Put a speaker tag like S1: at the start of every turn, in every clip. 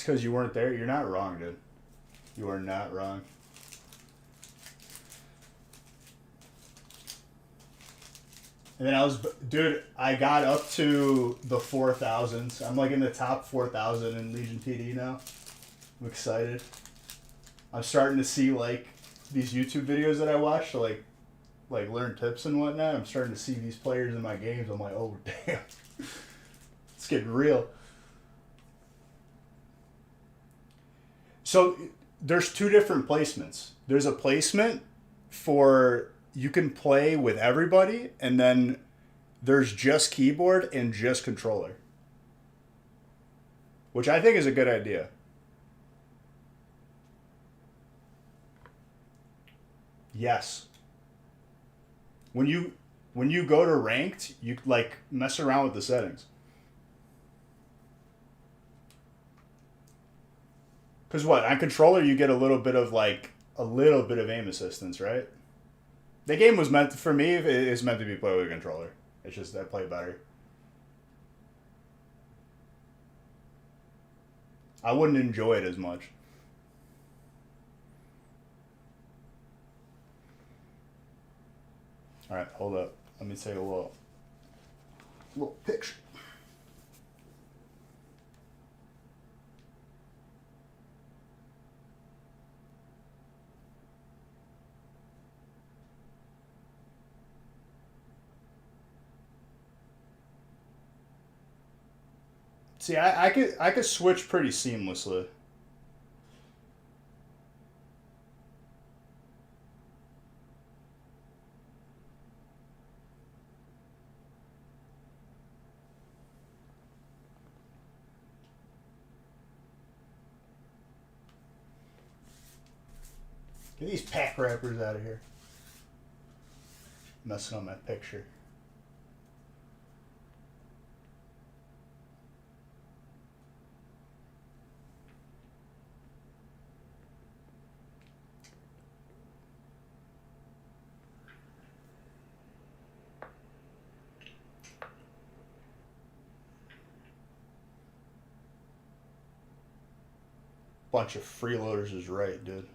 S1: because you weren't there. You're not wrong, dude. You are not wrong. And then dude, I got up to the 4,000s. I'm like in the top 4,000 in Legion TD now. I'm excited. I'm starting to see like these YouTube videos that I watch to like learn tips and whatnot. I'm starting to see these players in my games. I'm like, oh damn, it's getting real. So there's two different placements. There's a placement for you can play with everybody, and then there's just keyboard and just controller, which I think is a good idea. Yes. When you go to ranked, you like mess around with the settings. Cause what on controller you get a little bit of aim assistance, right? The game was meant for me. It's meant to be played with a controller. It's just I play better. I wouldn't enjoy it as much. All right, hold up. Let me take a little picture. See, I could switch pretty seamlessly. Get these pack wrappers out of here. Messing up my picture. Bunch of freeloaders is right, dude.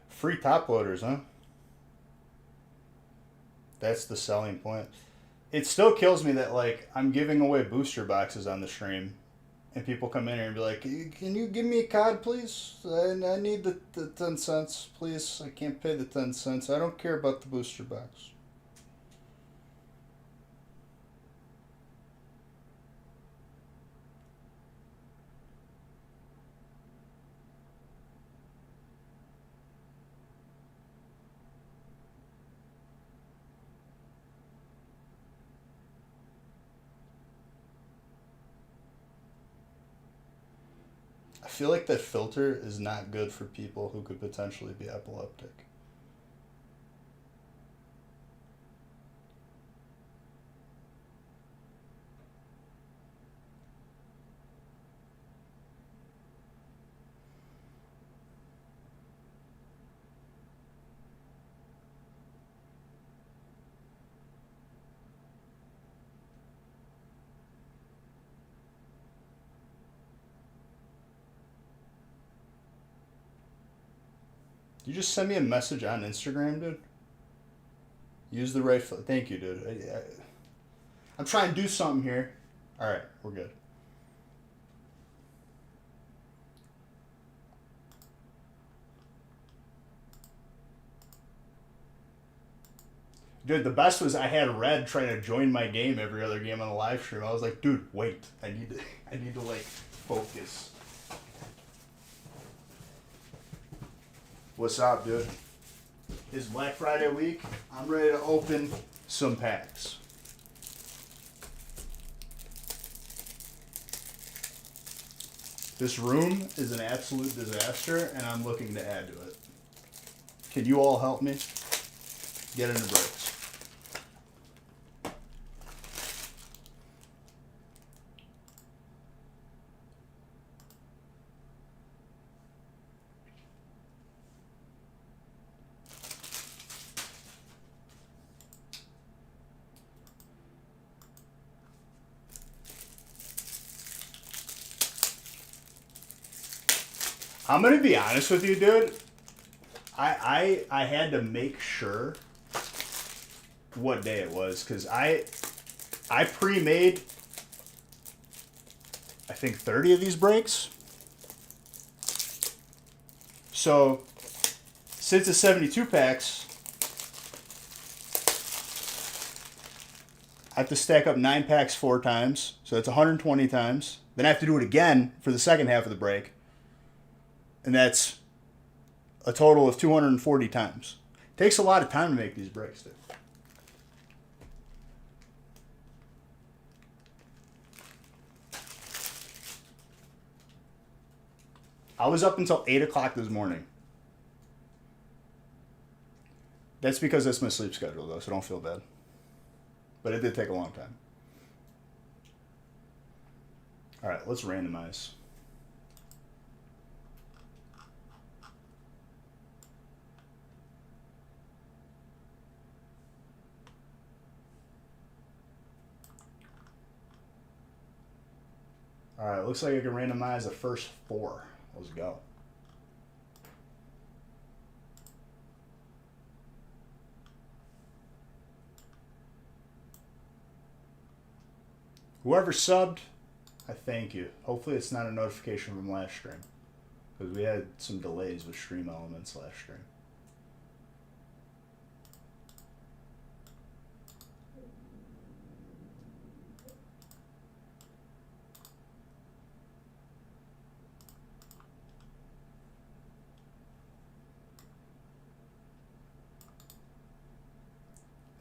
S1: Free top loaders, huh? That's the selling point. It still kills me that like I'm giving away booster boxes on the stream, and people come in here and be like, "Can you give me a card, please? I need the 10 cents, please. I can't pay the 10 cents. I don't care about the booster box." I feel like that filter is not good for people who could potentially be epileptic. You just send me a message on Instagram, dude. Use the right. Thank you, dude. I'm trying to do something here. All right, we're good. Dude, the best was I had Red trying to join my game every other game on the live stream. I was like, dude, wait. I need to like focus. What's up, dude? It's Black Friday week. I'm ready to open some packs. This room is an absolute disaster, and I'm looking to add to it. Can you all help me get into breaks? I'm gonna be honest with you, dude. I had to make sure what day it was because I pre-made I think 30 of these breaks. So since it's 72 packs, I have to stack up 9 packs 4 times, so that's 120 times. Then I have to do it again for the second half of the break. And that's a total of 240 times. It takes a lot of time to make these breaks, dude. I was up until 8 o'clock this morning. That's because that's my sleep schedule, though, so don't feel bad. But it did take a long time. All right, let's randomize. All right, looks like I can randomize the first 4. Let's go. Whoever subbed, I thank you. Hopefully it's not a notification from last stream, because we had some delays with Stream Elements last stream.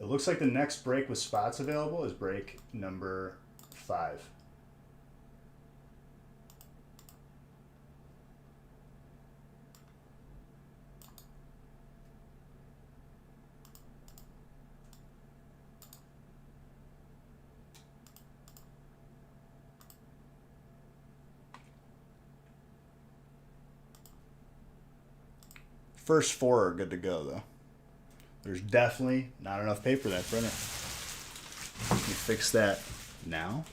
S1: It looks like the next break with spots available is break number 5. First 4 are good to go, though. There's definitely not enough paper in that printer. Let me fix that now.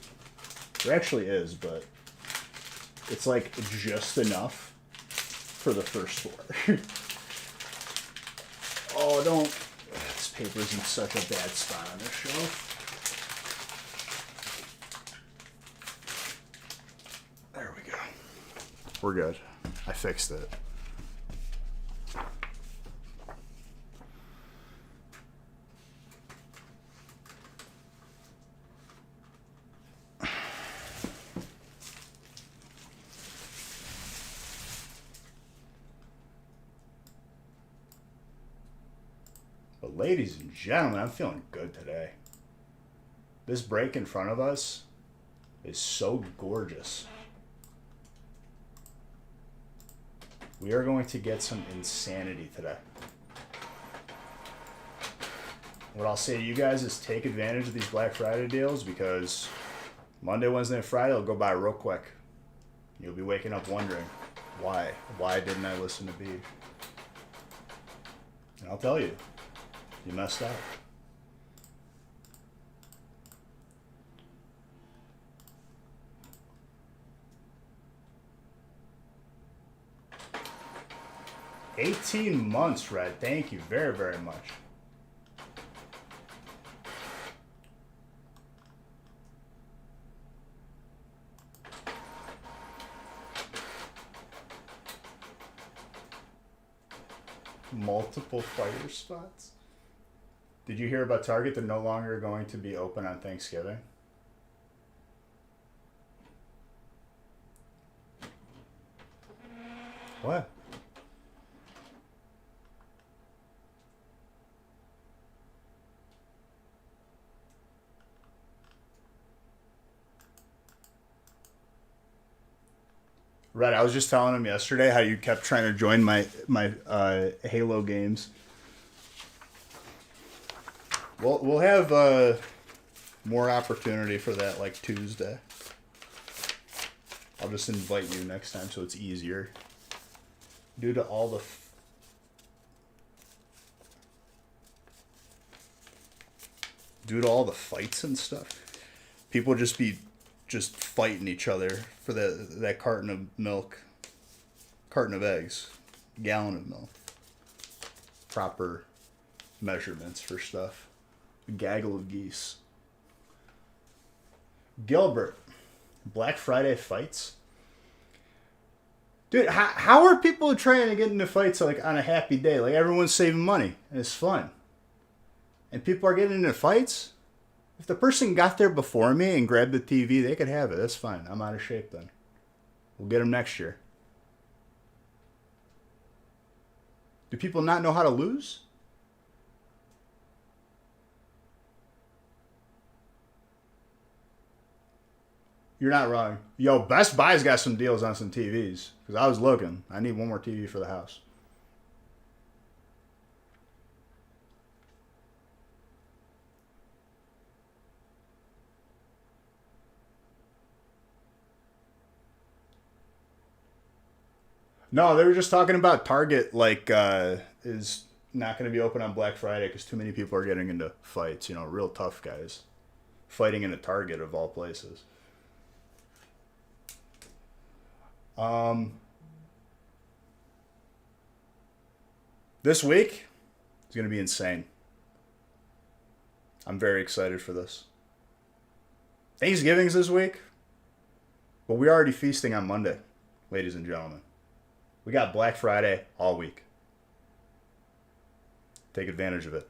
S1: There actually is, but it's like just enough for the first 4. Oh, don't. This paper's in such a bad spot on this shelf. There we go. We're good. I fixed it. But ladies and gentlemen, I'm feeling good today. This break in front of us is so gorgeous. We are going to get some insanity today. What I'll say to you guys is take advantage of these Black Friday deals, because Monday, Wednesday, and Friday will go by real quick. You'll be waking up wondering, why? Why didn't I listen to Beeb? And I'll tell you, you messed up. $18 months, Red. Thank you very, very much. Multiple fire spots. Did you hear about Target? They're no longer going to be open on Thanksgiving. What? Right, I was just telling him yesterday how you kept trying to join my Halo games. We'll have more opportunity for that like Tuesday. I'll just invite you next time so it's easier. Due to all the fights and stuff, people just fighting each other for that carton of milk, carton of eggs, gallon of milk. Proper measurements for stuff. A gaggle of geese. Gilbert, Black Friday fights. Dude, how are people trying to get into fights like on a happy day? Like everyone's saving money and it's fun. And people are getting into fights? If the person got there before me and grabbed the TV, they could have it. That's fine. I'm out of shape then. We'll get them next year. Do people not know how to lose? You're not wrong. Yo, Best Buy's got some deals on some TVs. Because I was looking. I need one more TV for the house. No, they were just talking about Target, like, is not going to be open on Black Friday because too many people are getting into fights. You know, real tough guys. Fighting in a Target of all places. This week is going to be insane. I'm very excited for this. Thanksgiving's this week, but we're already feasting on Monday, ladies and gentlemen. We got Black Friday all week. Take advantage of it.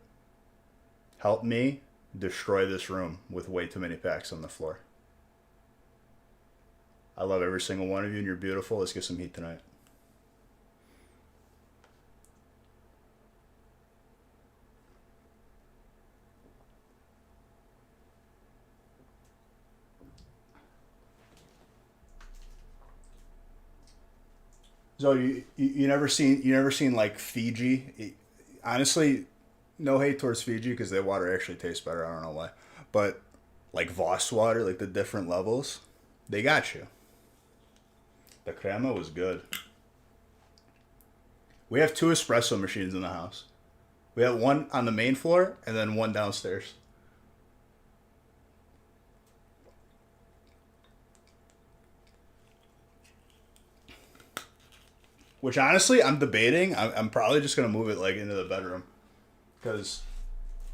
S1: Help me destroy this room with way too many packs on the floor. I love every single one of you and you're beautiful. Let's get some heat tonight. So you never seen like Fiji? Honestly, no hate towards Fiji because their water actually tastes better. I don't know why, but like Voss water, like the different levels, they got you. The crema was good. We have 2 espresso machines in the house. We have one on the main floor and then one downstairs. Which honestly, I'm debating. I'm probably just gonna move it like into the bedroom, because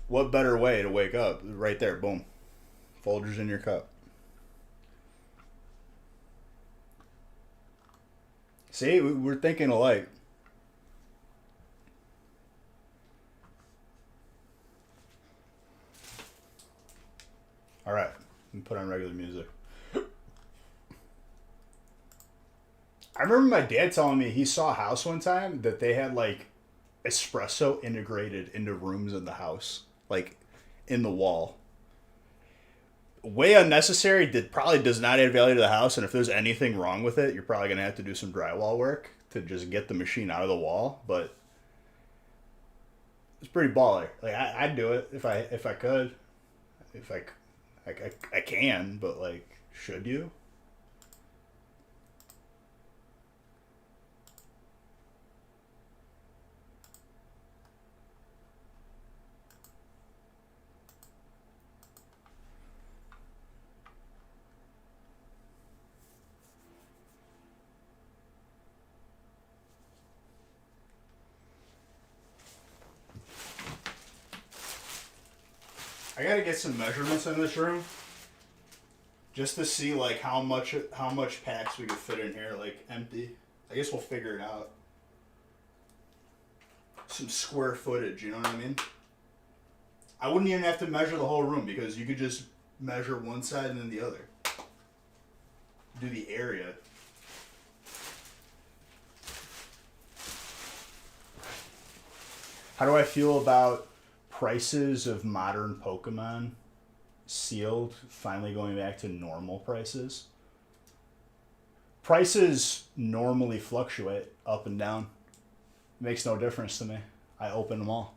S1: what better way to wake up? Right there, boom, Folgers in your cup. See, we're thinking alike. All right, and put on regular music. I remember my dad telling me he saw a house one time that they had like espresso integrated into rooms in the house, like in the wall. Way unnecessary. Probably does not add value to the house, and if there's anything wrong with it, you're probably gonna have to do some drywall work to just get the machine out of the wall. But it's pretty baller. Like I'd do it if I could, if I can, but like, should you? I gotta get some measurements in this room, just to see like how much packs we could fit in here, like empty. I guess we'll figure it out. Some square footage, you know what I mean? I wouldn't even have to measure the whole room because you could just measure one side and then the other. Do the area. How do I feel about prices of modern Pokemon sealed finally going back to normal prices? Prices normally fluctuate up and down. It makes no difference to me. I open them all.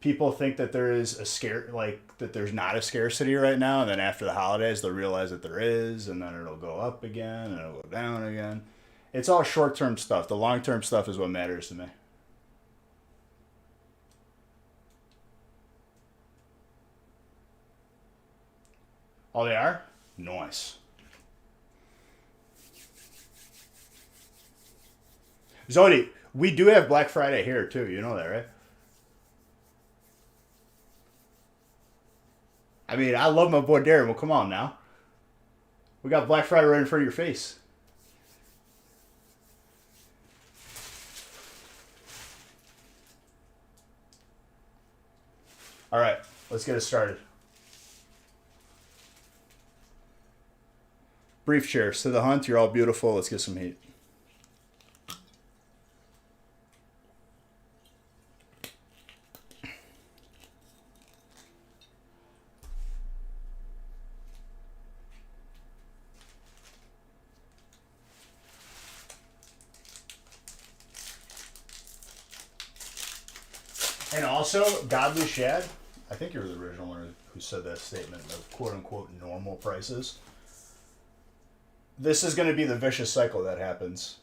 S1: People think that there is that there's not a scarcity right now, and then after the holidays they'll realize that there is, and then it'll go up again and it'll go down again. It's all short-term stuff. The long-term stuff is what matters to me. Oh, they are? Nice. Zodi, we do have Black Friday here too. You know that, right? I mean, I love my boy Darren. Well, come on now. We got Black Friday right in front of your face. All right, let's get it started. Brief cheers to the hunt. You're all beautiful. Let's get some heat. And also, Godly Shad, I think you were the original one who said that statement of quote-unquote normal prices. This is going to be the vicious cycle that happens.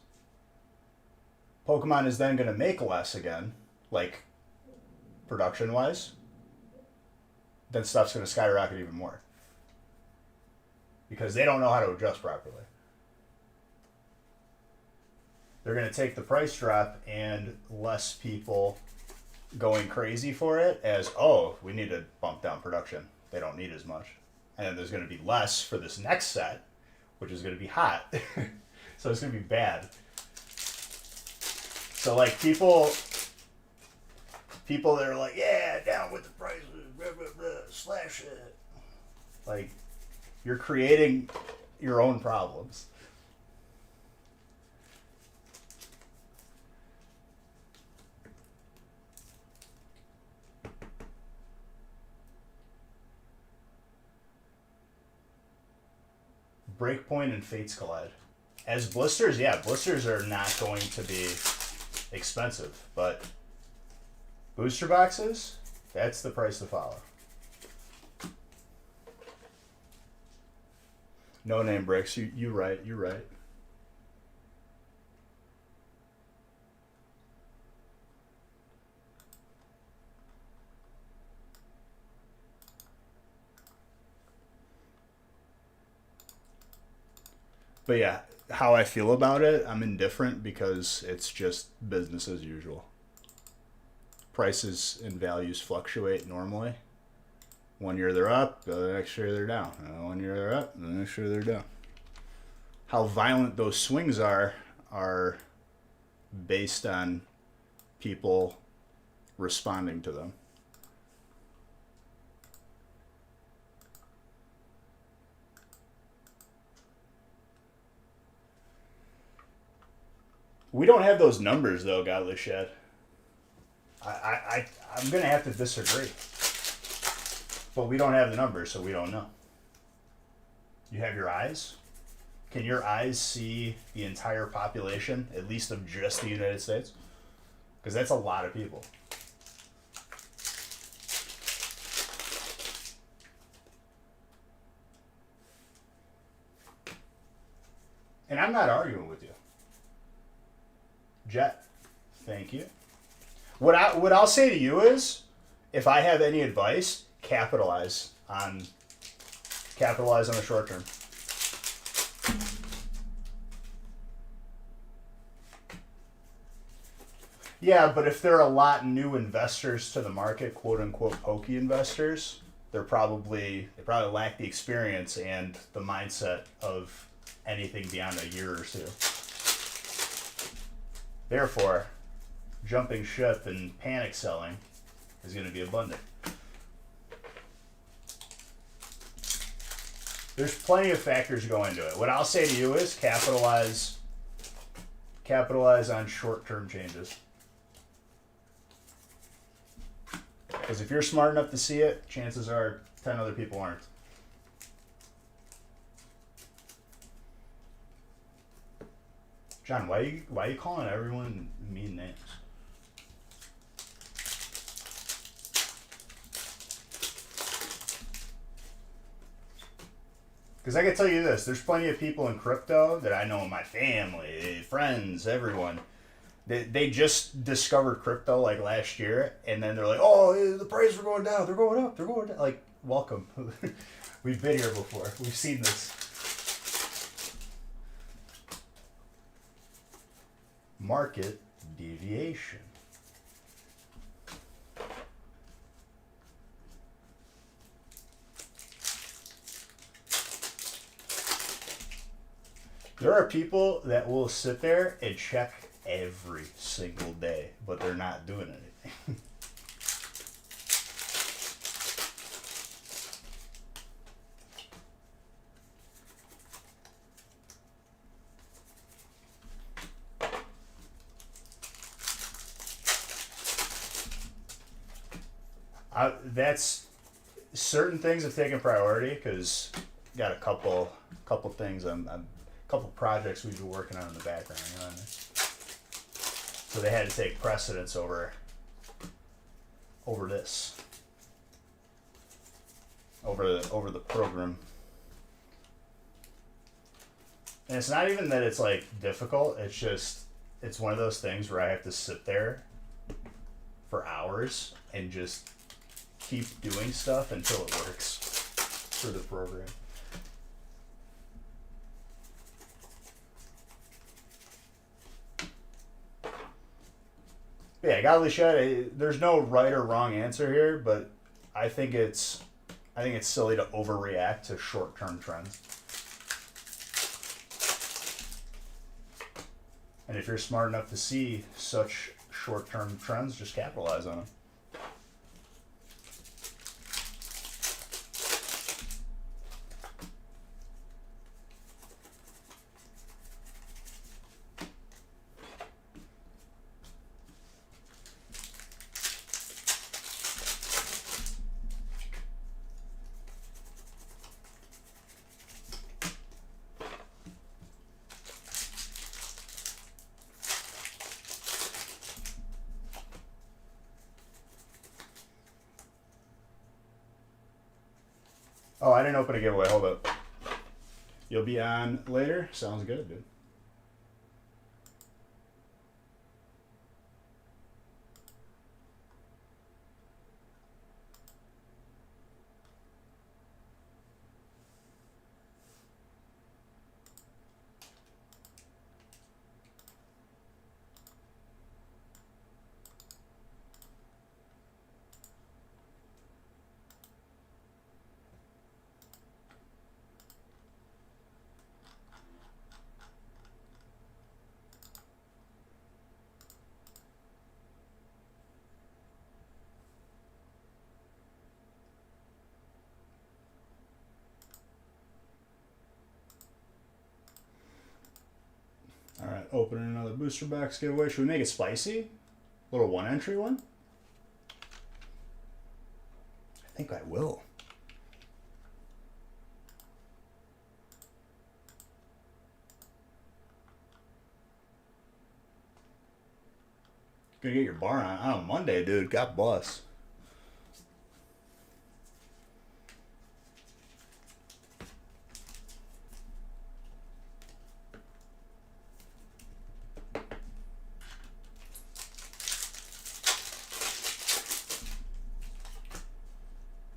S1: Pokemon is then going to make less again, like production-wise. Then stuff's going to skyrocket even more. Because they don't know how to adjust properly. They're going to take the price drop and less people going crazy for it as, oh, we need to bump down production. They don't need as much. And then there's going to be less for this next set, which is going to be hot. So it's going to be bad. So like people that are like, yeah, down with the prices, blah, blah, blah, slash it. Like, you're creating your own problems. Breakpoint and Fates Collide. As blisters, yeah, blisters are not going to be expensive, but booster boxes, that's the price to follow. No name bricks, you're right. But yeah, how I feel about it, I'm indifferent because it's just business as usual. Prices and values fluctuate normally. One year they're up, the next year they're down. 1 year they're up, the next year they're down. How violent those swings are based on people responding to them. We don't have those numbers though, Godly Shed. I'm gonna have to disagree. But we don't have the numbers, so we don't know. You have your eyes? Can your eyes see the entire population, at least of just the United States? Because that's a lot of people. And I'm not arguing with you. Jet, thank you. What I'll say to you is, if I have any advice, capitalize on the short term. Yeah, but if there are a lot new investors to the market, quote unquote pokey investors, they probably lack the experience and the mindset of anything beyond a year or two. Therefore, jumping ship and panic selling is going to be abundant. There's plenty of factors go into it. What I'll say to you is capitalize on short-term changes. Because if you're smart enough to see it, chances are 10 other people aren't. John, why are you calling everyone mean names? Because I can tell you this, there's plenty of people in crypto that I know in my family, friends, everyone. They just discovered crypto like last year, and then they're like, oh, the prices are going down, they're going up, they're going down. Like, welcome. We've been here before. We've seen this. Market deviation. There are people that will sit there and check every single day, but they're not doing anything. That's certain things have taken priority because got a couple things couple projects we've been working on in the background, you know what I mean? So they had to take precedence over this, over the program. And it's not even that it's like difficult. It's just it's one of those things where I have to sit there for hours and just keep doing stuff until it works for the program. Yeah, godly shed. There's no right or wrong answer here, but I think it's silly to overreact to short-term trends. And if you're smart enough to see such short-term trends, just capitalize on them. Oh, I didn't open a giveaway. Hold up. You'll be on later? Sounds good, dude. All right, opening another booster box giveaway. Should we make it spicy? A little one entry one? I think I will. Gonna get your bar on a Monday, dude. God bless.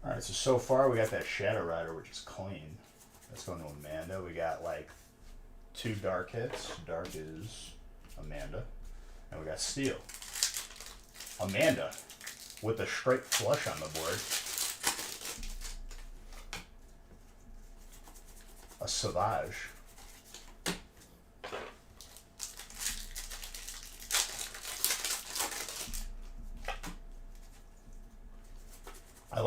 S1: Alright, so far we got that Shadow Rider, which is clean. That's going to Amanda. We got like 2 dark hits. Dark is Amanda. And we got Steel. Amanda with a straight flush on the board. A Savage.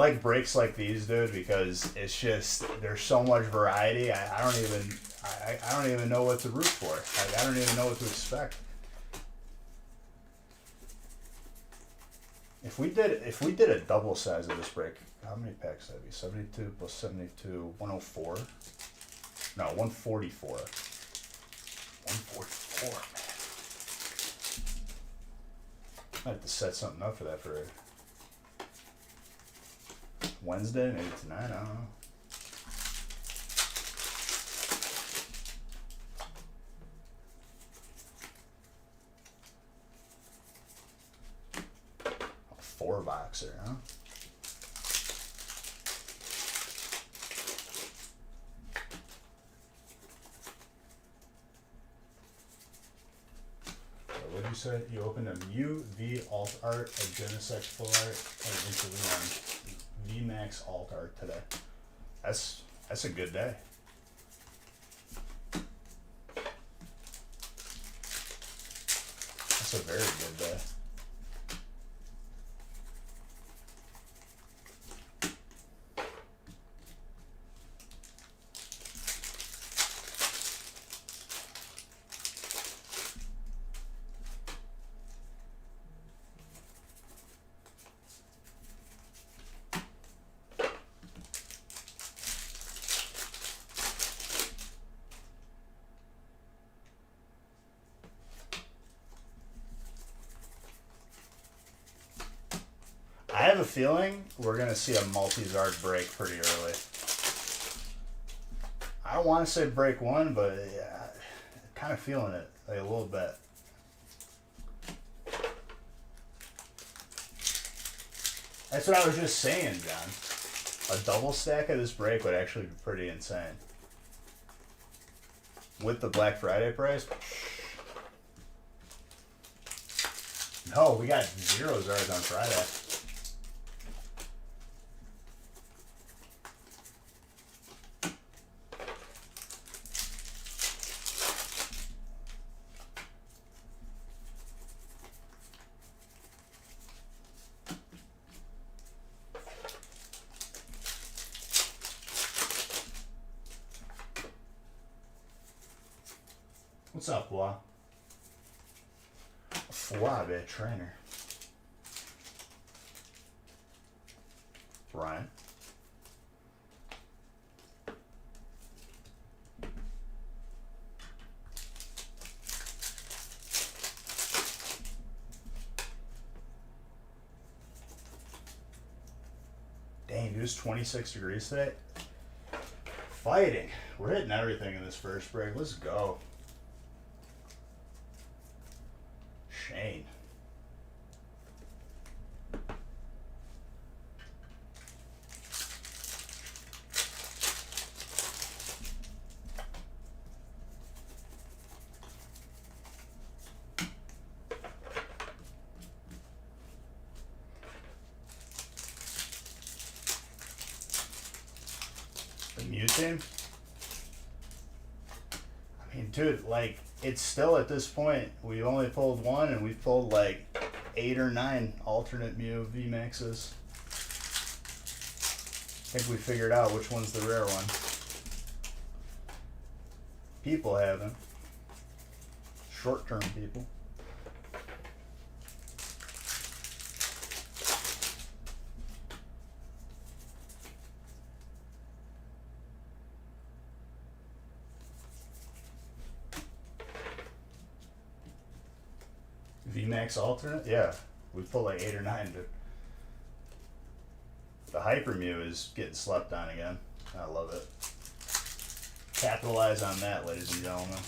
S1: like breaks like these, dude, because it's just there's so much variety. I don't even know what to root for. Like, I don't even know what to expect. If we did a double size of this break, how many packs would that be? 72 plus 72, 104. No, 144. 144, man. I have to set something up for that for Wednesday, maybe tonight, I don't know. A 4-boxer, huh? What did you say? You opened a Mew V Alt Art, a Genesex Full Art, and an Interleon VMAX Alt Art today. That's a good day. That's a very good day. I have a feeling we're going to see a multi-Zard break pretty early. I don't want to say break one, but yeah, kind of feeling it like a little bit. That's what I was just saying, John. A double stack of this break would actually be pretty insane. With the Black Friday price. No, we got 0 Zards on Friday. What's up, Bois? Fly, trainer. Ryan. Dang, dude, it's 26 degrees today. Fighting. We're hitting everything in this first break. Let's go. Shane. The Mew team? I mean, dude, like, it's still at this point, we only pulled one and we've pulled like 8 or 9 alternate Mew VMAXs. I think we figured out which one's the rare one. People haven't. Short-term people. VMAX alternate? Yeah. We pulled like 8 or 9, dude. The Hyper Mew is getting slept on again. I love it. Capitalize on that, ladies and gentlemen.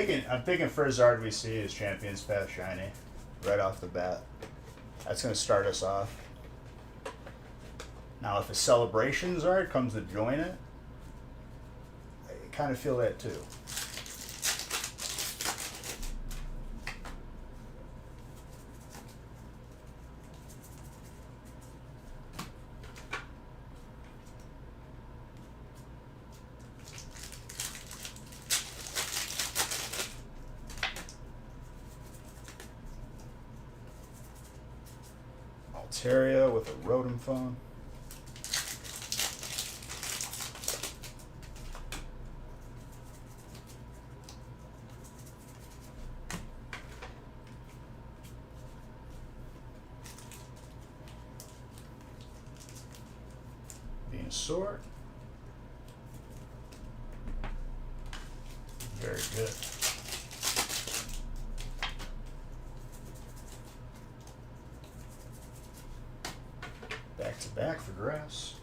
S1: thinking first Zard we see is Champions Path Shiny, right off the bat. That's gonna start us off. Now, if a Celebration Zard comes to join it, I kind of feel that too. Altaria with a Rotom Phone. Venusaur. Very good. Back to back for grass.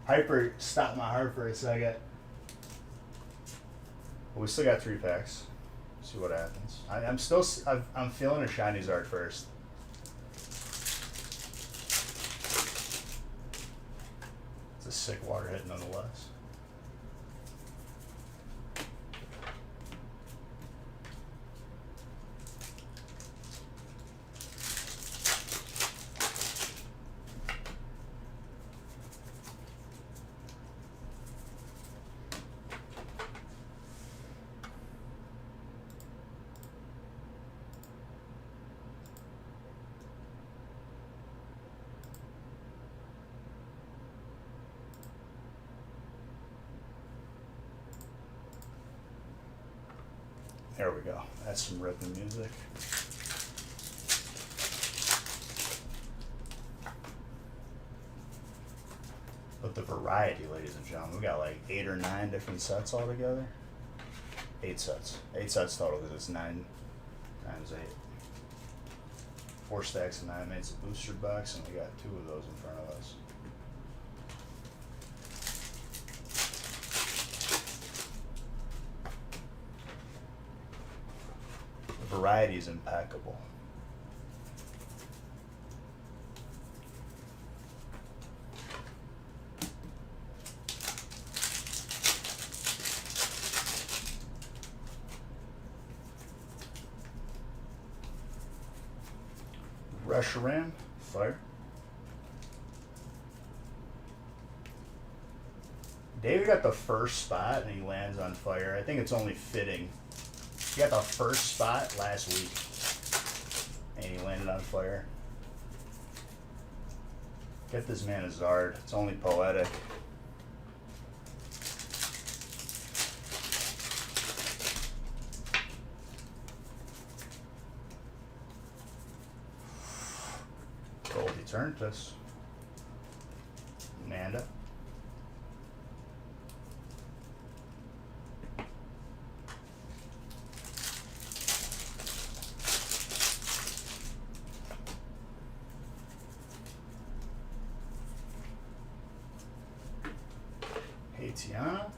S1: Hyper stopped my heart for a second. But we still got 3 packs. See what happens. I'm feeling a shiny Zard first. It's a sick water hit nonetheless. There we go. That's some rhythm music. But the variety, ladies and gentlemen, we got like 8 or 9 different sets altogether. 8 sets. 8 sets total because it's 9 times 8. 4 stacks of 9 makes a booster box, and we got 2 of those in front of us. Variety is impeccable. Reshiram, fire. David got the first spot and he lands on fire. I think it's only fitting. He got the first spot last week, and he landed on fire. Get this man a Zard. It's only poetic. Gold Eternatus. Amanda. Tiana.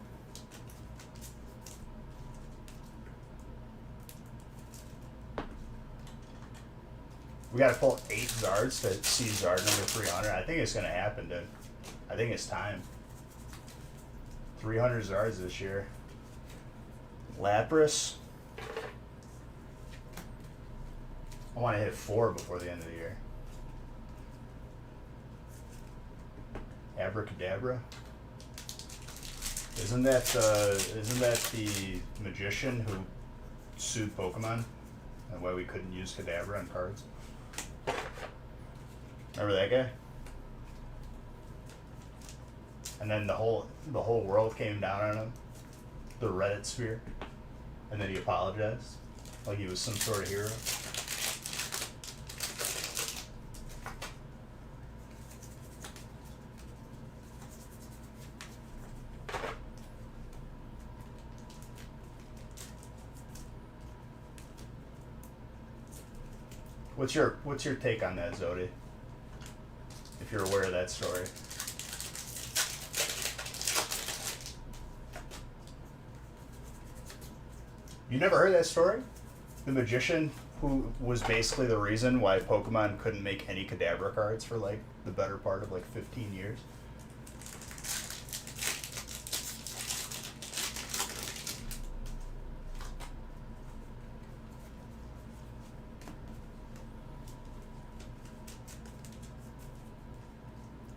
S1: We gotta pull 8 Zards to see Zard number 300. I think it's gonna happen, dude. I think it's time. 300 Zards this year. Lapras. I want to hit 4 before the end of the year. Abracadabra. Isn't that the magician who sued Pokemon and why we couldn't use Kadabra on cards? Remember that guy? And then the whole world came down on him, the Reddit sphere, and then he apologized like he was some sort of hero. What's your take on that, Zodi? If you're aware of that story. You never heard that story? The magician who was basically the reason why Pokemon couldn't make any Kadabra cards for like the better part of like 15 years.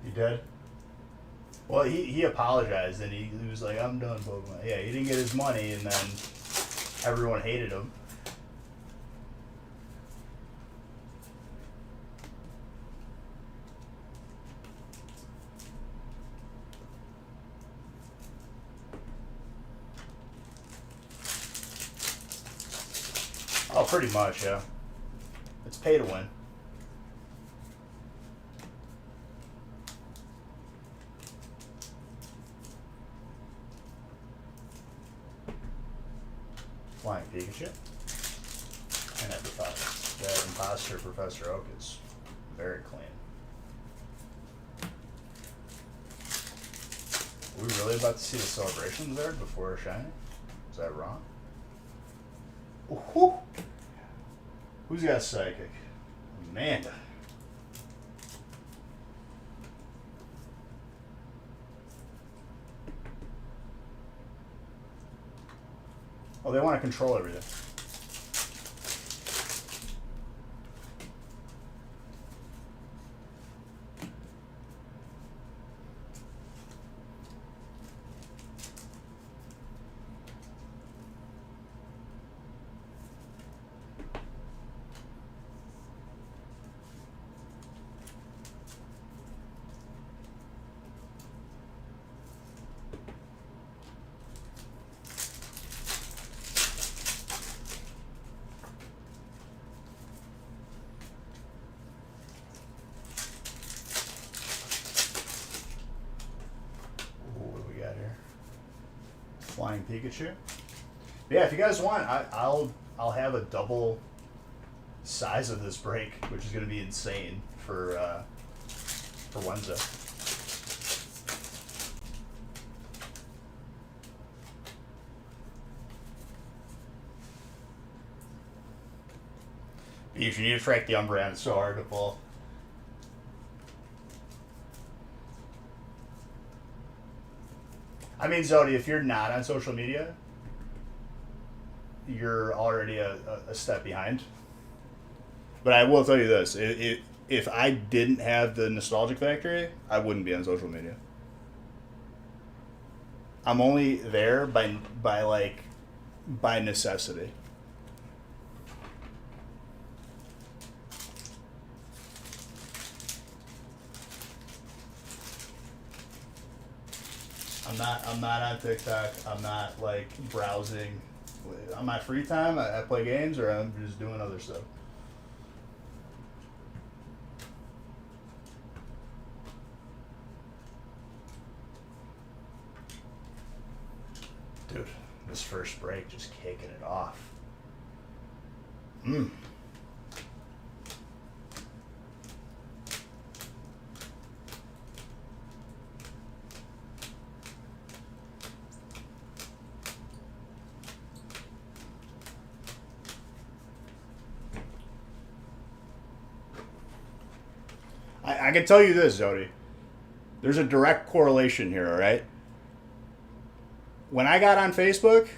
S1: He did? Well, he apologized and he was like, I'm done, Pokemon. Yeah, he didn't get his money and then everyone hated him. Oh, pretty much, yeah. It's pay to win. Flying Pikachu. I never thought that imposter Professor Oak is very clean. Are we really about to see the celebrations there before Shiny? Is that wrong? Ooh, who's got Psychic? Amanda. Oh, they want to control everything. Flying Pikachu. Yeah, if you guys want, I'll have a double size of this break, which is going to be insane for Wednesday. If you need to track the Umbreon, it's so hard to pull. I mean, Zodi, if you're not on social media, you're already a step behind. But I will tell you this: if I didn't have the Nostalgic Factory, I wouldn't be on social media. I'm only there by necessity. I'm not on TikTok. I'm not like browsing. On my free time, I play games or I'm just doing other stuff. Dude, this first break just kicking it off. I can tell you this, Zodi. There's a direct correlation here, all right? When I got on Facebook,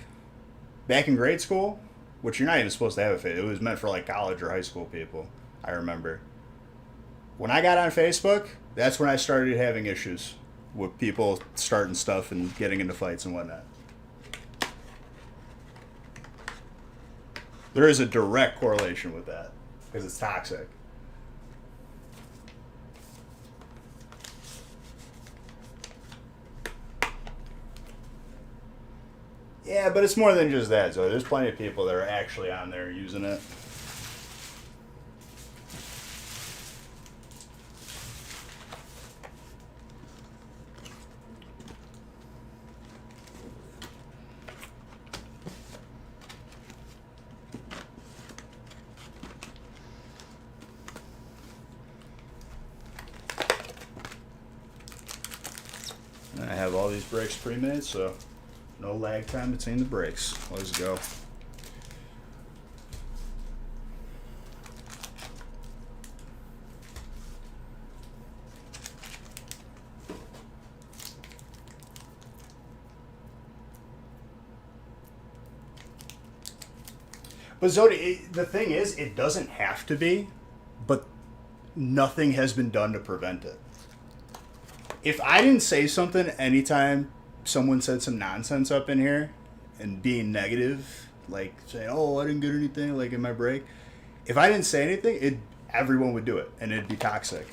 S1: back in grade school, which you're not even supposed to have it was meant for like college or high school people, I remember. When I got on Facebook, that's when I started having issues with people starting stuff and getting into fights and whatnot. There is a direct correlation with that because it's toxic. Yeah, but it's more than just that. So there's plenty of people that are actually on there using it. And I have all these breaks pre-made, so no lag time between the breaks. Let's go. But Zodi, the thing is, it doesn't have to be, but nothing has been done to prevent it. If I didn't say something anytime someone said some nonsense up in here and being negative, like saying, "Oh, I didn't get anything," like in my break, if I didn't say anything, everyone would do it, and it'd be toxic.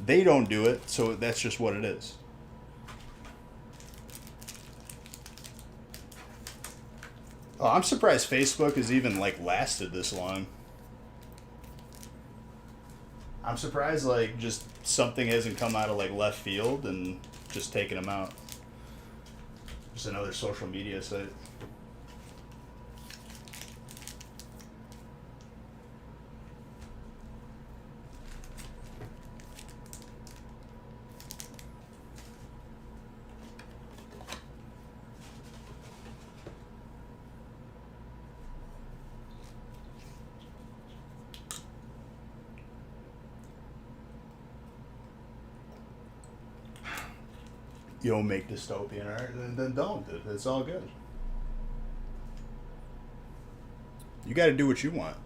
S1: They don't do it, so that's just what it is. Oh, I'm surprised Facebook has even like lasted this long. I'm surprised like just something hasn't come out of like left field and just taken them out. Just another social media site. You don't make dystopian art, then don't. It's all good. You got to do what you want.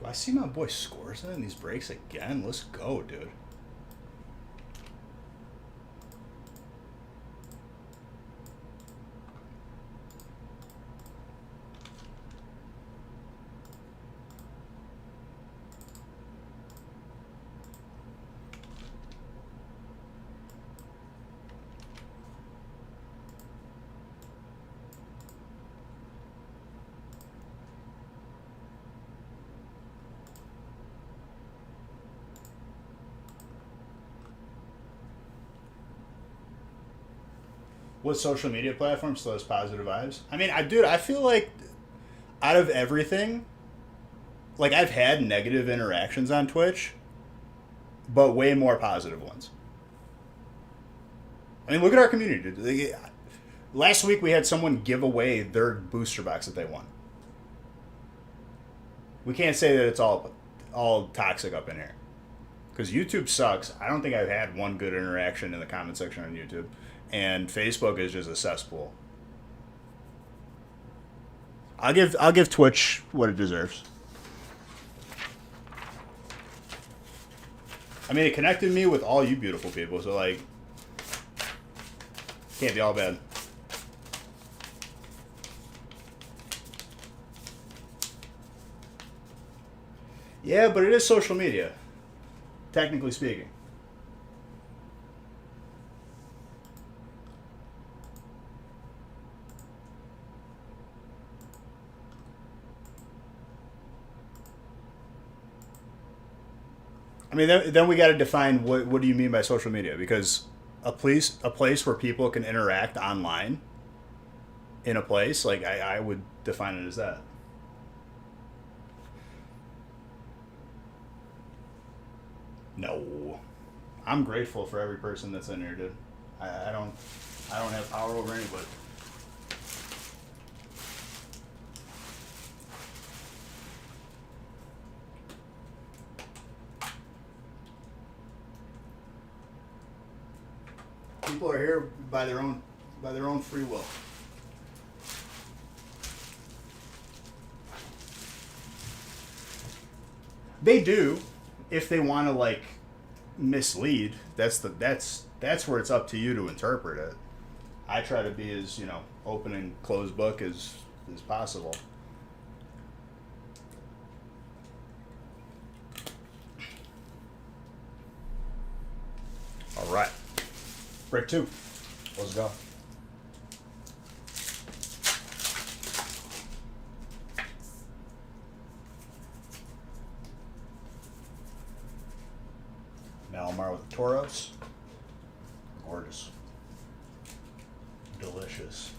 S1: Do I see my boy Scores in these breaks again? Let's go, dude. What social media platform still has positive vibes? I mean, I feel like out of everything, like I've had negative interactions on Twitch, but way more positive ones. I mean, look at our community, dude. Last week we had someone give away their booster box that they won. We can't say that it's all toxic up in here, because YouTube sucks. I don't think I've had one good interaction in the comment section on YouTube. And Facebook is just a cesspool. I'll give Twitch what it deserves. I mean, it connected me with all you beautiful people, so like, can't be all bad. Yeah, but it is social media, technically speaking. I mean, then we got to define what do you mean by social media? Because a place where people can interact online in a place, like I would define it as that. No, I'm grateful for every person that's in here, dude. I don't have power over anybody. People are here by their own free will. They do, if they want to like mislead. That's where it's up to you to interpret it. I try to be as open and closed book as possible. All right, break 2. Let's go. Malamar with the Tauros. Gorgeous. Delicious.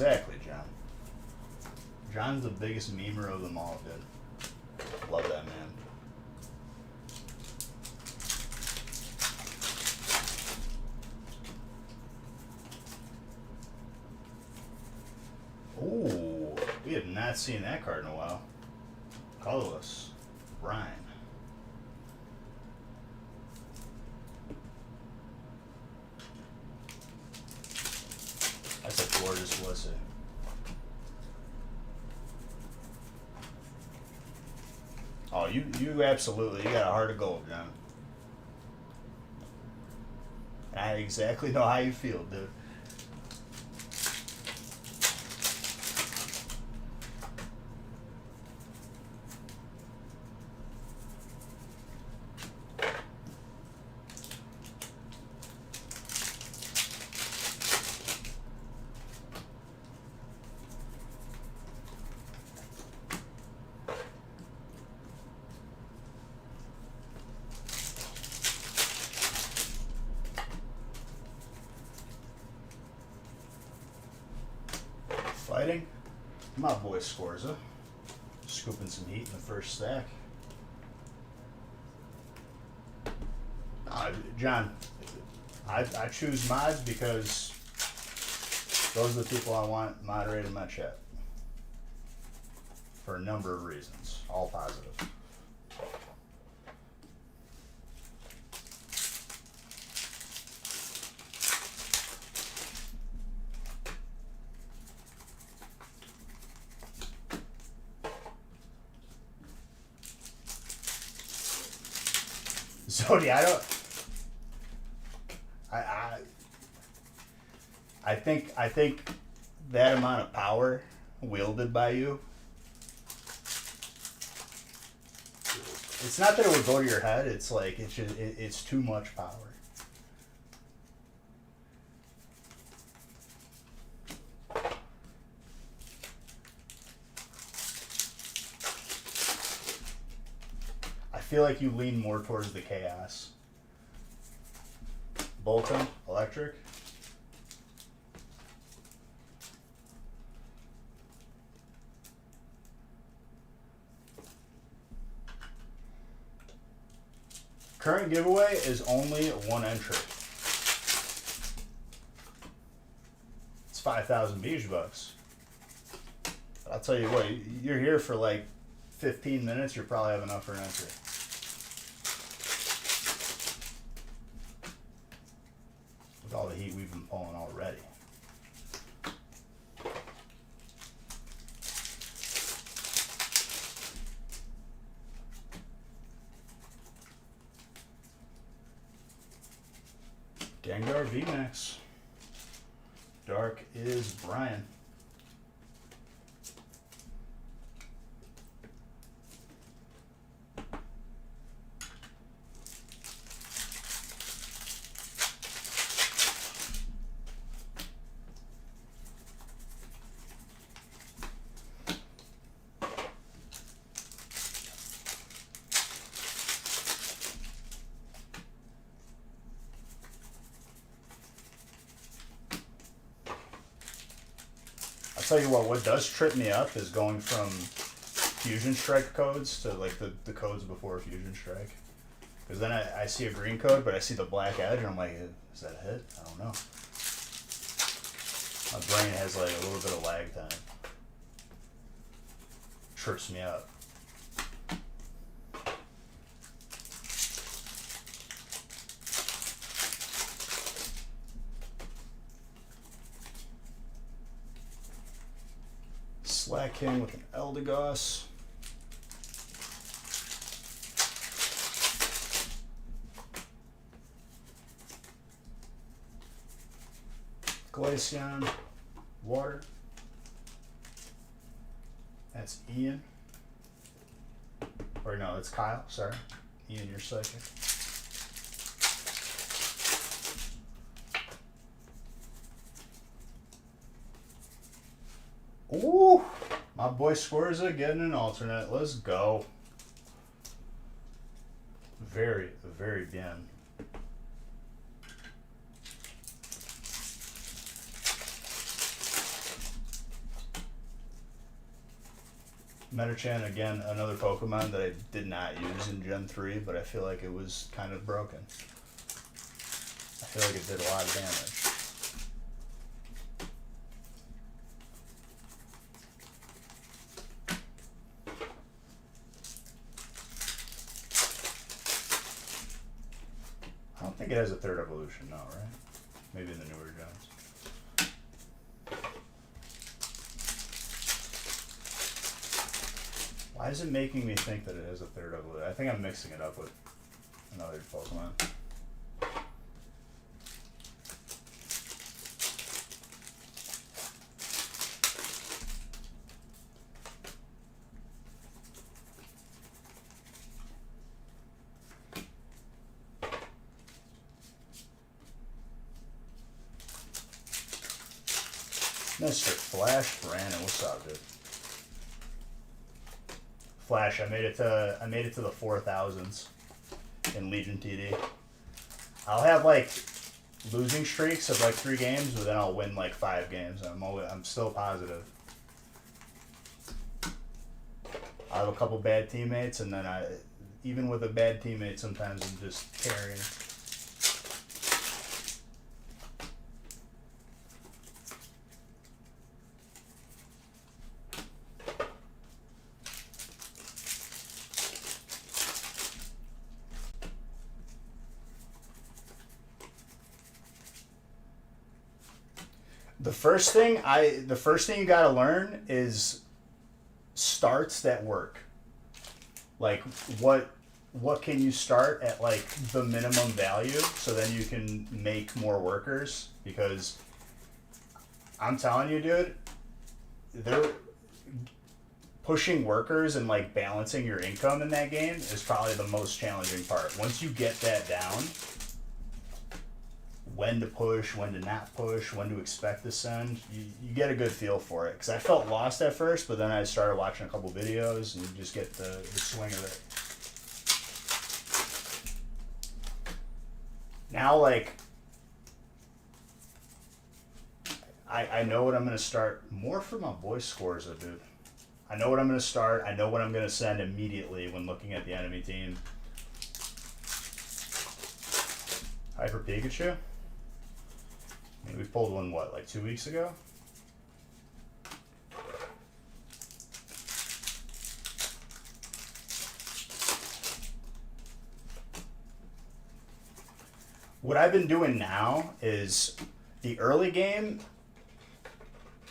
S1: Exactly, John. John's the biggest memer of them all, dude. Love that man. Ooh, we have not seen that card in a while. Colorless. Ryan. That's a gorgeous Lissy. Oh, you absolutely, you got a heart of gold, John. I exactly know how you feel, dude. Fighting. My boy Scorza. Scooping some heat in the first stack. John, I choose mods because those are the people I want moderating my chat. For a number of reasons, all positive. Zodi, I think that amount of power wielded by you, it's not that it would go to your head, it's like it's too much power. I feel like you lean more towards the chaos. Bolton, electric. Current giveaway is only one entry. It's 5,000 Bijou bucks. I'll tell you what, you're here for like 15 minutes, you'll probably have enough for an entry. With all the heat we've been pulling already. Gengar VMAX. Dark is Brian. I'll tell you what does trip me up is going from Fusion Strike codes to like the codes before Fusion Strike. Because then I see a green code, but I see the black edge, and I'm like, is that a hit? I don't know. My brain has like a little bit of lag time. Trips me up. Slaking with an Eldegoss. Glaceon, water. That's Ian. Or no, it's Kyle, sorry. Ian, you're psychic. Ooh, my boy Scorza getting an alternate. Let's go. Very, very bien. Metachan, again, another Pokemon that I did not use in Gen 3, but I feel like it was kind of broken. I feel like it did a lot of damage. I don't think it has a third evolution, no, right? Maybe in the newer gens. Why is it making me think that it has a third evolution? I think I'm mixing it up with another Pokemon. Mr. Flash Brandon, what's up, dude? Flash, I made it to the 4000s in Legion TD. I'll have like losing streaks of like 3 games, but then I'll win like 5 games. I'm still positive. I have a couple bad teammates, and then even with a bad teammate, sometimes I'm just carrying. The first thing you gotta learn is starts that work. Like what can you start at like the minimum value so then you can make more workers, because I'm telling you, dude, they're pushing workers and like balancing your income in that game is probably the most challenging part. Once you get that down, when to push, when to not push, when to expect to send, you get a good feel for it. Because I felt lost at first, but then I started watching a couple videos and you just get the swing of it. Now, like, I know what I'm going to start. More for my boy scores, dude. I know what I'm going to start. I know what I'm going to send immediately when looking at the enemy team. Hyper Pikachu? I mean, we pulled one, what, like 2 weeks ago? What I've been doing now is the early game,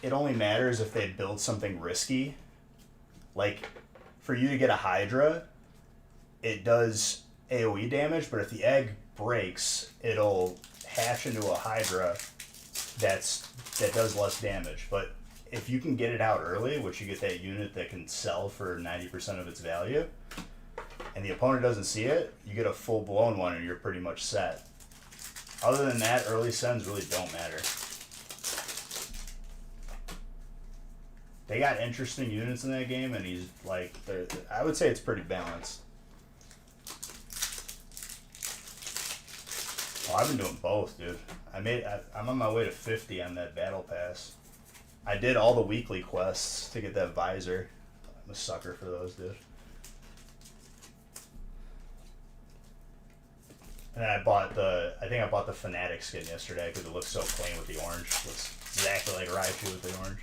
S1: it only matters if they build something risky. Like, for you to get a Hydra, it does AoE damage, but if the egg breaks, it'll hatch into a Hydra that does less damage. But if you can get it out early, which you get that unit that can sell for 90% of its value, and the opponent doesn't see it, you get a full-blown one and you're pretty much set. Other than that, early sends really don't matter. They got interesting units in that game, and he's like, I would say it's pretty balanced. Oh, I've been doing both, dude. I'm on my way to 50 on that battle pass. I did all the weekly quests to get that visor. I'm a sucker for those, dude. And then I think I bought the Fnatic skin yesterday because it looks so clean with the orange. It looks exactly like Raichu with the orange.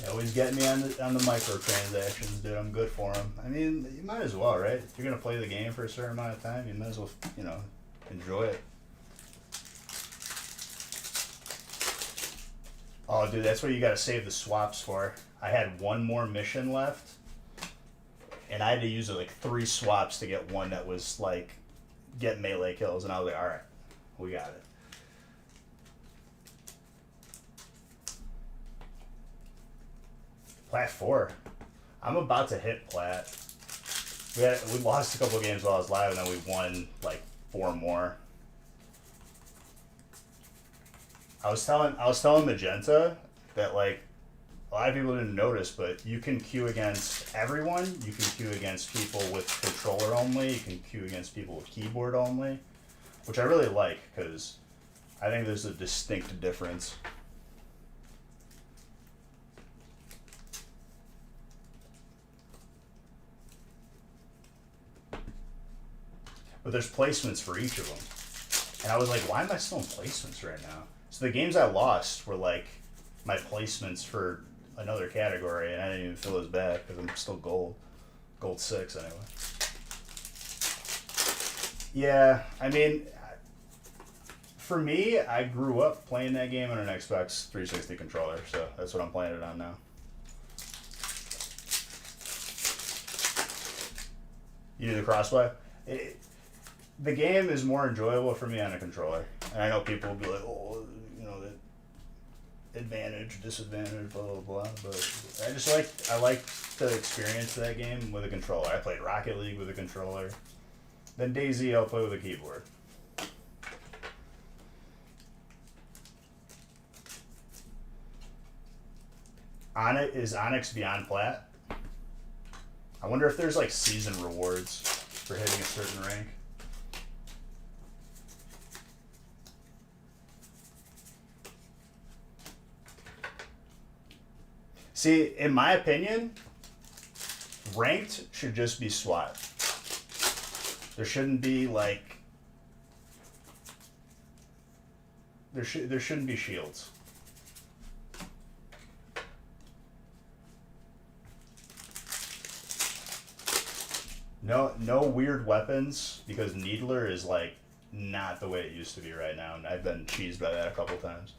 S1: They always get me on the microtransactions, dude. I'm good for them. I mean, you might as well, right? If you're gonna play the game for a certain amount of time, you might as well, enjoy it. Oh, dude, that's what you gotta save the swaps for. I had one more mission left, and I had to use like 3 swaps to get one that was like get melee kills, and I was like, all right, we got it. Plat 4. I'm about to hit Plat. We lost a couple of games while I was live, and then we won like 4 more. I was telling Magenta that like a lot of people didn't notice, but you can queue against everyone. You can queue against people with controller only. You can queue against people with keyboard only, which I really like because I think there's a distinct difference. But there's placements for each of them. And I was like, why am I still in placements right now? So the games I lost were like my placements for another category, and I didn't even fill those back because I'm still gold. Gold 6 anyway. Yeah, I mean, for me, I grew up playing that game on an Xbox 360 controller, so that's what I'm playing it on now. You do the crossplay? The game is more enjoyable for me on a controller. And I know people will be like, oh, you know, the advantage, disadvantage, blah, blah, blah. But I like the experience of that game with a controller. I played Rocket League with a controller. Then DayZ, I'll play with a keyboard. Is Onyx beyond plat? I wonder if there's like season rewards for hitting a certain rank. See, in my opinion, ranked should just be SWAT. There shouldn't be like there shouldn't be shields. No weird weapons, because Needler is like not the way it used to be right now, and I've been cheesed by that a couple times.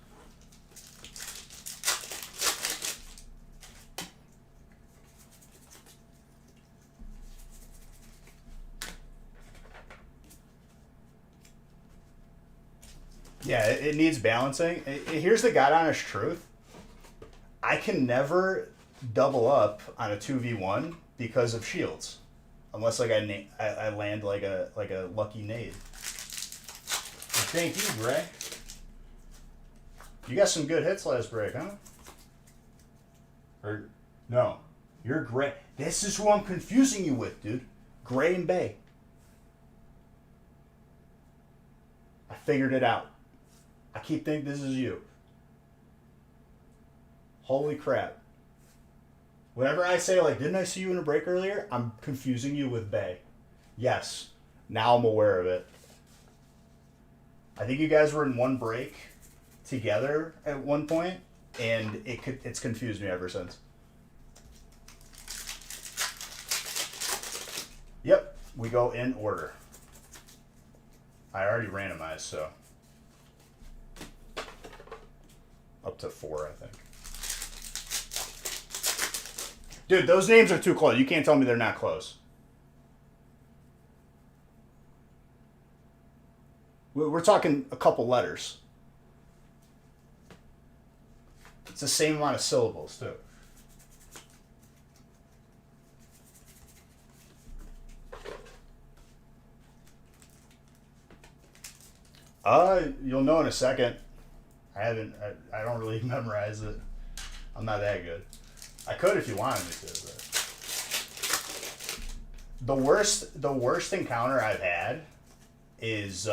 S1: Yeah, it needs balancing. Here's the god honest truth. I can never double up on a 2v1 because of shields. Unless like I land like a lucky nade. Thank you, Gray. You got some good hits last break, huh? Or no. You're Gray. This is who I'm confusing you with, dude. Gray and Bay. I figured it out. I keep thinking this is you. Holy crap. Whenever I say, like, didn't I see you in a break earlier? I'm confusing you with Bay. Yes. Now I'm aware of it. I think you guys were in one break together at one point, and it's confused me ever since. Yep. We go in order. I already randomized, so. Up to 4, I think. Dude, those names are too close. You can't tell me they're not close. We're talking a couple letters. It's the same amount of syllables, too. You'll know in a second. I don't really memorize it. I'm not that good. I could if you wanted me to, but the worst encounter I've had is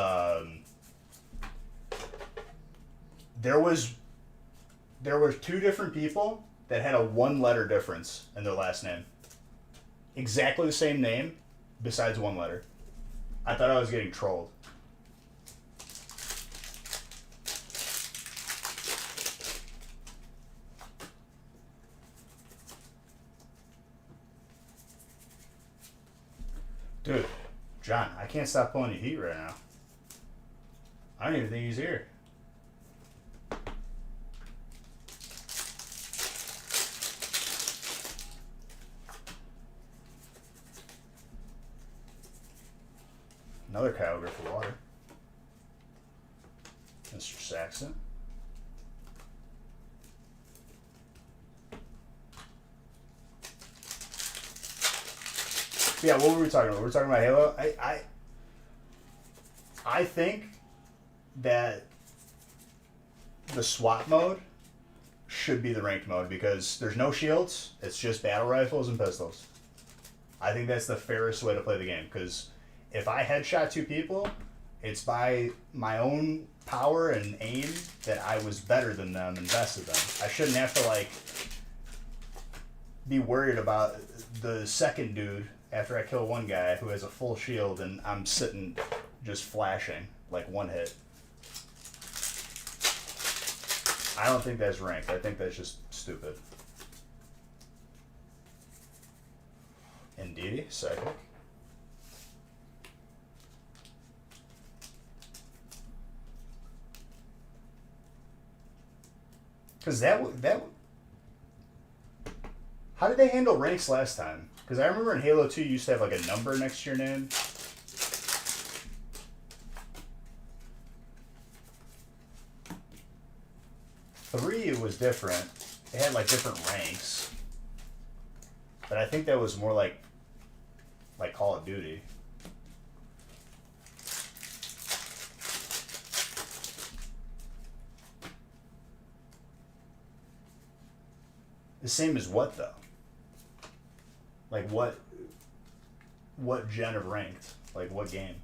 S1: there were 2 different people that had a 1-letter difference in their last name. Exactly the same name, besides 1 letter. I thought I was getting trolled. Dude, John, I can't stop pulling you heat right now. I don't even think he's here. Another Kyogre for water. Mr. Saxon. Yeah, what were we talking about? We were talking about Halo. I think that the SWAT mode should be the ranked mode because there's no shields. It's just battle rifles and pistols. I think that's the fairest way to play the game because if I headshot 2 people, it's by my own power and aim that I was better than them and bested them. I shouldn't have to like be worried about the second dude after I kill one guy who has a full shield and I'm sitting just flashing like one hit. I don't think that's ranked. I think that's just stupid. Indeed, psychic. Because that how did they handle ranks last time? Because I remember in Halo 2 you used to have like a number next to your name. 3 it was different. They had like different ranks. But I think that was more like Call of Duty. The same as what though? Like what gen of ranked? Like what game?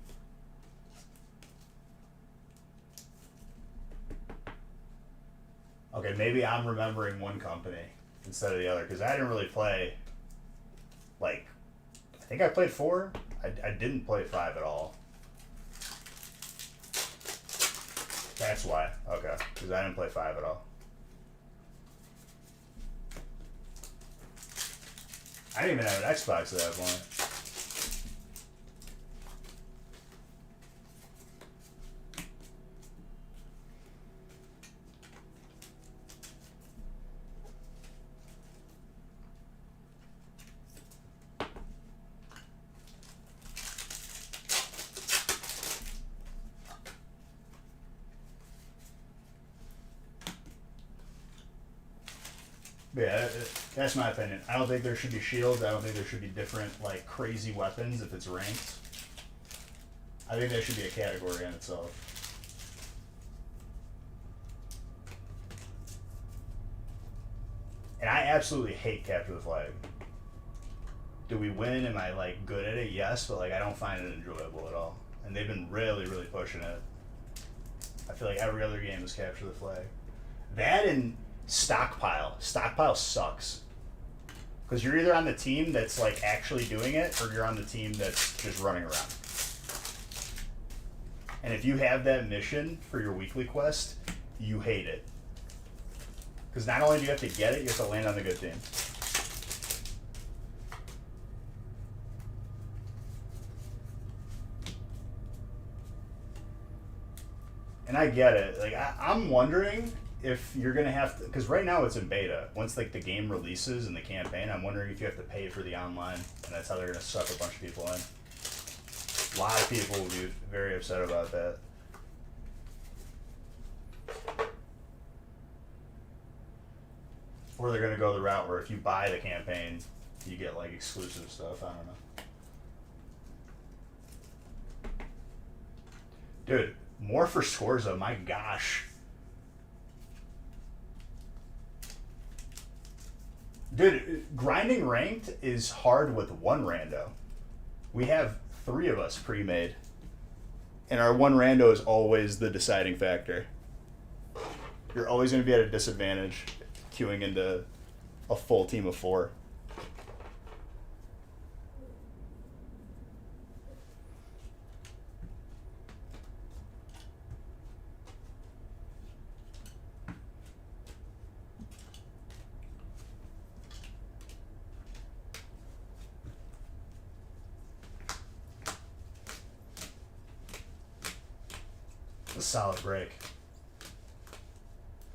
S1: Okay, maybe I'm remembering one company instead of the other because I didn't really play. Like, I think I played 4. I didn't play 5 at all. That's why. Okay, because I didn't play 5 at all. I didn't even have an Xbox at that point. Yeah, that's my opinion. I don't think there should be shields. I don't think there should be different, like, crazy weapons if it's ranked. I think that should be a category in itself. And I absolutely hate Capture the Flag. Do we win? Am I, like, good at it? Yes, but, like, I don't find it enjoyable at all. And they've been really, really pushing it. I feel like every other game is Capture the Flag. That and Stockpile. Stockpile sucks. Because you're either on the team that's like actually doing it or you're on the team that's just running around. And if you have that mission for your weekly quest, you hate it. Because not only do you have to get it, you have to land on the good team. And I get it. Like I'm wondering if you're gonna have to, because right now it's in beta. Once like the game releases and the campaign, I'm wondering if you have to pay for the online, and that's how they're gonna suck a bunch of people in. A lot of people will be very upset about that. Or they're gonna go the route where if you buy the campaign, you get like exclusive stuff. I don't know. Dude, more for Scorza, my gosh. Dude, grinding ranked is hard with one rando. We have 3 of us pre-made. And our one rando is always the deciding factor. You're always going to be at a disadvantage queuing into a full team of 4. A solid break.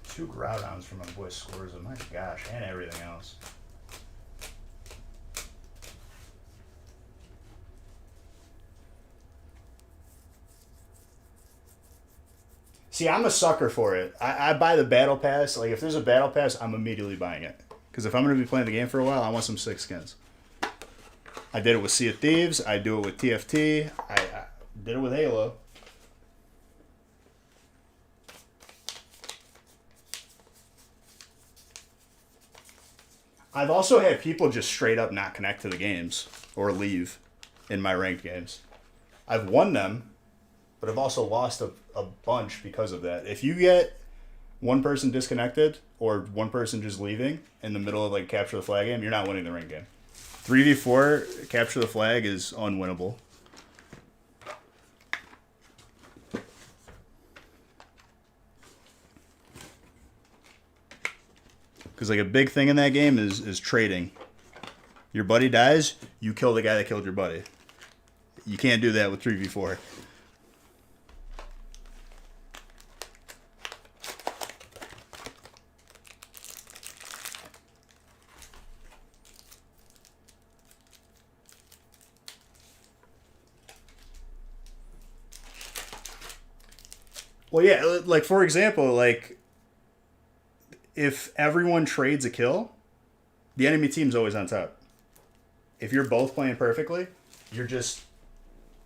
S1: 2 Groudons from my boy Scorza. My gosh, and everything else. See, I'm a sucker for it. I buy the battle pass. Like, if there's a battle pass, I'm immediately buying it. Because if I'm going to be playing the game for a while, I want some sick skins. I did it with Sea of Thieves. I do it with TFT. I did it with Halo. I've also had people just straight up not connect to the games or leave in my ranked games. I've won them, but I've also lost a bunch because of that. If you get one person disconnected or one person just leaving in the middle of like capture the flag game, you're not winning the ring game. 3v4 capture the flag is unwinnable. Because like a big thing in that game is trading. Your buddy dies, you kill the guy that killed your buddy. You can't do that with 3v4. Well, yeah, like for example, like if everyone trades a kill, the enemy team's always on top. If you're both playing perfectly, you're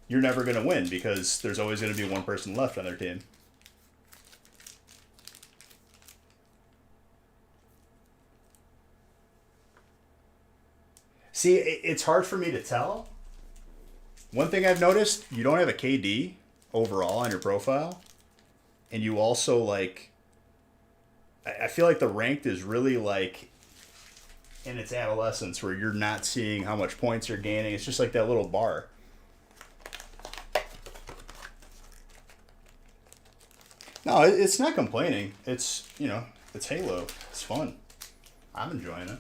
S1: never going to win because there's always going to be one person left on their team. See, it's hard for me to tell. One thing I've noticed, you don't have a KD overall on your profile. And you also, like, I feel like the ranked is really, like, in its adolescence where you're not seeing how much points you're gaining. It's just like that little bar. No, it's not complaining. It's, you know, it's Halo. It's fun. I'm enjoying it.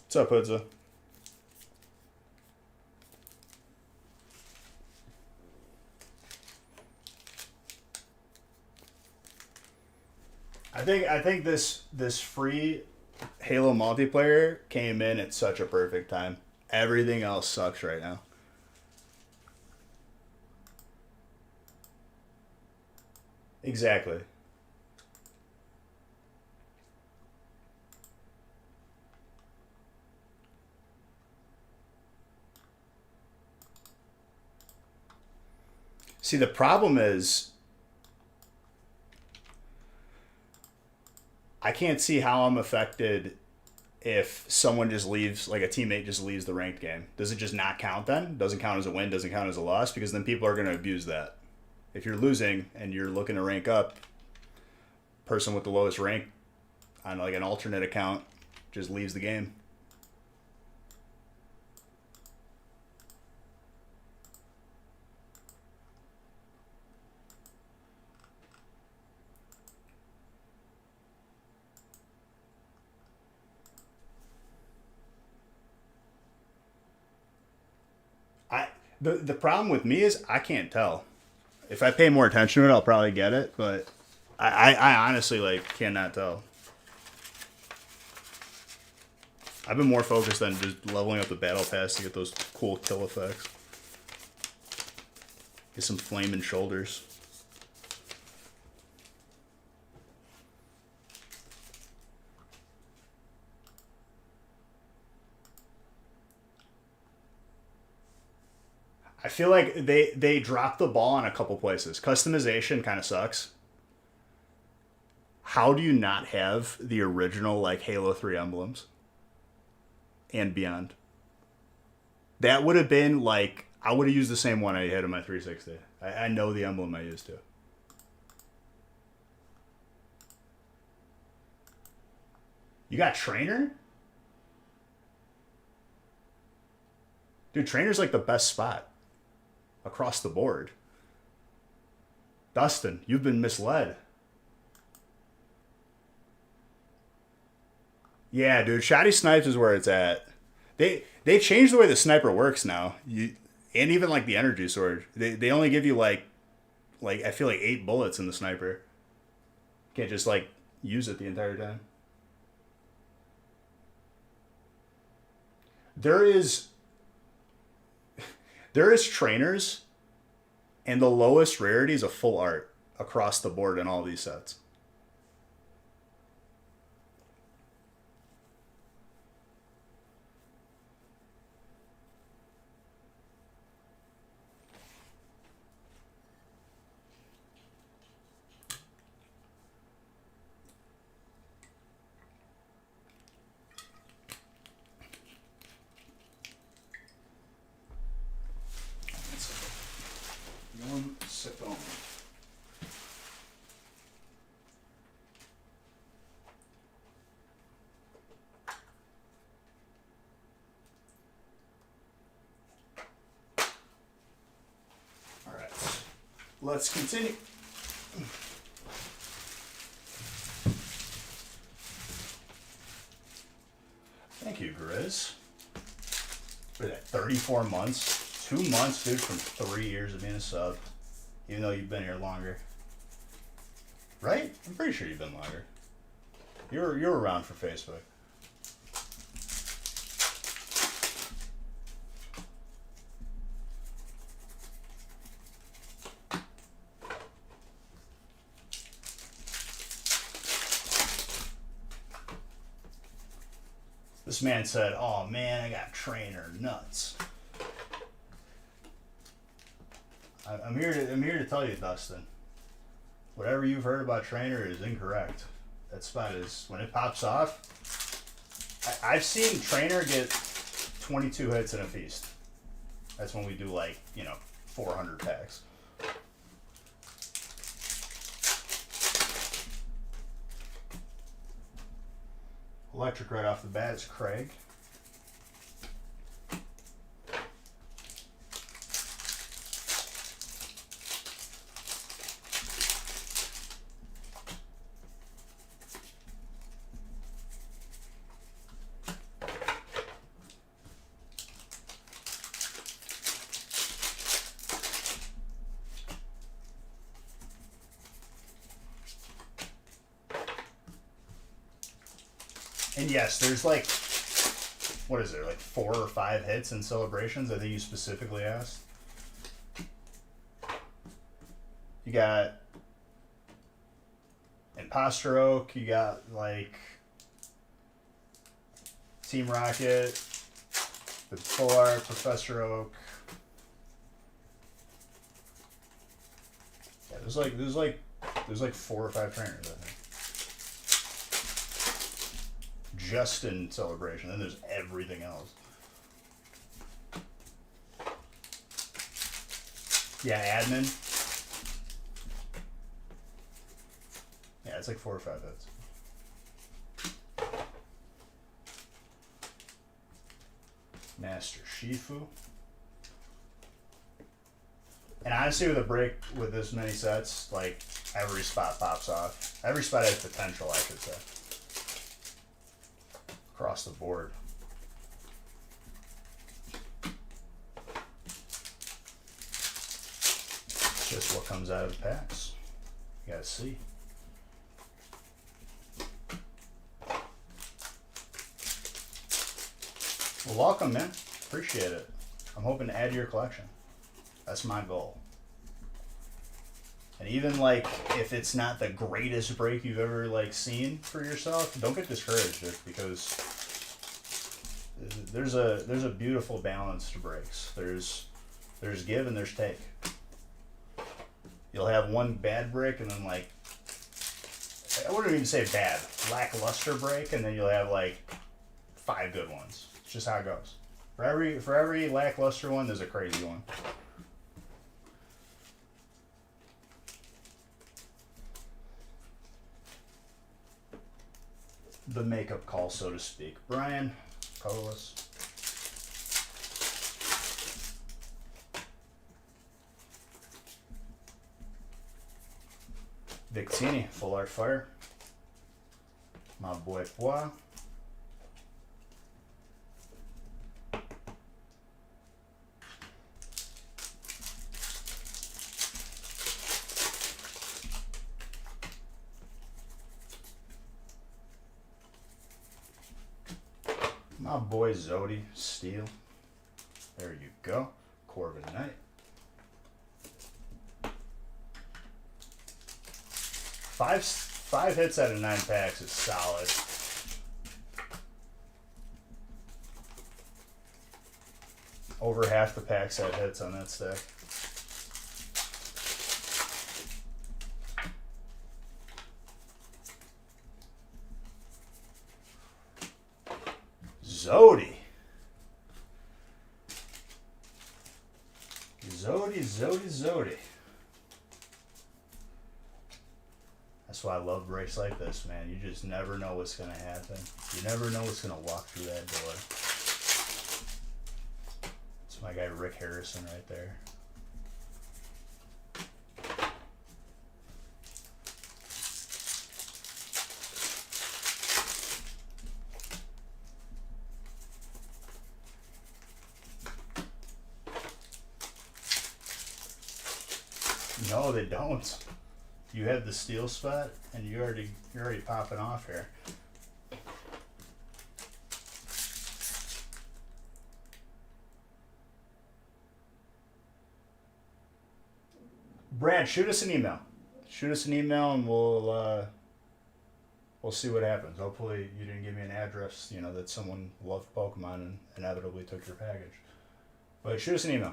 S1: What's up, Hoodza? I think this free Halo multiplayer came in at such a perfect time. Everything else sucks right now. Exactly. See, the problem is I can't see how I'm affected if someone just leaves, like a teammate just leaves the ranked game. Does it just not count then? Doesn't count as a win, doesn't count as a loss? Because then people are going to abuse that. If you're losing and you're looking to rank up, person with the lowest rank on like an alternate account just leaves the game. I the problem with me is I can't tell. If I pay more attention to it, I'll probably get it, but I honestly like cannot tell. I've been more focused on just leveling up the battle pass to get those cool kill effects. Get some flaming shoulders. I feel like they dropped the ball in a couple places. Customization kind of sucks. How do you not have the original like Halo 3 emblems and beyond? That would have been like I would have used the same one I had in my 360. I know the emblem I used to. You got Trainer? Dude, Trainer's like the best spot across the board. Dustin, you've been misled. Yeah, dude, Shoddy Snipes is where it's at. They changed the way the sniper works now. And even like the energy sword. They only give you like I feel like 8 bullets in the sniper. Can't just like use it the entire time. There is there is trainers and the lowest rarity is a full art across the board in all these sets. let's continue. Thank you, Grizz. What is that, 34 months? 2 months, dude, from 3 years of being a sub. Even though you've been here longer. Right? I'm pretty sure you've been longer. You're around for Facebook. This man said, "Oh man, I got trainer nuts." I'm here to tell you, Dustin. Whatever you've heard about trainer is incorrect. That spot is, when it pops off. I've seen trainer get 22 hits in a feast. That's when we do 400 packs. Electric right off the bat is Craig. And yes, there's what is there, 4 or 5 hits in celebrations? I think you specifically asked. You got Imposter Oak, you got Team Rocket, the Full Art, Professor Oak. Yeah, there's 4 or 5 trainers, I think. Just in celebration, then there's everything else. Yeah, admin. Yeah, it's 4 or 5 hits. Master Shifu. And honestly, with a break with this many sets, every spot pops off. Every spot has potential, I should say. Across the board. It's just what comes out of the packs. You gotta see. Well, welcome, man. Appreciate it. I'm hoping to add to your collection. That's my goal. And even if it's not the greatest break you've ever seen for yourself, don't get discouraged, because there's a beautiful balance to breaks. There's give and there's take. You'll have one bad break and then I wouldn't even say bad, lackluster break, and then you'll have 5 good ones. It's just how it goes. For every lackluster one, there's a crazy one. The makeup call, so to speak. Brian, colorless. Victini, Full Art Fire. My boy Pois. My boy Zodi, Steel. There you go. Corbin Knight. Five hits out of 9 packs is solid. Over half the packs had hits on that stack. Zodi. Zodi. That's why I love breaks like this, man. You just never know what's going to happen. You never know what's going to walk through that door. It's my guy Rick Harrison right there. No, they don't. You have the steel spot, and you're already popping off here. Brad, shoot us an email. Shoot us an email, and we'll see what happens. Hopefully, you didn't give me an address. That someone loved Pokemon and inevitably took your package. But shoot us an email.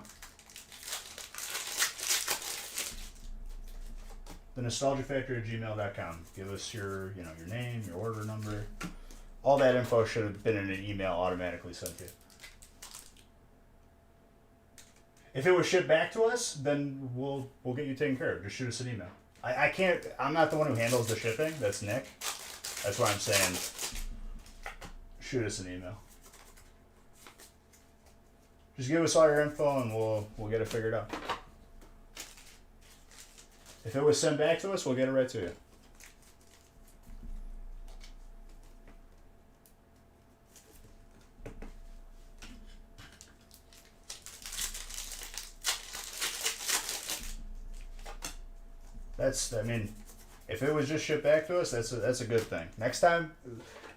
S1: thenostalgiafactory@gmail.com. Give us your name, your order number. All that info should have been in an email automatically sent to you. If it was shipped back to us, then we'll get you taken care of. Just shoot us an email. I can't. I'm not the one who handles the shipping. That's Nick. That's why I'm saying shoot us an email. Just give us all your info and we'll get it figured out. If it was sent back to us, we'll get it right to you. If it was just shipped back to us, that's a good thing. Next time,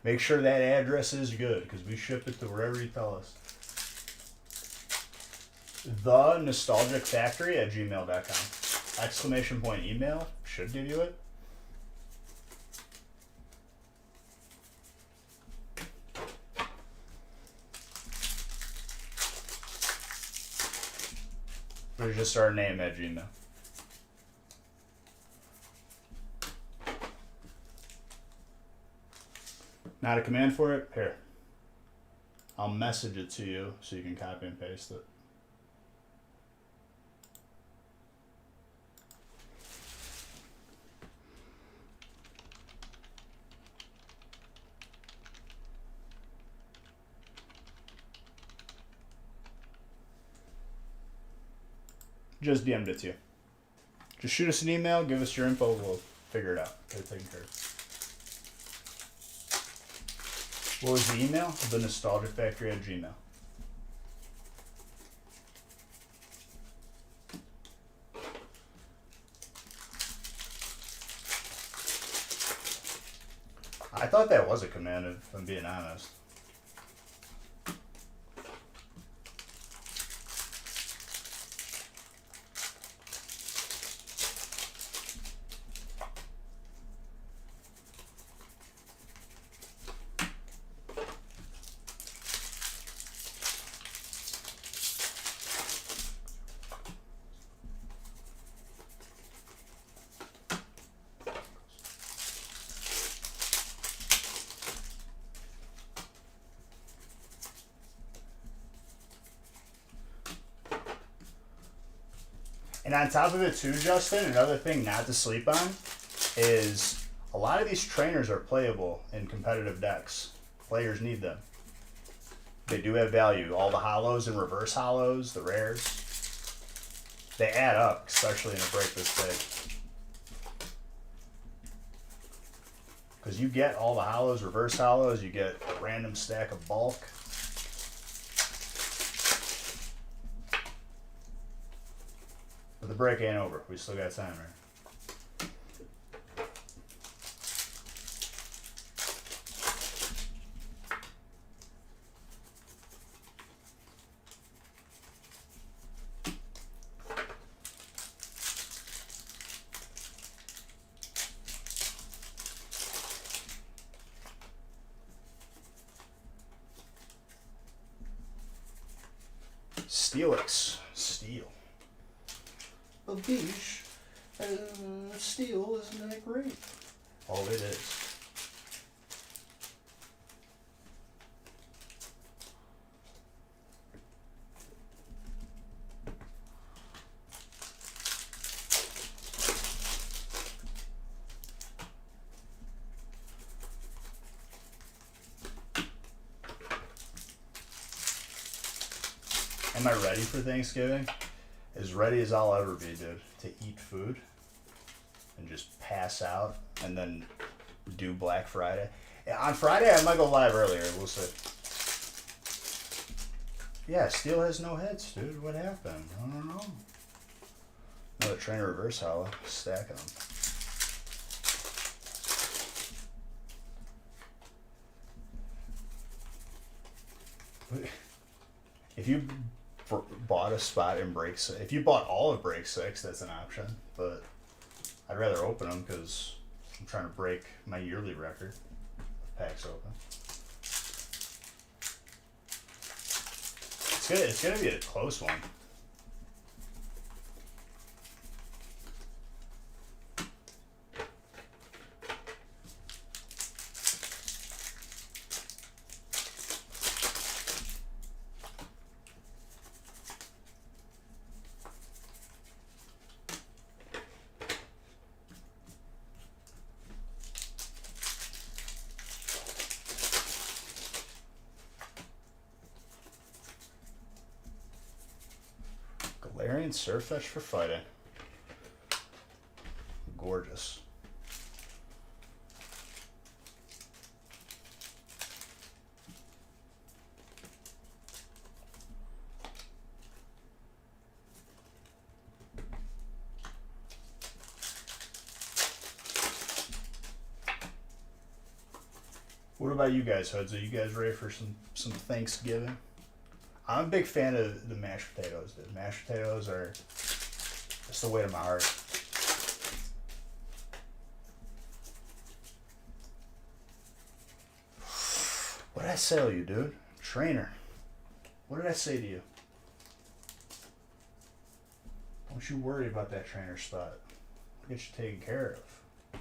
S1: make sure that address is good, because we ship it to wherever you tell us. thenostalgicfactory@gmail.com. ! Email should give you it. Or just our name at Gmail. Not a command for it? Here. I'll message it to you so you can copy and paste it. Just DM'd it to you. Just shoot us an email, give us your info, we'll figure it out. Get it taken care of. What was the email? thenostalgicfactory@gmail. I thought that was a command, if I'm being honest. And on top of it too, Justin, another thing not to sleep on is a lot of these trainers are playable in competitive decks. Players need them. They do have value. All the hollows and reverse hollows, the rares, they add up, especially in a break this big. Because you get all the hollows, reverse hollows, you get a random stack of bulk. But the break ain't over. We still got time, right? Steelix. Steel. A beach. Steel isn't that great. Oh, it is. Am I ready for Thanksgiving? As ready as I'll ever be, dude, to eat food and just pass out and then do Black Friday. On Friday, I might go live earlier. We'll see. Yeah, Steel has no hits, dude. What happened? I don't know. Another trainer reverse hollow. Stacking them. If you bought a spot in break 6, if you bought all of break 6, that's an option. But I'd rather open them because I'm trying to break my yearly record of packs open. It's gonna be a close one. Galarian Surfetch for fighting. Gorgeous. What about you guys, Hoods? Are you guys ready for some Thanksgiving? I'm a big fan of the mashed potatoes, dude. Mashed potatoes are just the way to my heart. What did I sell you, dude? Trainer. What did I say to you? Don't you worry about that trainer spot. I'll get you taken care of.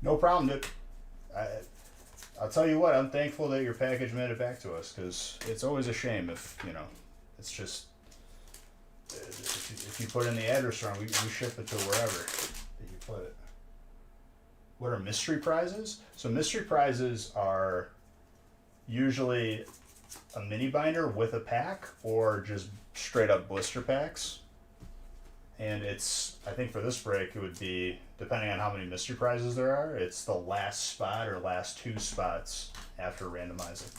S1: No problem, dude. I'll tell you what, I'm thankful that your package made it back to us, because it's always a shame if, you know, it's just, if you put in the address wrong, we ship it to wherever that you put it. What are mystery prizes? So mystery prizes are usually a mini binder with a pack, or just straight up blister packs. And it's, I think for this break, it would be, depending on how many mystery prizes there are, it's the last spot or last 2 spots after randomizing.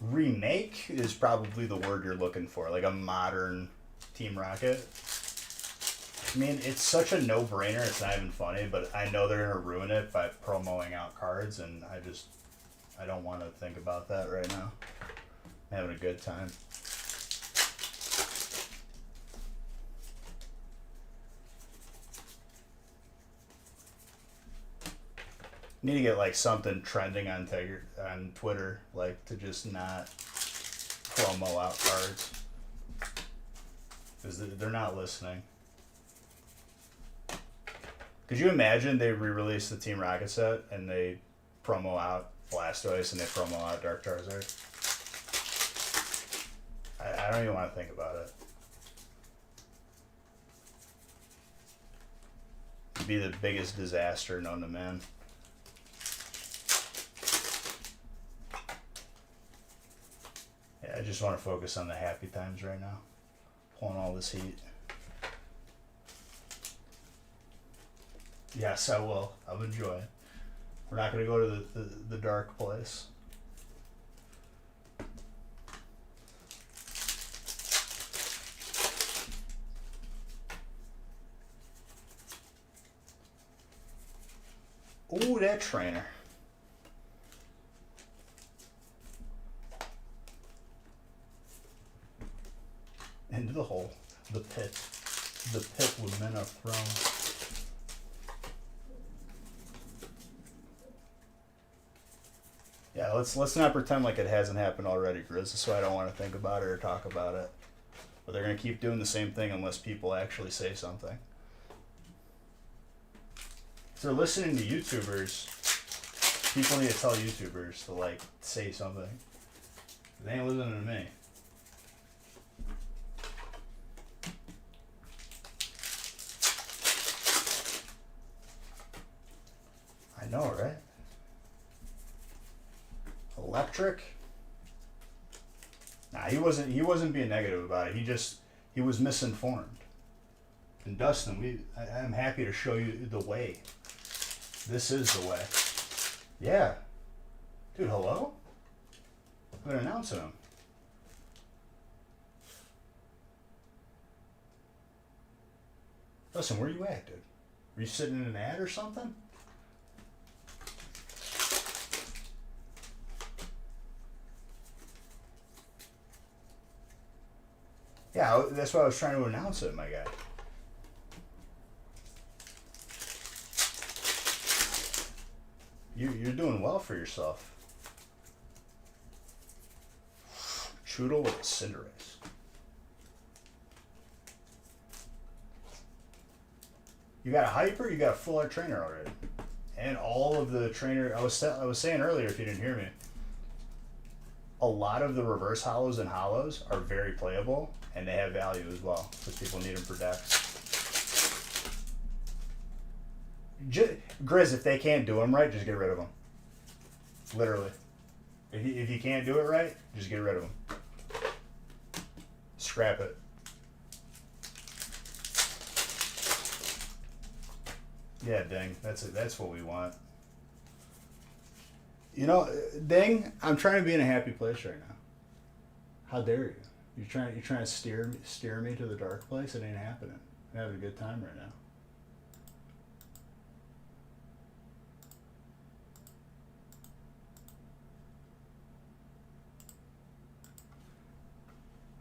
S1: Remake is probably the word you're looking for, like a modern Team Rocket. I mean, it's such a no-brainer, it's not even funny, but I know they're going to ruin it by promoting out cards, and I don't want to think about that right now. I'm having a good time. Need to get like something trending on Twitter, like to just not promo out cards, because they're not listening. Could you imagine they re-release the Team Rocket set and they promo out Blastoise and they promo out Dark Charizard? I don't even want to think about it. It'd be the biggest disaster known to man. Yeah, I just want to focus on the happy times right now. Pulling all this heat. Yes, I will. I'll enjoy it. We're not going to go to the dark place. Ooh, that trainer. Into the hole. The pit. The pit where men are thrown. Yeah, let's not pretend like it hasn't happened already, Grizz. So I don't want to think about it or talk about it. But they're gonna keep doing the same thing unless people actually say something. If they're listening to YouTubers, people need to tell YouTubers to like say something. They ain't listening to me. I know, right? Electric. Nah, he wasn't being negative about it. He was misinformed. And Dustin, I'm happy to show you the way. This is the way. Yeah. Dude, hello? I've been announcing him. Listen, where you at, dude? Were you sitting in an ad or something? Yeah, that's why I was trying to announce it, my guy. You're doing well for yourself. Choodle with a Cinderace. You got a hyper, you got a full art trainer already. And all of the trainer, I was saying earlier, if you didn't hear me, a lot of the reverse hollows and hollows are very playable, and they have value as well, because people need them for decks. Grizz, if they can't do them right, just get rid of them. Literally. If you can't do it right, just get rid of them. Scrap it. Yeah, Ding. That's what we want. You know, Ding, I'm trying to be in a happy place right now. How dare you? You're trying to steer me to the dark place? It ain't happening. I'm having a good time right now.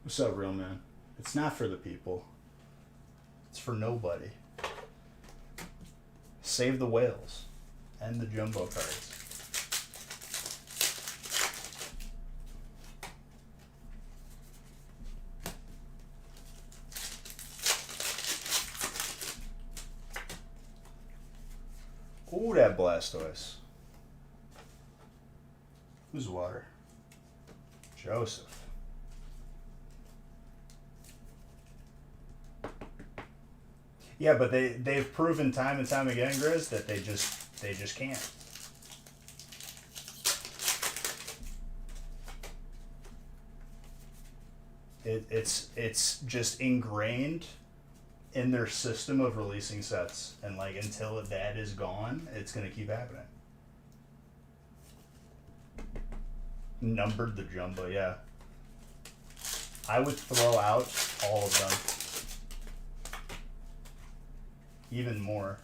S1: What's up, real man? It's not for the people. It's for nobody. Save the whales and the jumbo cards. Ooh, that Blastoise. Who's water? Joseph. Yeah, but they've proven time and time again, Grizz, that they just can't. It's just ingrained in their system of releasing sets, and like until that is gone, it's gonna keep happening. Numbered the jumbo, yeah. I would throw out all of them. Even more.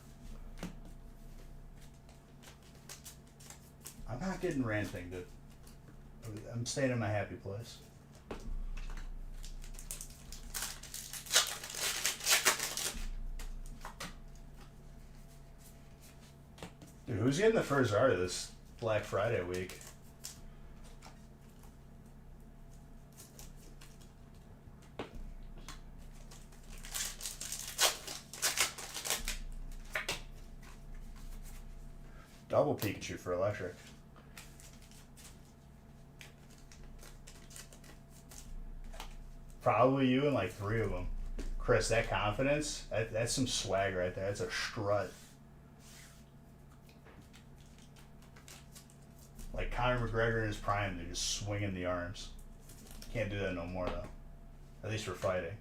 S1: I'm not getting ranting, dude. I'm staying in my happy place. Dude, who's getting the first art of this Black Friday week? Double Pikachu for electric. Probably you and like 3 of them. Chris, that confidence, that's some swag right there. That's a strut. Like Conor McGregor in his prime, they're just swinging the arms. Can't do that no more though. At least for fighting.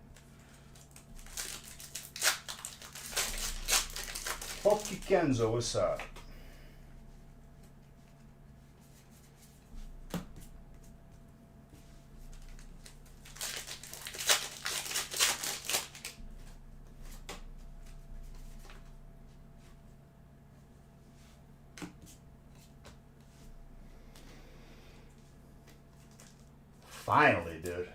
S1: Poki Kenzo, what's up? Finally, dude.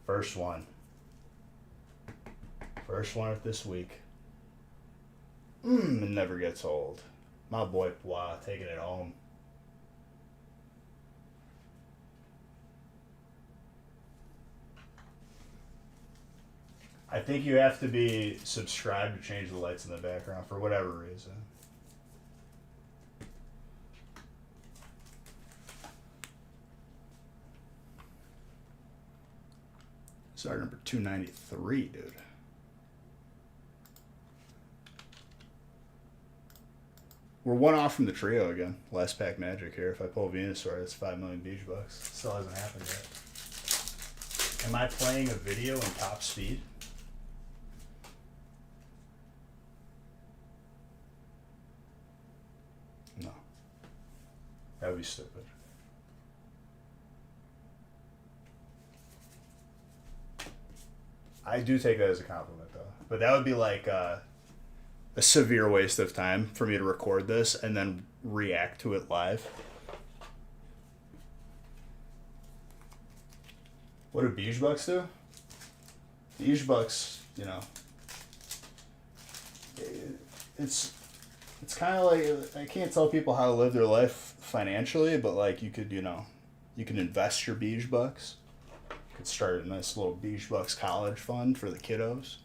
S1: First one. First one of this week. It never gets old. My boy Pwa taking it home. I think you have to be subscribed to change the lights in the background for whatever reason. Sorry, number 293, dude. We're one off from the trio again. Last pack magic here. If I pull Venusaur, that's 5 million beach bucks. Still hasn't happened yet. Am I playing a video in top speed? No. That would be stupid. I do take that as a compliment, though. But that would be like a severe waste of time for me to record this and then react to it live. What do Beige Bucks do? Beige Bucks, you know, it's kind of like, I can't tell people how to live their life financially, but like you could, you know, you can invest your Beige Bucks. You could start a nice little Beige Bucks college fund for the kiddos.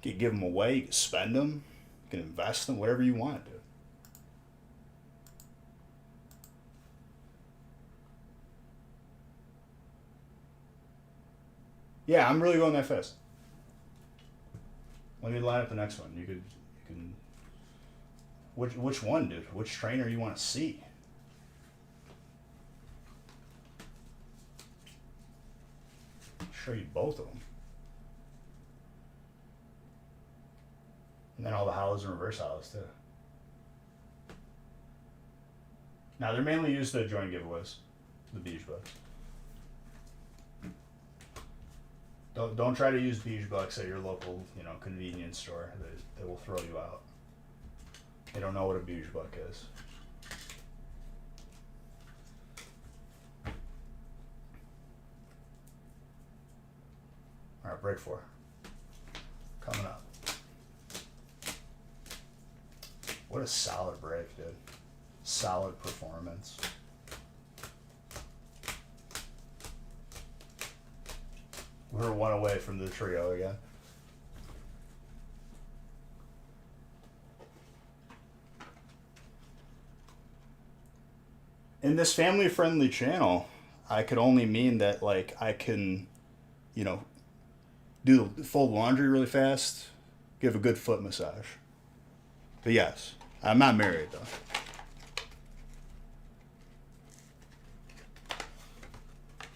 S1: You could give them away, you could spend them, you can invest them, whatever you want to do. Yeah, I'm really going that fast. Let me line up the next one. You can. Which one, dude? Which trainer you want to see? I'll show you both of them. And then all the hollows and reverse hollows too. Now they're mainly used to join giveaways, the Beige Bucks. Don't try to use Beige Bucks at your local, you know, convenience store. They will throw you out. They don't know what a Beige Buck is. All right, break 4. Coming up. What a solid break, dude. Solid performance. We're one away from the trio again. In this family-friendly channel, I could only mean that, like, I can, you know, fold laundry really fast, give a good foot massage. But yes, I'm not married, though.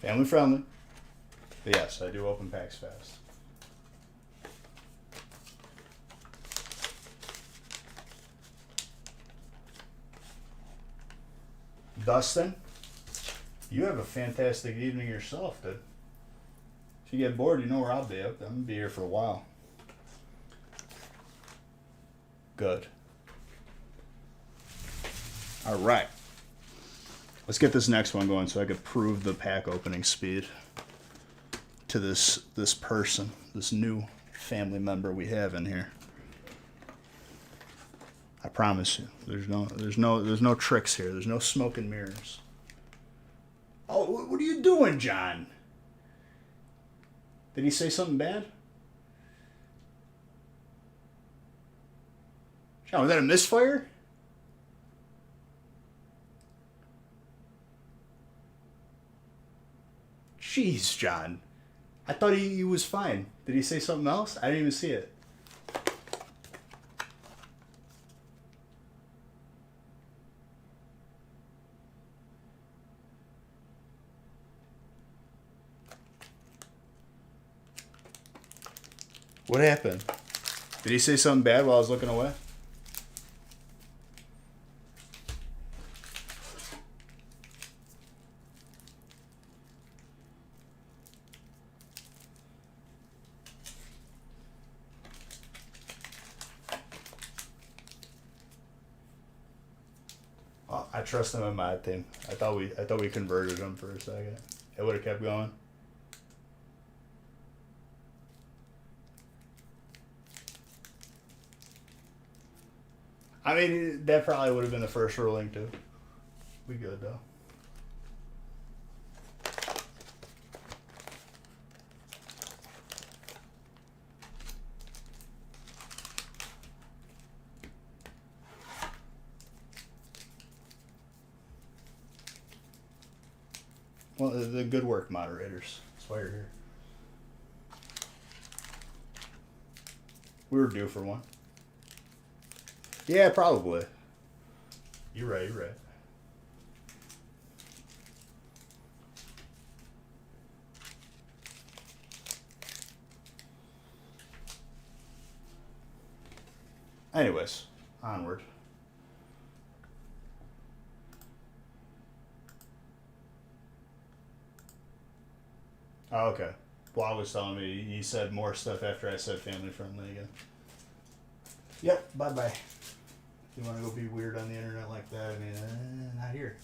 S1: Family-friendly. But yes, I do open packs fast. Dustin, you have a fantastic evening yourself, dude. If you get bored, you know where I'll be. I'm going to be here for a while. Good. All right. Let's get this next one going so I could prove the pack opening speed to this person, this new family member we have in here. I promise you, there's no tricks here. There's no smoke and mirrors. Oh, what are you doing, John? Did he say something bad? John, was that a misfire? Jeez, John. I thought he was fine. Did he say something else? I didn't even see it. What happened? Did he say something bad while I was looking away? Well, I trust him in my team. I thought we converted him for a second. It would have kept going. I mean, that probably would have been the first ruling, too. We good, though. Well, the good work, moderators. That's why you're here. We were due for one. Yeah, probably. You're right. You're right. Anyways, onward. Oh, okay. Blog was telling me he said more stuff after I said family friendly again. Yep. Bye bye. If you want to go be weird on the internet like that, I mean, not here.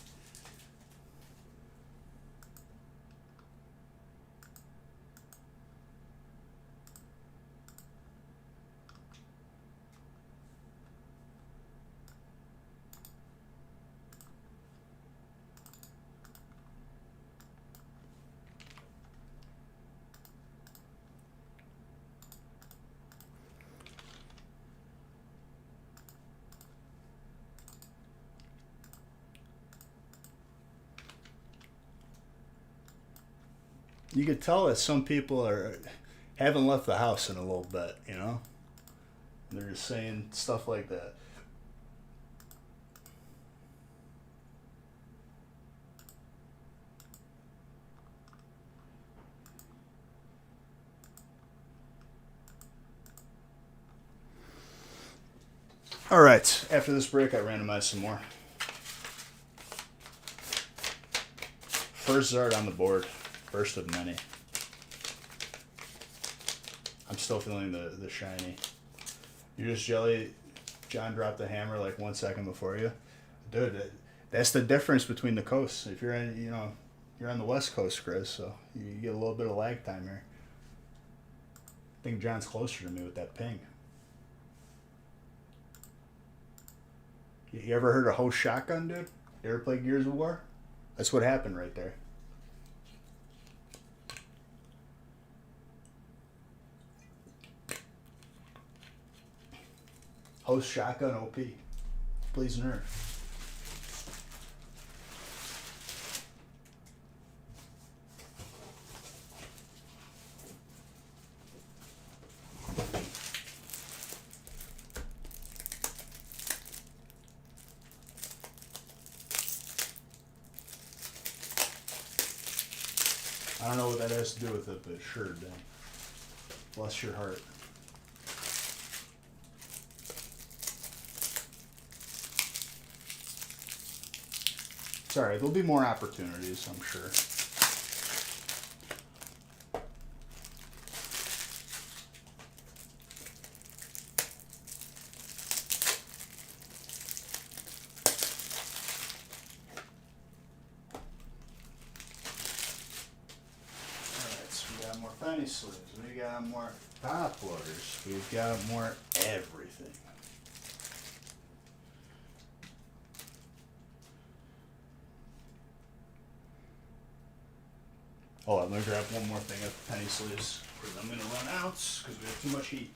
S1: You could tell that some people haven't left the house in a little bit, you know? They're just saying stuff like that. All right. After this break, I randomized some more. First Zard on the board. First of many. I'm still feeling the shiny. You're just jelly. John dropped the hammer like 1 second before you. Dude, that's the difference between the coasts. If you're in, you're on the West Coast, Chris, so you get a little bit of lag time here. I think John's closer to me with that ping. You ever heard of Host Shotgun, dude? You ever play Gears of War? That's what happened right there. Host Shotgun OP. Please nerf. I don't know what that has to do with it, but sure, Dan. Bless your heart. Sorry, there'll be more opportunities, I'm sure. Penny sleeves, we got more top loaders, we've got more everything. Hold on, let me grab one more thing of penny sleeves, because I'm going to run out, because we have too much heat.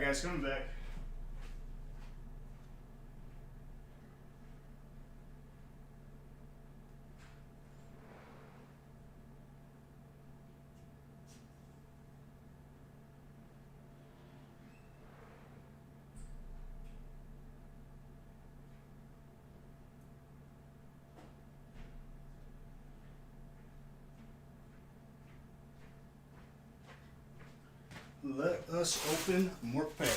S1: guys, coming back. Let us open more pack.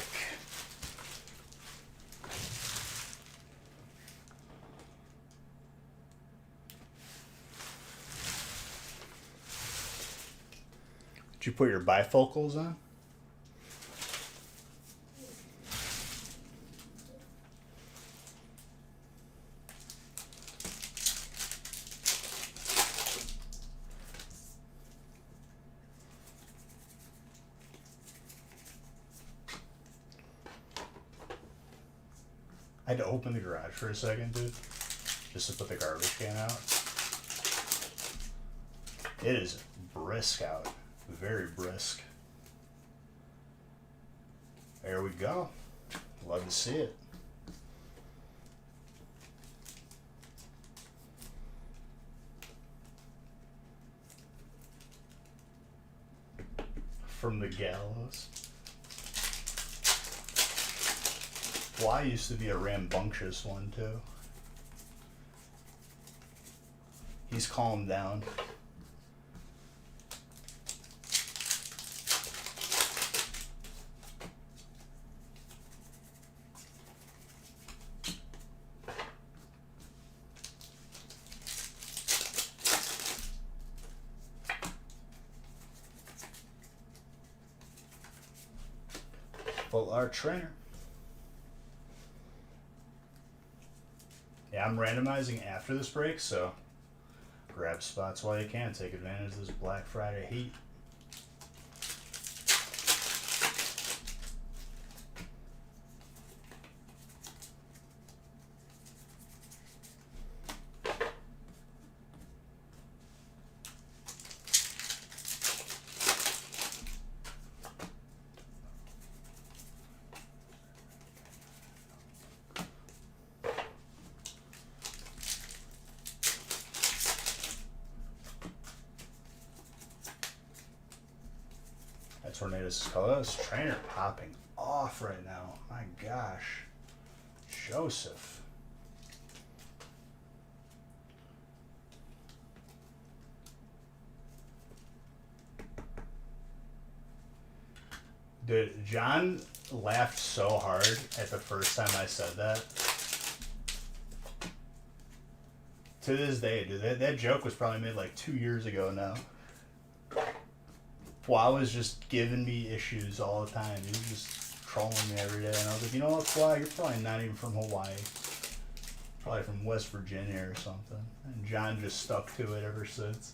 S1: Did you put your bifocals on? I had to open the garage for a second, dude, just to put the garbage can out. It is brisk out, very brisk. There we go. Love to see it. From the gallows. Well, I used to be a rambunctious one too. He's calmed down. Full art trainer. Yeah, I'm randomizing after this break, so grab spots while you can. Take advantage of this Black Friday heat. Tornadoes Colors trainer popping off right now. My gosh. Joseph. Dude, John laughed so hard at the first time I said that. To this day, dude, that joke was probably made like 2 years ago now. Fwa was just giving me issues all the time. He was just trolling me every day. And I was like, you know what, Fwa, you're probably not even from Hawaii. Probably from West Virginia or something. And John just stuck to it ever since.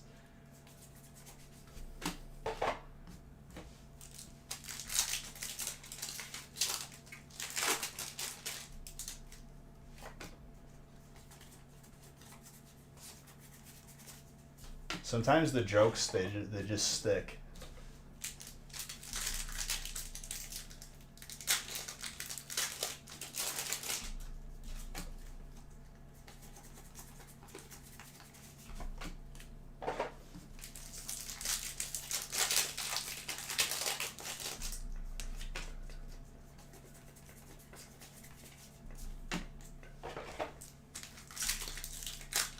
S1: Sometimes the jokes, they just stick.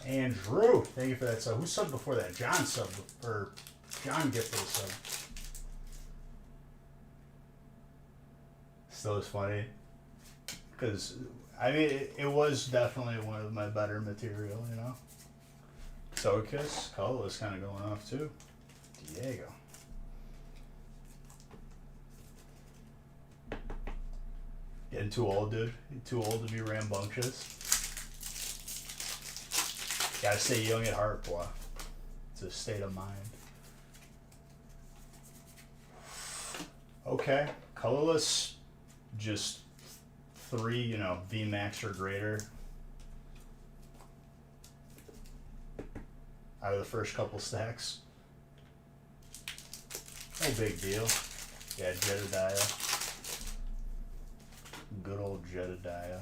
S1: Andrew, thank you for that sub. Who subbed before that? John subbed, or John gifted a sub. Still is funny. Because, I mean, it was definitely one of my better material, you know? Sokiss, Cola's kind of going off too. Diego. Getting too old, dude. Too old to be rambunctious. Gotta stay young at heart, boy. It's a state of mind. Okay, colorless, just 3, you know, VMAX or greater. Out of the first couple stacks. No big deal. Yeah, Jedediah. Good old Jedediah.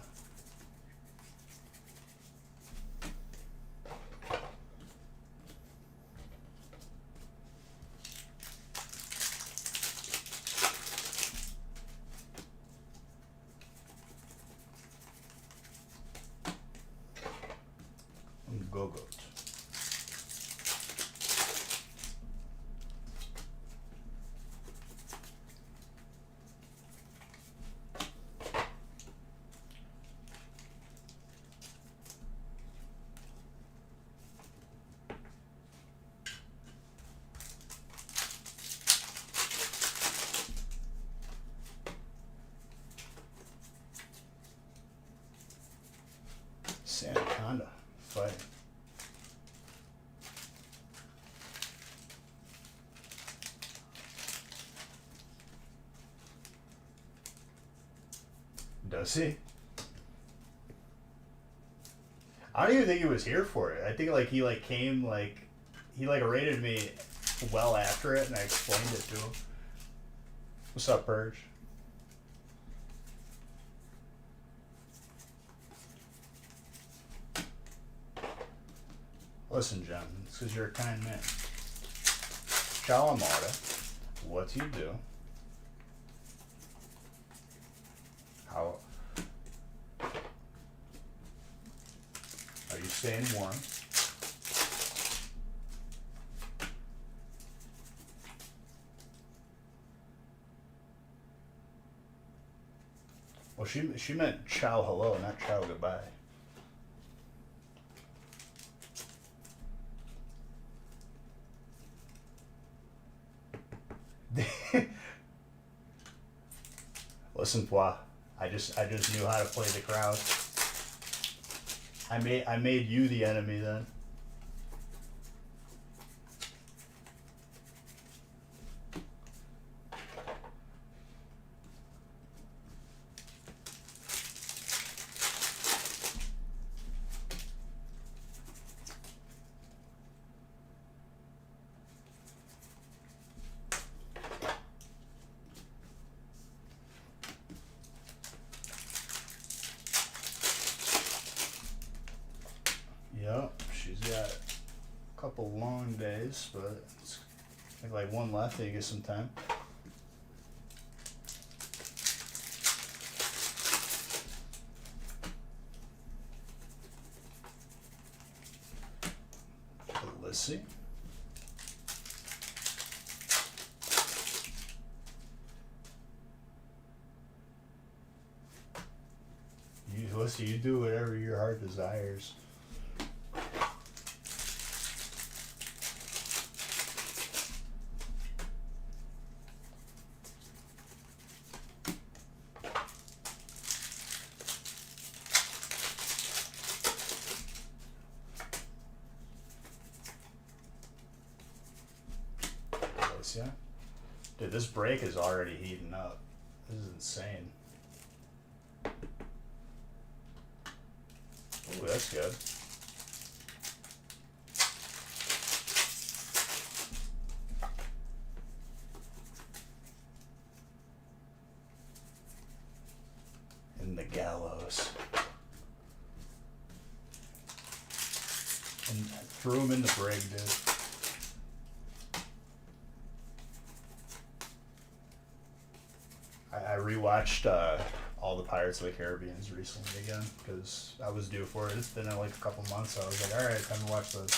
S1: Gogot. Sandaconda fight. Does he? I don't even think he was here for it. I think like he like came like he like rated me well after it, and I explained it to him. What's up, Purge? Listen, John, it's because you're a kind man. Shalamata, what do you do? How are you staying warm? Well, she meant ciao hello, not ciao goodbye. Listen, Pua, I just knew how to play the crowd. I made you the enemy then. Yep, she's got a couple long days, but it's like one left. You get some time. Let's see. Listen, you do whatever your heart desires. Yeah, dude, this break is already heating up. This is insane. Ooh, that's good. In the gallows. And threw him in the brig, dude. I rewatched all the Pirates of the Caribbeans recently again because I was due for it. It's been like a couple months, so I was like, all right, time to watch those.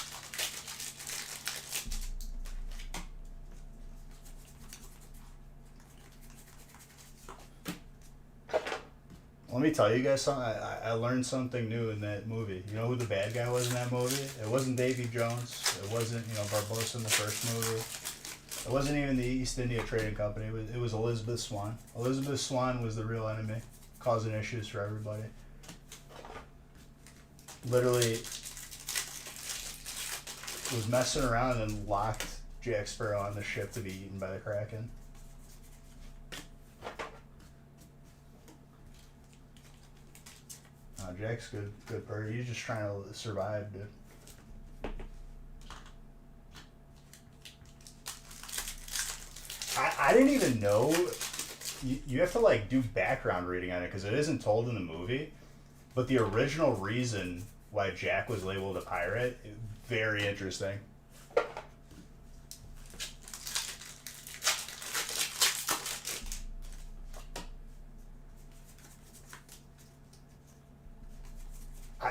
S1: Let me tell you guys something. I learned something new in that movie. You know who the bad guy was in that movie? It wasn't Davy Jones. It wasn't, Barbossa in the first movie. It wasn't even the East India Trading Company. It was Elizabeth Swann. Elizabeth Swann was the real enemy, causing issues for everybody. Literally was messing around and locked Jack Sparrow on the ship to be eaten by the Kraken. Jack's good person. He's just trying to survive, dude. I didn't even know you have to like do background reading on it because it isn't told in the movie. But the original reason why Jack was labeled a pirate, very interesting.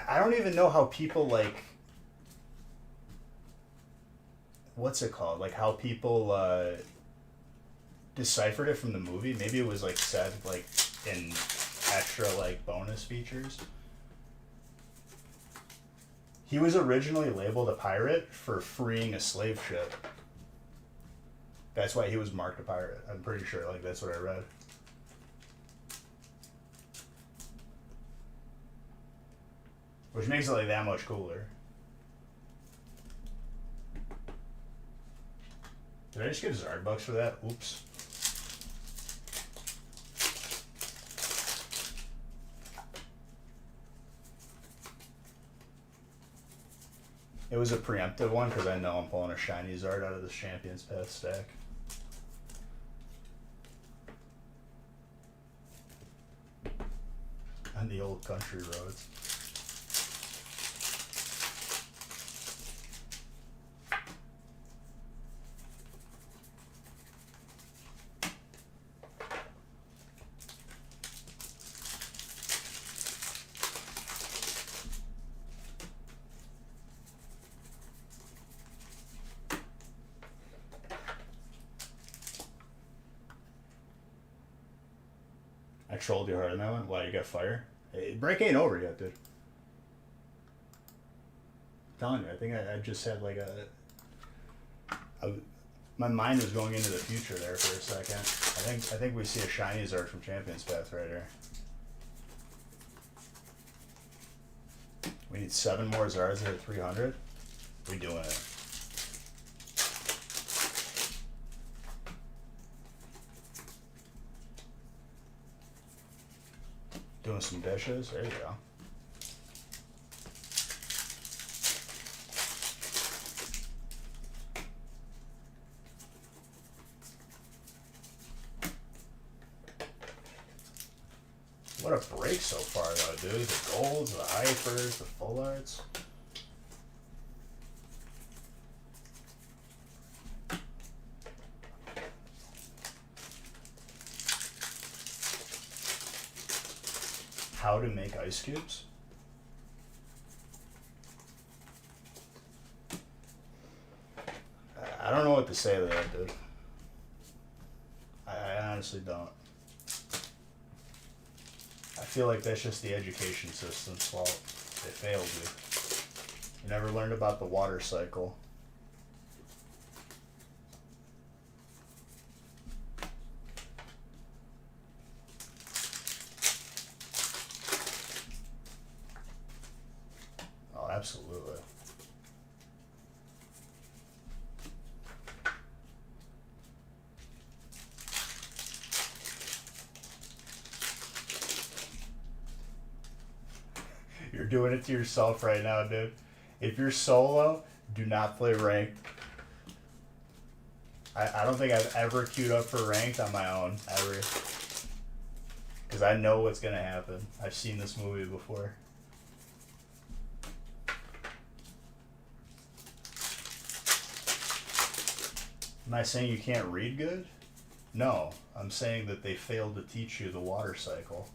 S1: I don't even know how people like what's it called? Like how people deciphered it from the movie. Maybe it was like said like in extra like bonus features. He was originally labeled a pirate for freeing a slave ship. That's why he was marked a pirate. I'm pretty sure. Like that's what I read. Which makes it like that much cooler. Did I just get Zardbucks for that? Oops. It was a preemptive one because I know I'm pulling a shiny Zard out of this Champions Path stack. On the old country roads. I trolled you hard on that one. Why, you got fire? Hey, break ain't over yet, dude. I'm telling you, I think I just had like my mind was going into the future there for a second. I think we see a shiny Zard from Champions Path right here. We need 7 more Zards at 300. We doing it. Doing some dishes. There you go. What a break so far, though, dude. The golds, the hypers, the full arts. How to make ice cubes? I don't know what to say to that, dude. I honestly don't. I feel like that's just the education system's fault. They failed you. You never learned about the water cycle. Oh, absolutely. You're doing it to yourself right now, dude. If you're solo, do not play ranked. I don't think I've ever queued up for ranked on my own, ever. Because I know what's going to happen. I've seen this movie before. Am I saying you can't read good? No. I'm saying that they failed to teach you the water cycle.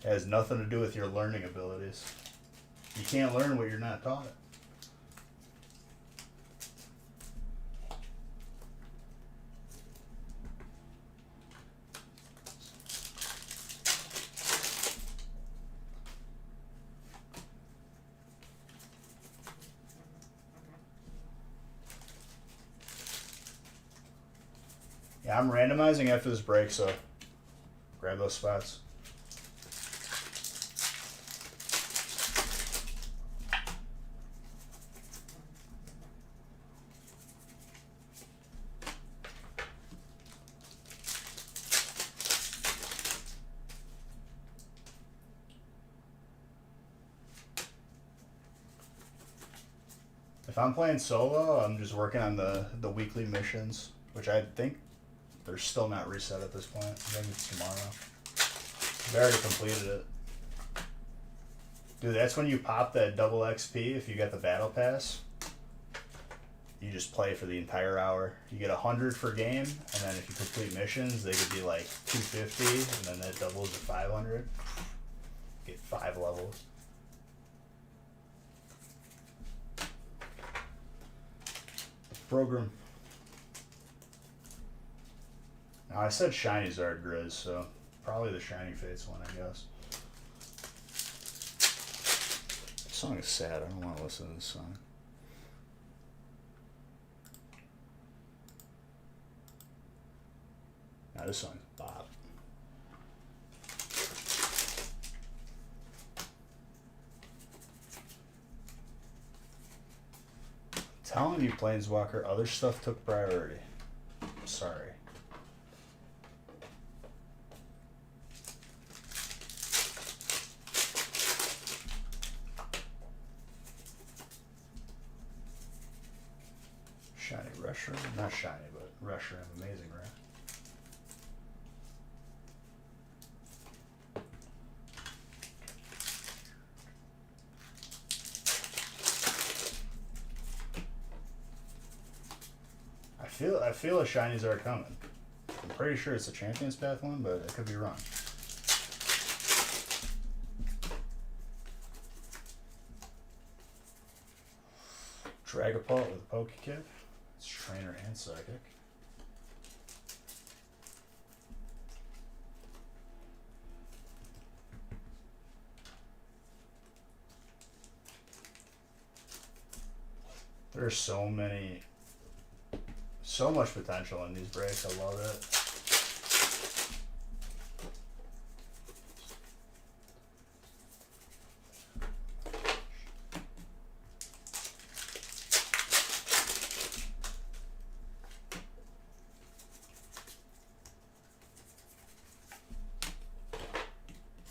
S1: It has nothing to do with your learning abilities. You can't learn what you're not taught. Yeah, I'm randomizing after this break, so grab those spots. If I'm playing solo, I'm just working on the weekly missions, which I think They're still not reset at this point. I think it's tomorrow. They already completed it. Dude, that's when you pop that double XP if you get the battle pass. You just play for the entire hour. You get 100 per game, and then if you complete missions, they could be like 250, and then that doubles to 500. Get 5 levels. Program. Now I said Shiny Zard Grizz, so probably the Shiny Fates one, I guess. This song is sad. I don't want to listen to this song. Now this song's bop. I'm telling you, Planeswalker, other stuff took priority. I'm sorry. Shiny Reshiram, not shiny, but Reshiram, amazing, right? I feel a shinies are coming. I'm pretty sure it's a Champions Path one, but I could be wrong. Dragapult with a Pokekick. It's Trainer and Psychic. There's so much potential in these breaks. I love it.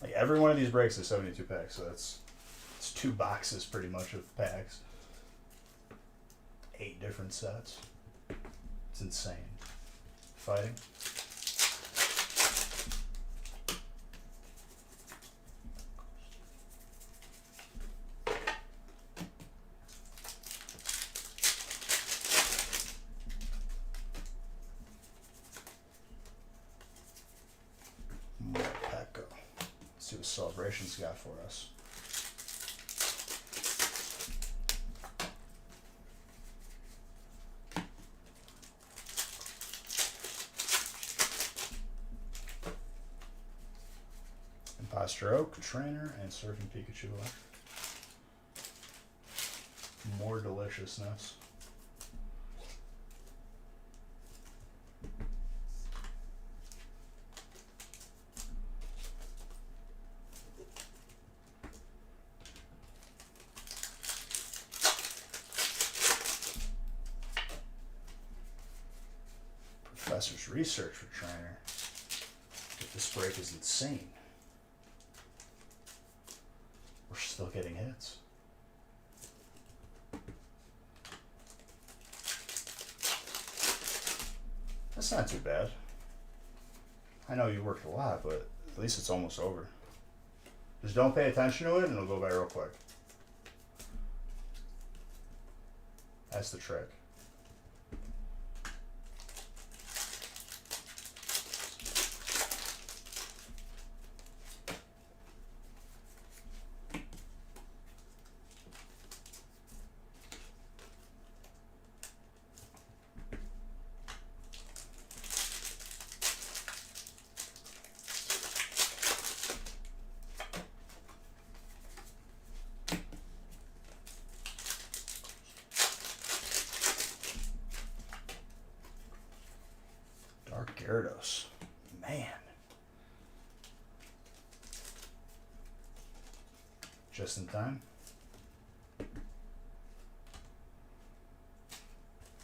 S1: Like every one of these breaks is 72 packs, so it's 2 boxes pretty much of packs. 8 different sets. It's insane. Fighting. More Pekka. Let's see what Celebration's got for us. Imposter Oak, Trainer, and Surfing Pikachu. More deliciousness. Professor's Research for Trainer. This break is insane. We're still getting hits. That's not too bad. I know you worked a lot, but at least it's almost over. Just don't pay attention to it and it'll go by real quick. That's the trick. Gyarados. Man. Just in time. Oh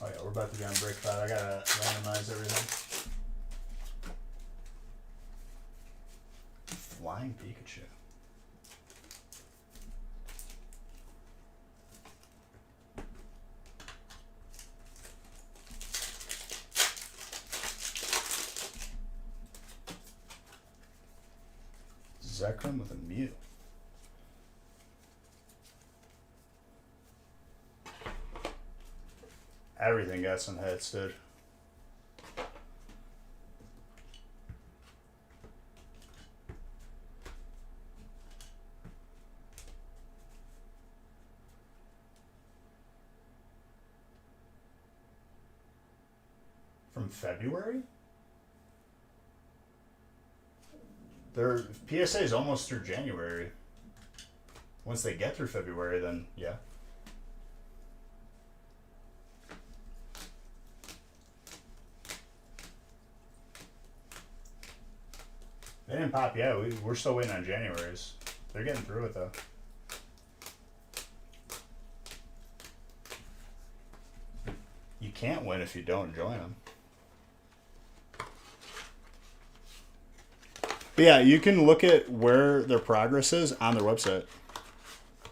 S1: yeah, we're about to be on break 5. I gotta randomize everything. Flying Pikachu. Zekrom with a Mew. Everything got some hits, dude. From February? Their PSA is almost through January. Once they get through February, then yeah. They didn't pop yet. We're still waiting on January's. They're getting through it though. You can't win if you don't join them. But yeah, you can look at where their progress is on their website.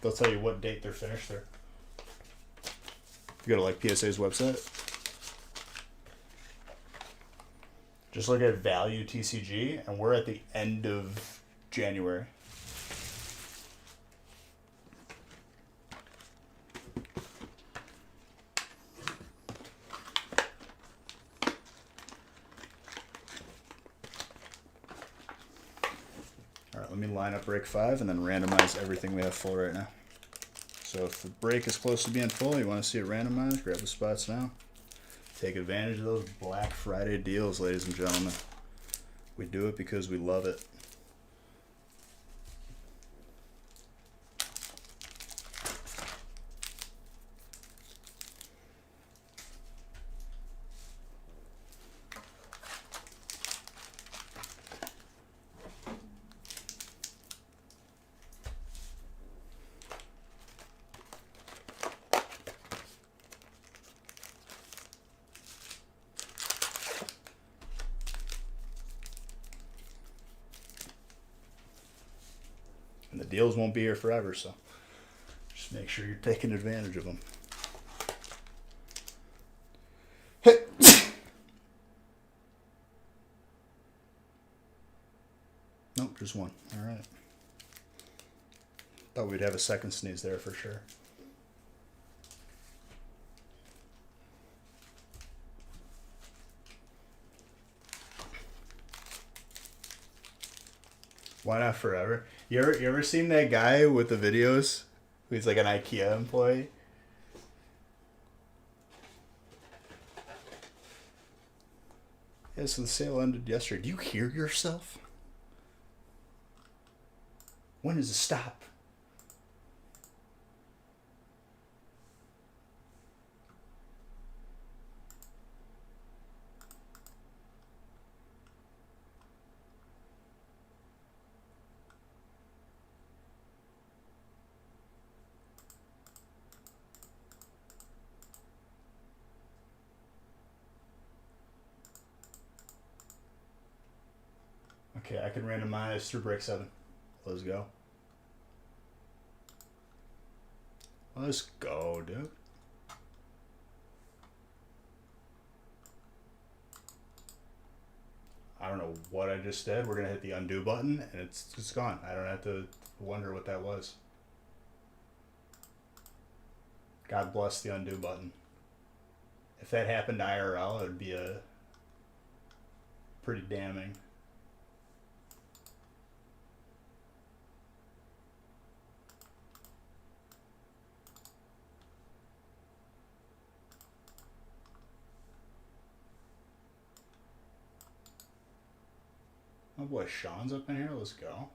S1: They'll tell you what date they're finished there. You go to like PSA's website. Just look at value TCG, and we're at the end of January. All right, let me line up break 5 and then randomize everything we have full right now. So if the break is close to being full, you want to see it randomized, grab the spots now. Take advantage of those Black Friday deals, ladies and gentlemen. We do it because we love it. And the deals won't be here forever, so just make sure you're taking advantage of them. Nope, just one. All right. Thought we'd have a second sneeze there for sure. Why not forever? You ever seen that guy with the videos? He's like an IKEA employee. Yeah, so the sale ended yesterday. Do you hear yourself? When does it stop? Okay, I can randomize through break 7. Let's go. Let's go, dude. I don't know what I just did. We're going to hit the undo button, and it's gone. I don't have to wonder what that was. God bless the undo button. If that happened IRL, it would be a pretty damning. Oh boy, Sean's up in here. Let's go.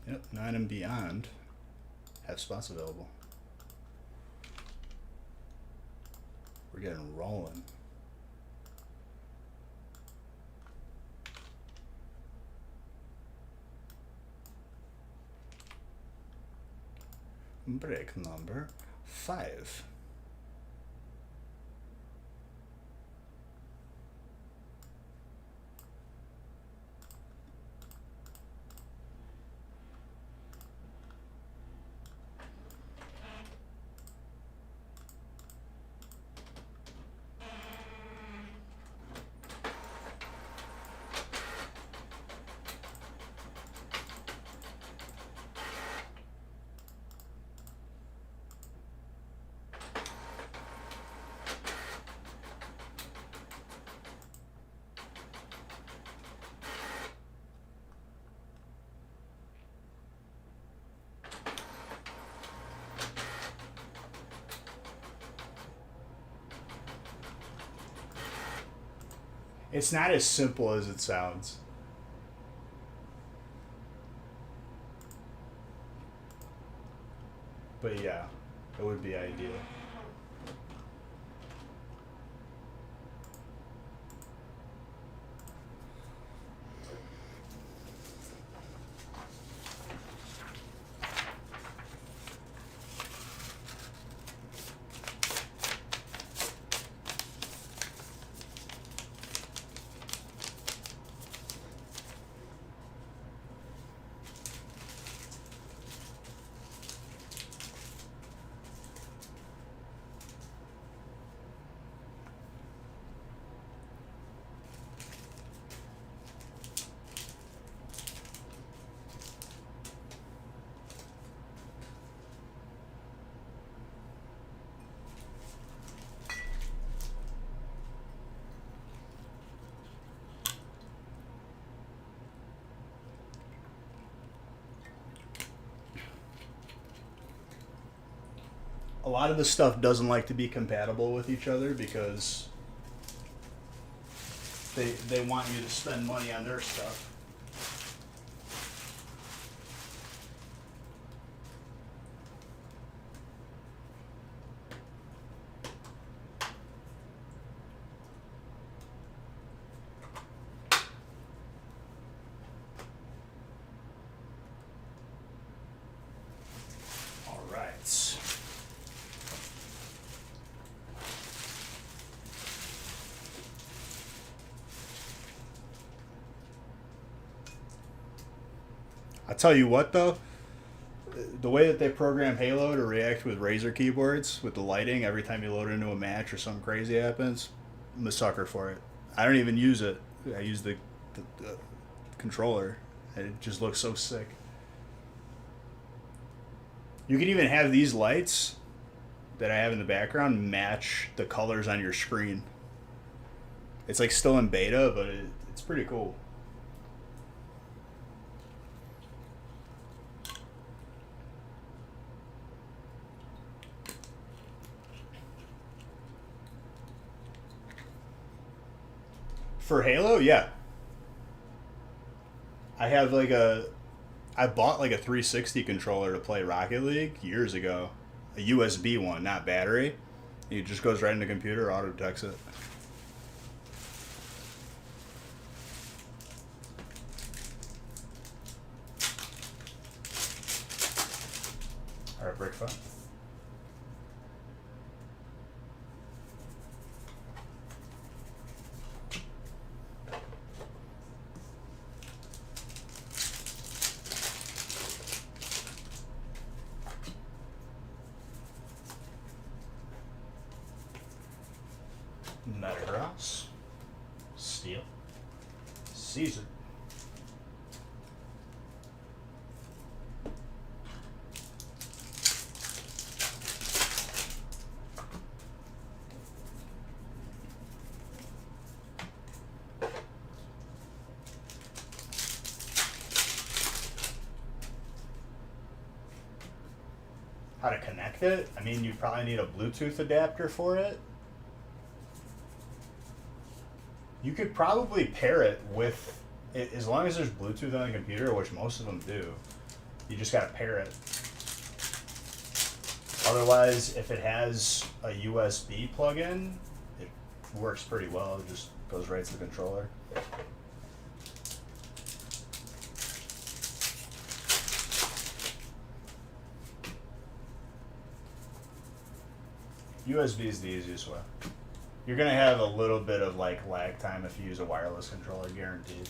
S1: Yep, 9 and beyond have spots available. We're getting rolling. Brick number 5. It's not as simple as it sounds. But yeah, it would be ideal. A lot of the stuff doesn't like to be compatible with each other because they want you to spend money on their stuff. All right. I tell you what, though, the way that they program Halo to react with Razer keyboards with the lighting every time you load into a match or something crazy happens, I'm a sucker for it. I don't even use it. I use the controller, and it just looks so sick. You can even have these lights that I have in the background match the colors on your screen. It's like still in beta, but it's pretty cool. For Halo, yeah. I bought like a 360 controller to play Rocket League years ago. A USB one, not battery. It just goes right in the computer, auto detects it. Alright, break fun. Metagross. Steel. Caesar. How to connect it? I mean, you probably need a Bluetooth adapter for it. You could probably pair it with, as long as there's Bluetooth on the computer, which most of them do, you just gotta pair it. Otherwise, if it has a USB plug-in, it works pretty well. It just goes right to the controller. USB is the easiest way. You're gonna have a little bit of like lag time if you use a wireless controller, guaranteed.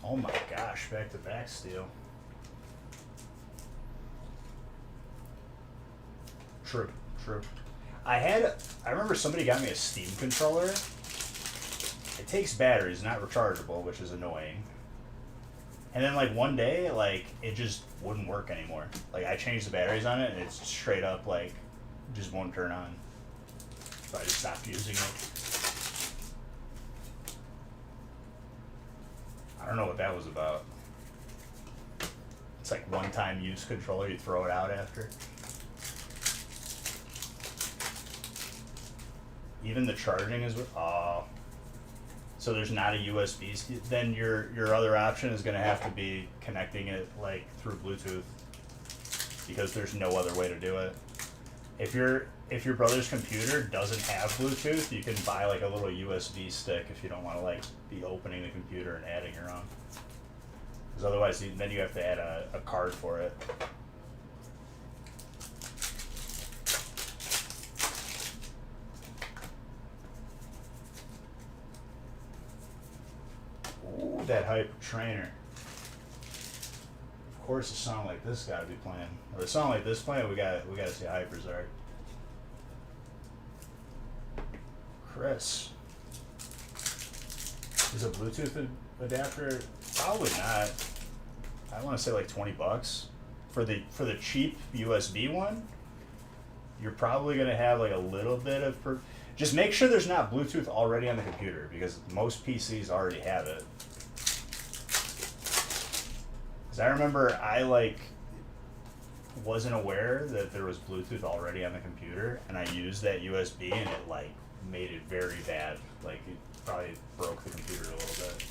S1: Oh my gosh, back to back steal. True, true. I remember somebody got me a Steam controller. It takes batteries, not rechargeable, which is annoying. And then like one day, like it just wouldn't work anymore. Like I changed the batteries on it and it's straight up like just won't turn on. So I just stopped using it. I don't know what that was about. It's like one-time use controller, you throw it out after. Even the charging is so there's not a USB. Then your other option is going to have to be connecting it like through Bluetooth, because there's no other way to do it. If your brother's computer doesn't have Bluetooth, you can buy like a little USB stick if you don't want to like be opening the computer and adding your own. Because otherwise, then you have to add a card for it. Ooh, that Hyper Trainer. Of course, a song like this got to be playing, or a song like this playing. We got to see Hyper's art. Chris, is a Bluetooth adapter? Probably not. I want to say like $20 for the cheap USB one. You're probably gonna have like a little bit of just make sure there's not Bluetooth already on the computer, because most PCs already have it. Because I remember I like wasn't aware that there was Bluetooth already on the computer, and I used that USB and it like made it very bad. Like it probably broke the computer a little bit.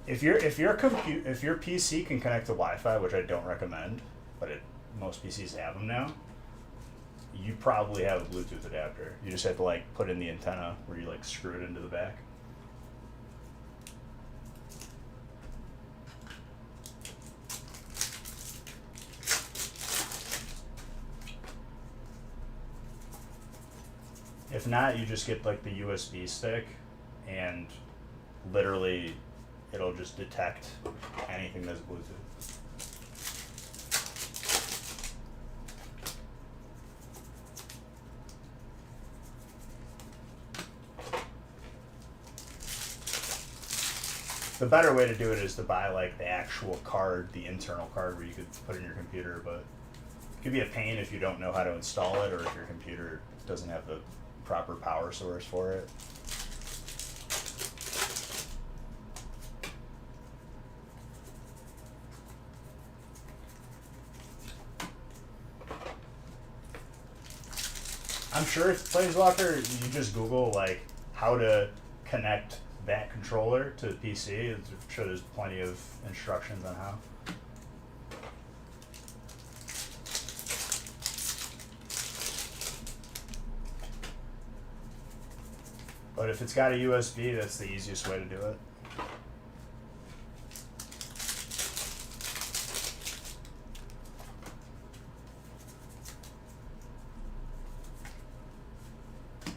S1: If your PC can connect to Wi-Fi, which I don't recommend, but most PCs have them now, you probably have a Bluetooth adapter. You just have to like put in the antenna where you like screw it into the back. If not, you just get like the USB stick, and literally it'll just detect anything that's Bluetooth. The better way to do it is to buy like the actual card, the internal card where you could put in your computer, but it could be a pain if you don't know how to install it, or if your computer doesn't have the proper power source for it. I'm sure if Planeswalker, you just Google like how to connect that controller to the PC, I'm sure there's plenty of instructions on how. But if it's got a USB, that's the easiest way to do it.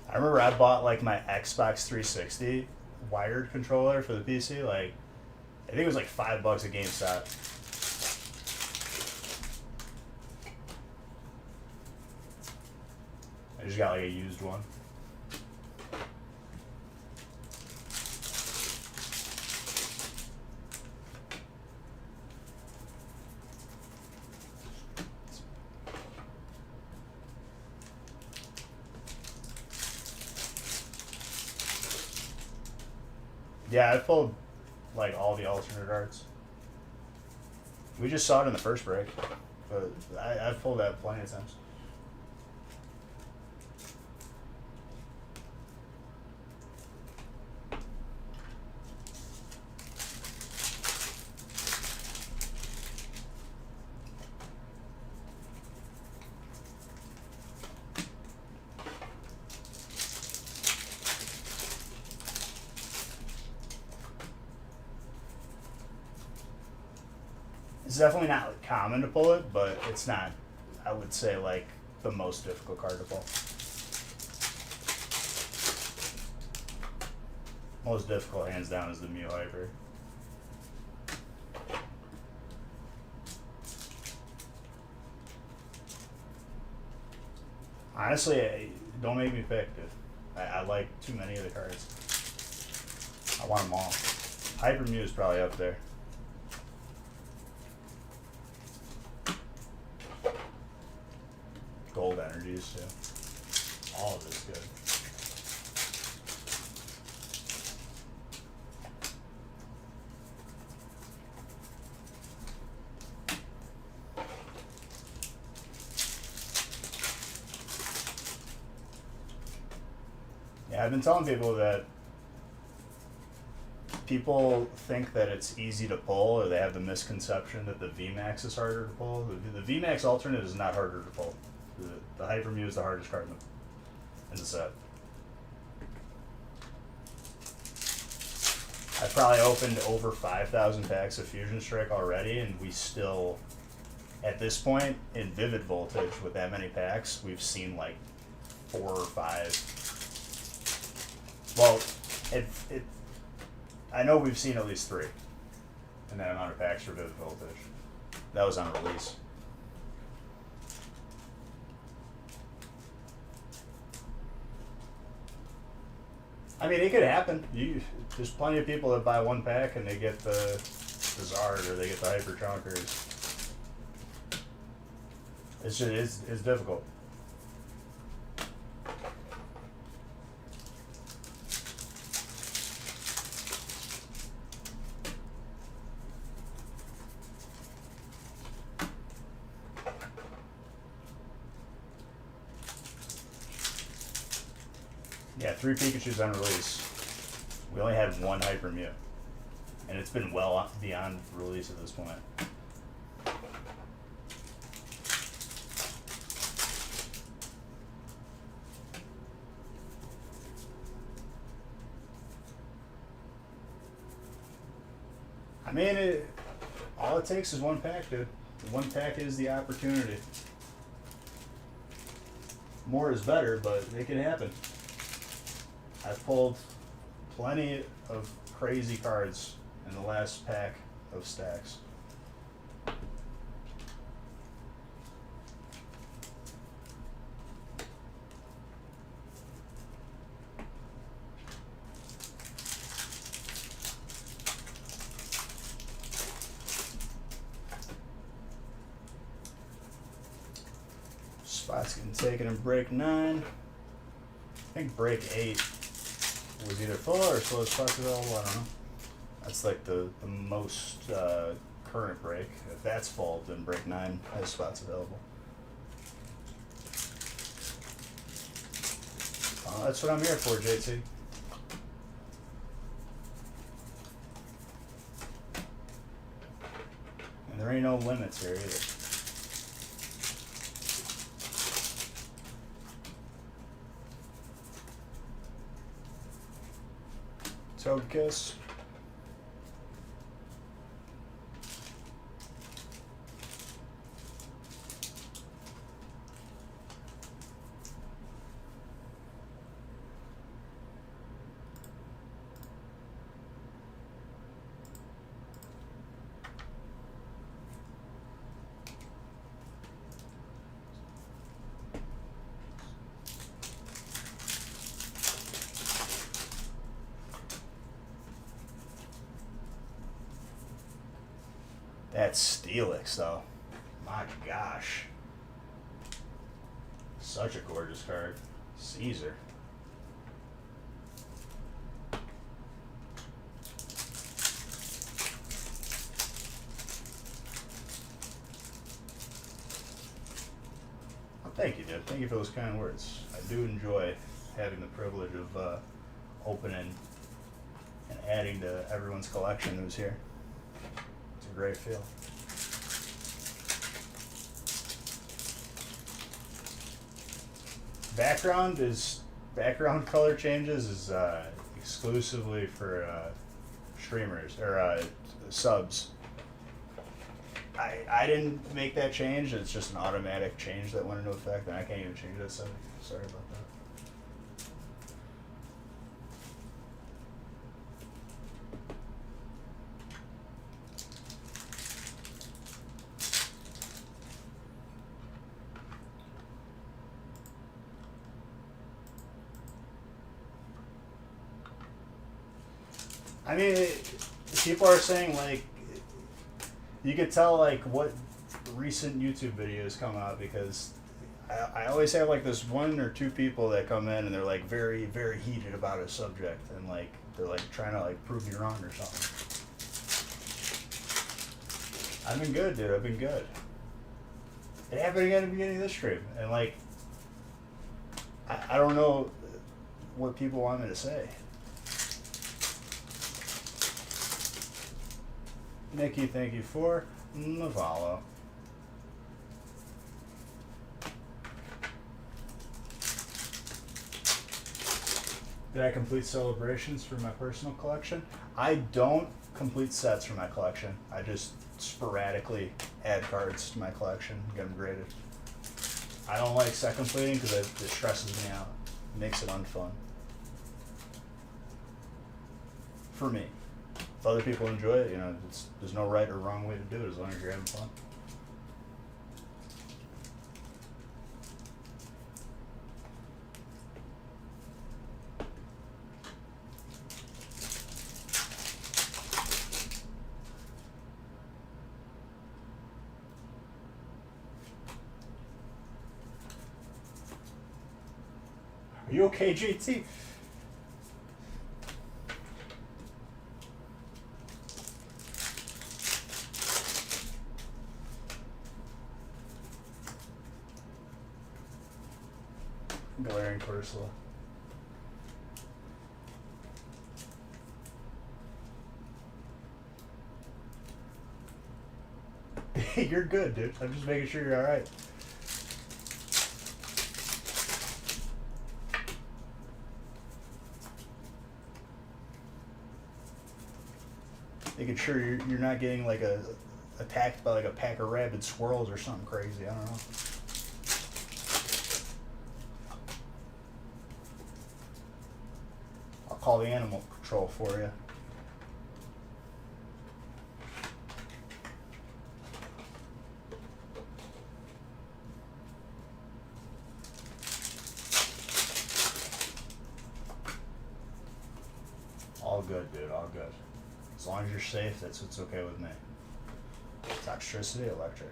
S1: I remember I bought like my Xbox 360 wired controller for the PC. Like, I think it was like $5 at GameStop. I just got like a used one. Yeah, I pulled like all the alternate arts. We just saw it in the first break, but I've pulled that plenty of times. It's definitely not common to pull it, but it's not, I would say, like the most difficult card to pull. Most difficult, hands down, is the Mew Hyper. Honestly, don't make me pick, dude. I like too many of the cards. I want them all. Hyper Mew is probably up there. Gold Energies, too. All of it's good. Yeah, I've been telling people that people think that it's easy to pull, or they have the misconception that the VMAX is harder to pull. The VMAX alternate is not harder to pull. The Hyper Mew is the hardest card in the set. I've probably opened over 5,000 packs of Fusion Strike already, and we still, at this point, in Vivid Voltage, with that many packs, we've seen like 4 or 5. Well, I know we've seen at least 3 in that amount of packs for Vivid Voltage. That was on release. I mean, it could happen. There's plenty of people that buy 1 pack and they get the Zard or they get the Hyper Chonkers. It's just it's difficult. Yeah, 3 Pikachus on release. We only had 1 Hyper Mew. And it's been well beyond release at this point. I mean, all it takes is 1 pack, dude. 1 pack is the opportunity. More is better, but it can happen. I've pulled plenty of crazy cards in the last pack of stacks. Spots getting taken in break 9. I think break 8 was either full or slow spots available. I don't know. That's like the most current break. If that's full, then break 9 has spots available. That's what I'm here for, JT. And there ain't no limits here either. Togekiss. That's Steelix, though. My gosh. Such a gorgeous card. Caesar. Well, thank you, dude. Thank you for those kind words. I do enjoy having the privilege of opening and adding to everyone's collection who's here. It's a great feel. Background color changes is exclusively for streamers or subs. I didn't make that change. It's just an automatic change that went into effect, and I can't even change that setting. Sorry about that. I mean, people are saying like you could tell like what recent YouTube videos come out because I always have like this one or two people that come in and they're like very very heated about a subject and like they're like trying to like prove me wrong or something. I've been good, dude. I've been good. It happened again at the beginning of this stream, and like I don't know what people want me to say. Nikki, thank you for the follow. Did I complete celebrations for my personal collection? I don't complete sets for my collection. I just sporadically add cards to my collection, get them graded. I don't like set completing because it stresses me out. It makes it unfun. For me. If other people enjoy it, you know, there's no right or wrong way to do it as long as you're having fun. Are you okay, JT? Galarian Corsola. You're good, dude. I'm just making sure you're alright. Making sure you're not getting like attacked by like a pack of rabid squirrels or something crazy. I don't know. I'll call the animal control for you. All good, dude. All good. As long as you're safe, that's what's okay with me. Toxicity, electric.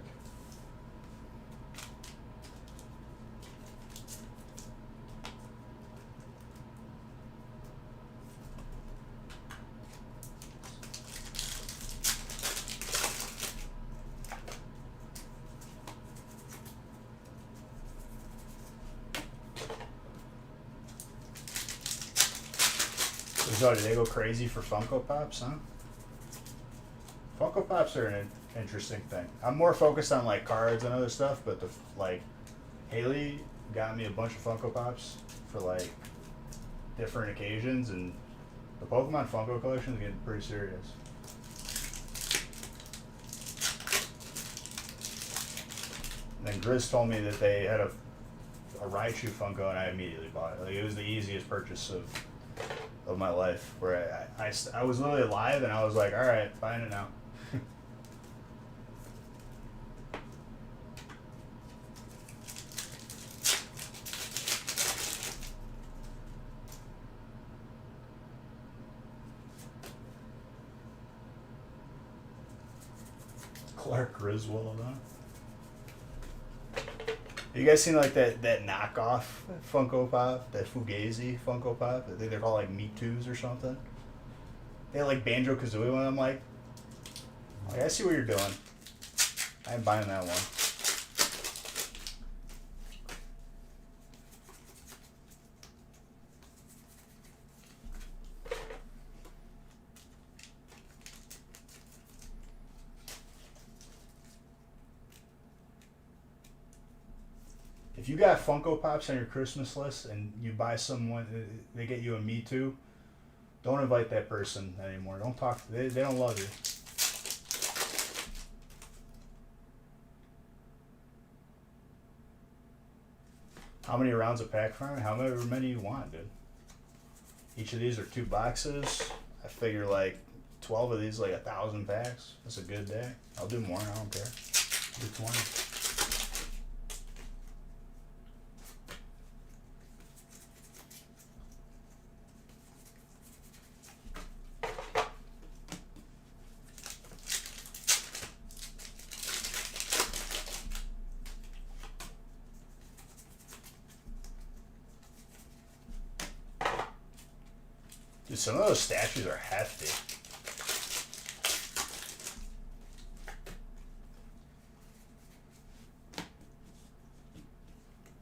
S1: So did they go crazy for Funko Pops, huh? Funko Pops are an interesting thing. I'm more focused on like cards and other stuff, but like Haley got me a bunch of Funko Pops for like different occasions, and the Pokemon Funko collection is getting pretty serious. And then Grizz told me that they had a Raichu Funko, and I immediately bought it. Like it was the easiest purchase of my life, where I was literally alive and I was like, all right, buying it now. Clark Griswold, huh? You guys seen like that knockoff Funko Pop, that Fugazi Funko Pop? I think they're called like Meat Twos or something. They had like Banjo Kazooie one. I'm like, I see what you're doing. I ain't buying that one. If you got Funko Pops on your Christmas list and you buy someone, they get you a Me Too, don't invite that person anymore. Don't talk. They don't love you. How many rounds of pack farming? However many you want, dude. Each of these are 2 boxes. I figure like 12 of these, like 1,000 packs. That's a good day. I'll do more. I don't care. Do 20. Dude, some of those statues are hefty.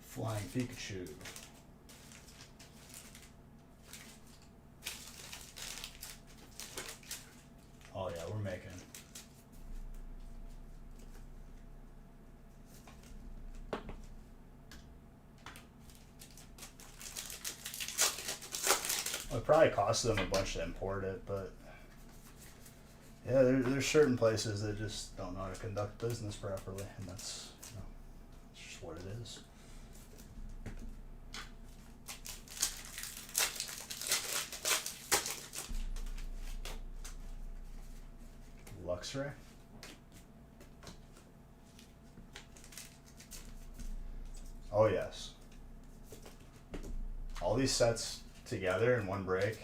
S1: Flying Pikachu. Oh yeah, we're making. It probably costs them a bunch to import it, but yeah, there's certain places that just don't know how to conduct business properly, and that's, you know, it's just what it is. Luxray. Oh yes. All these sets together in one break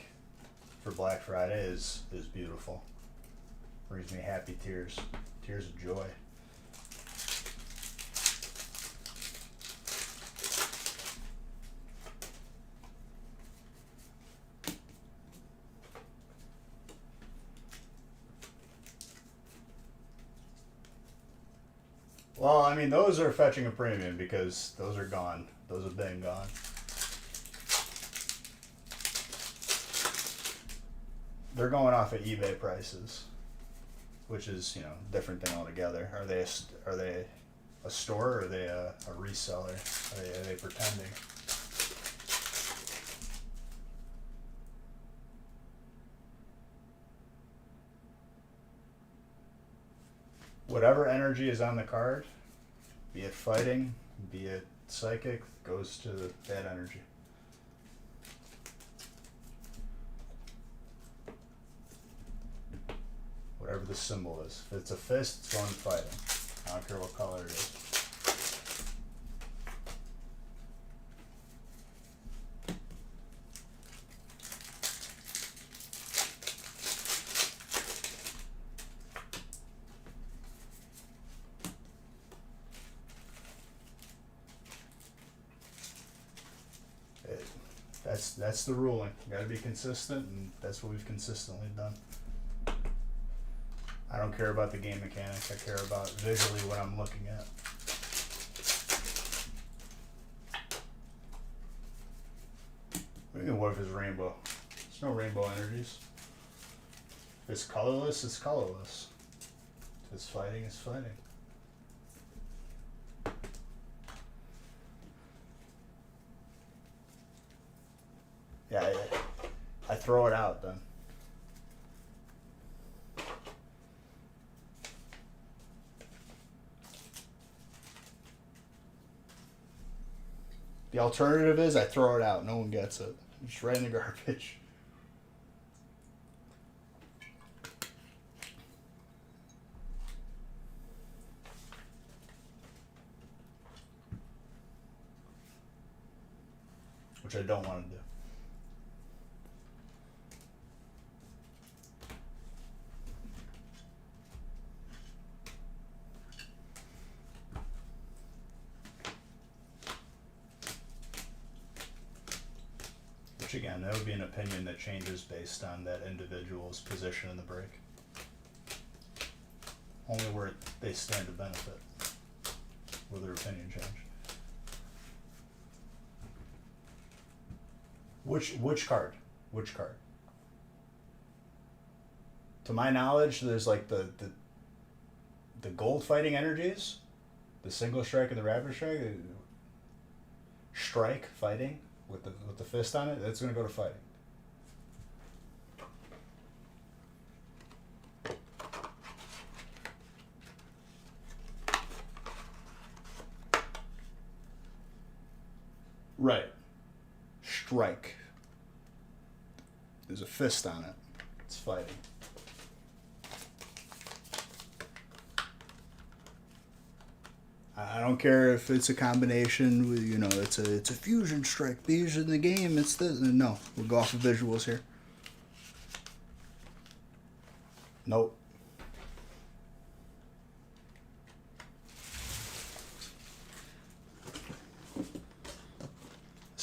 S1: for Black Friday is beautiful. Brings me happy tears. Tears of joy. Well, I mean, those are fetching a premium because those are gone. Those have been gone. They're going off of eBay prices, which is, you know, different thing altogether. Are they a store or are they a reseller? Are they pretending? Whatever energy is on the card, be it fighting, be it psychic, goes to that energy. Whatever the symbol is. If it's a fist, it's going fighting. I don't care what color it is. That's the ruling. You gotta be consistent, and that's what we've consistently done. I don't care about the game mechanic. I care about visually what I'm looking at. What do you mean, what if it's rainbow? There's no rainbow energies. If it's colorless, it's colorless. If it's fighting, it's fighting. Yeah, I throw it out then. The alternative is I throw it out. No one gets it. It's right in the garbage. Which I don't want to do. Which again, that would be an opinion that changes based on that individual's position in the break. Only where they stand to benefit will their opinion change. Which card? Which card? To my knowledge, there's like the gold fighting energies, the single strike and the rapid strike. Strike fighting with the fist on it. That's gonna go to fighting. Right. Strike. There's a fist on it. It's fighting. I don't care if it's a combination with, you know, it's a fusion strike. These are in the game. It's this. No, we'll go off of visuals here. Nope.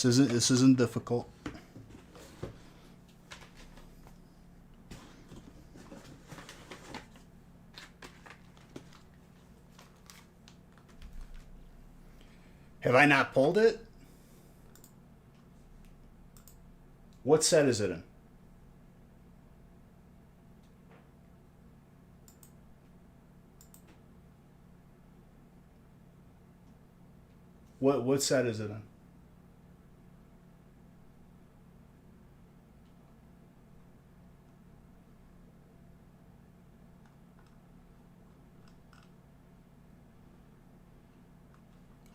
S1: This isn't difficult. Have I not pulled it? What set is it in? What set is it in?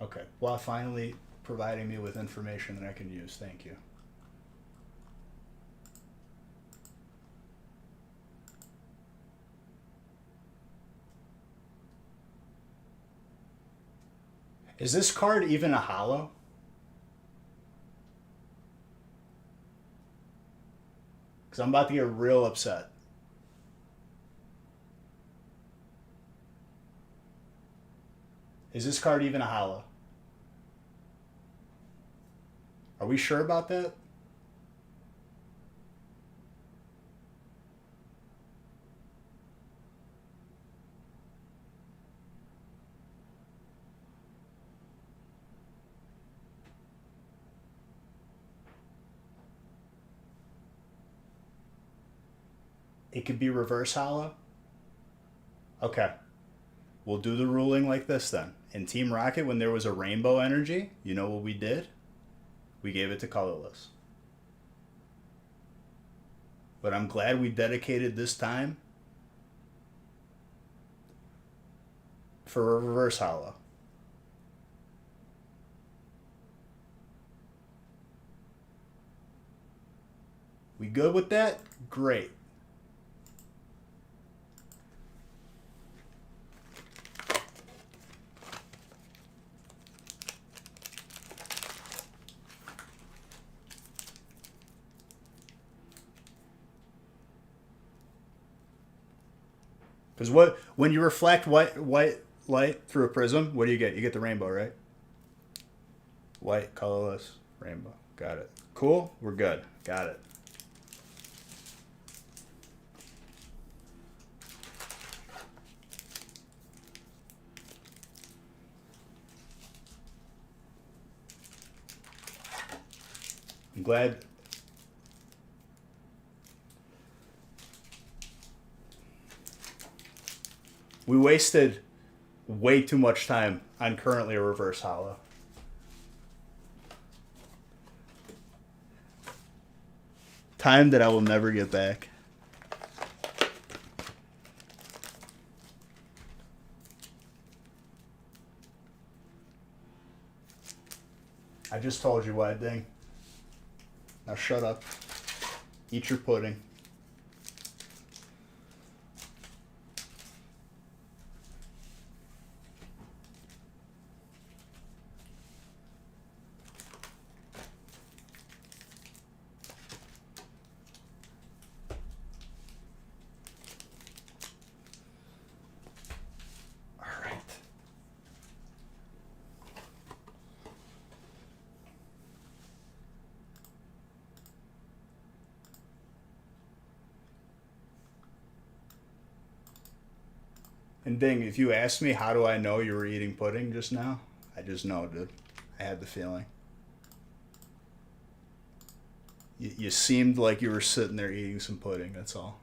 S1: Okay. Well, finally providing me with information that I can use. Thank you. Is this card even a holo? Because I'm about to get real upset. Is this card even a holo? Are we sure about that? It could be reverse holo? Okay. We'll do the ruling like this then. In Team Rocket, when there was a rainbow energy, you know what we did? We gave it to colorless. But I'm glad we dedicated this time for a reverse holo. We good with that? Great. Because when you reflect white light through a prism, what do you get? You get the rainbow, right? White, colorless, rainbow. Got it. Cool. We're good. Got it. I'm glad. We wasted way too much time on currently a reverse holo. Time that I will never get back. I just told you what, Ding. Now shut up. Eat your pudding. And Ding, if you asked me how do I know you were eating pudding just now, I just know, dude. I had the feeling. You seemed like you were sitting there eating some pudding, that's all.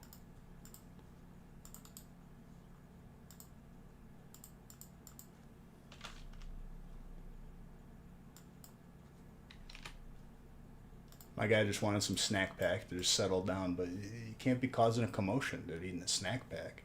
S1: My guy just wanted some snack pack to just settle down, but you can't be causing a commotion, dude, eating a snack pack.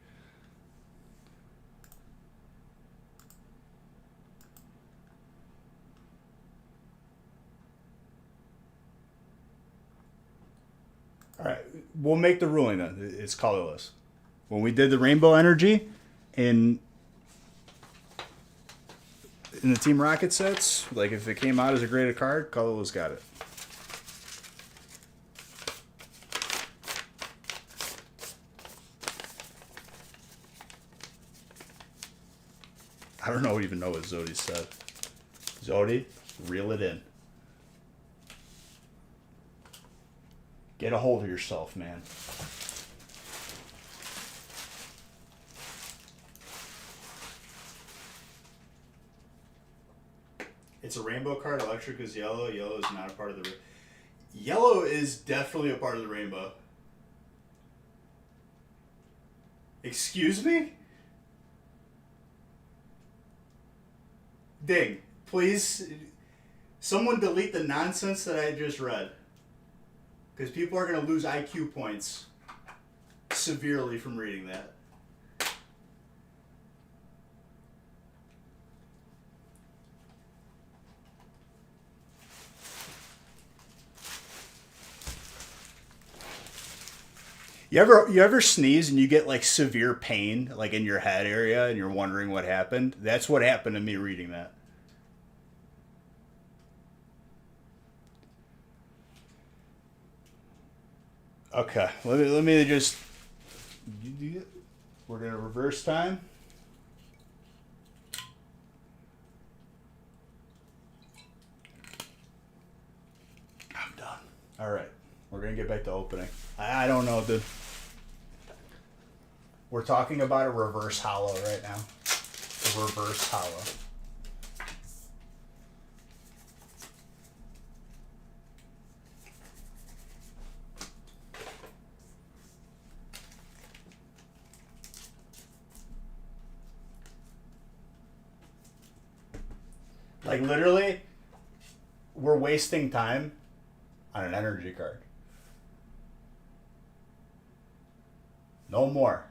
S1: All right, we'll make the ruling then. It's colorless. When we did the rainbow energy in the Team Rocket sets, like if it came out as a graded card, colorless got it. I don't even know what Zodi said. Zodi, reel it in. Get a hold of yourself, man. It's a rainbow card. Electric is yellow. Yellow is not a part of the... Yellow is definitely a part of the rainbow. Excuse me? Ding. Please, someone delete the nonsense that I just read. Because people are going to lose IQ points severely from reading that. You ever sneeze and you get like severe pain like in your head area and you're wondering what happened? That's what happened to me reading that. Okay, let me just. We're gonna reverse time. I'm done. All right, we're gonna get back to opening. I don't know, dude. We're talking about a reverse hollow right now. A reverse hollow. Like literally, we're wasting time on an energy card. No more.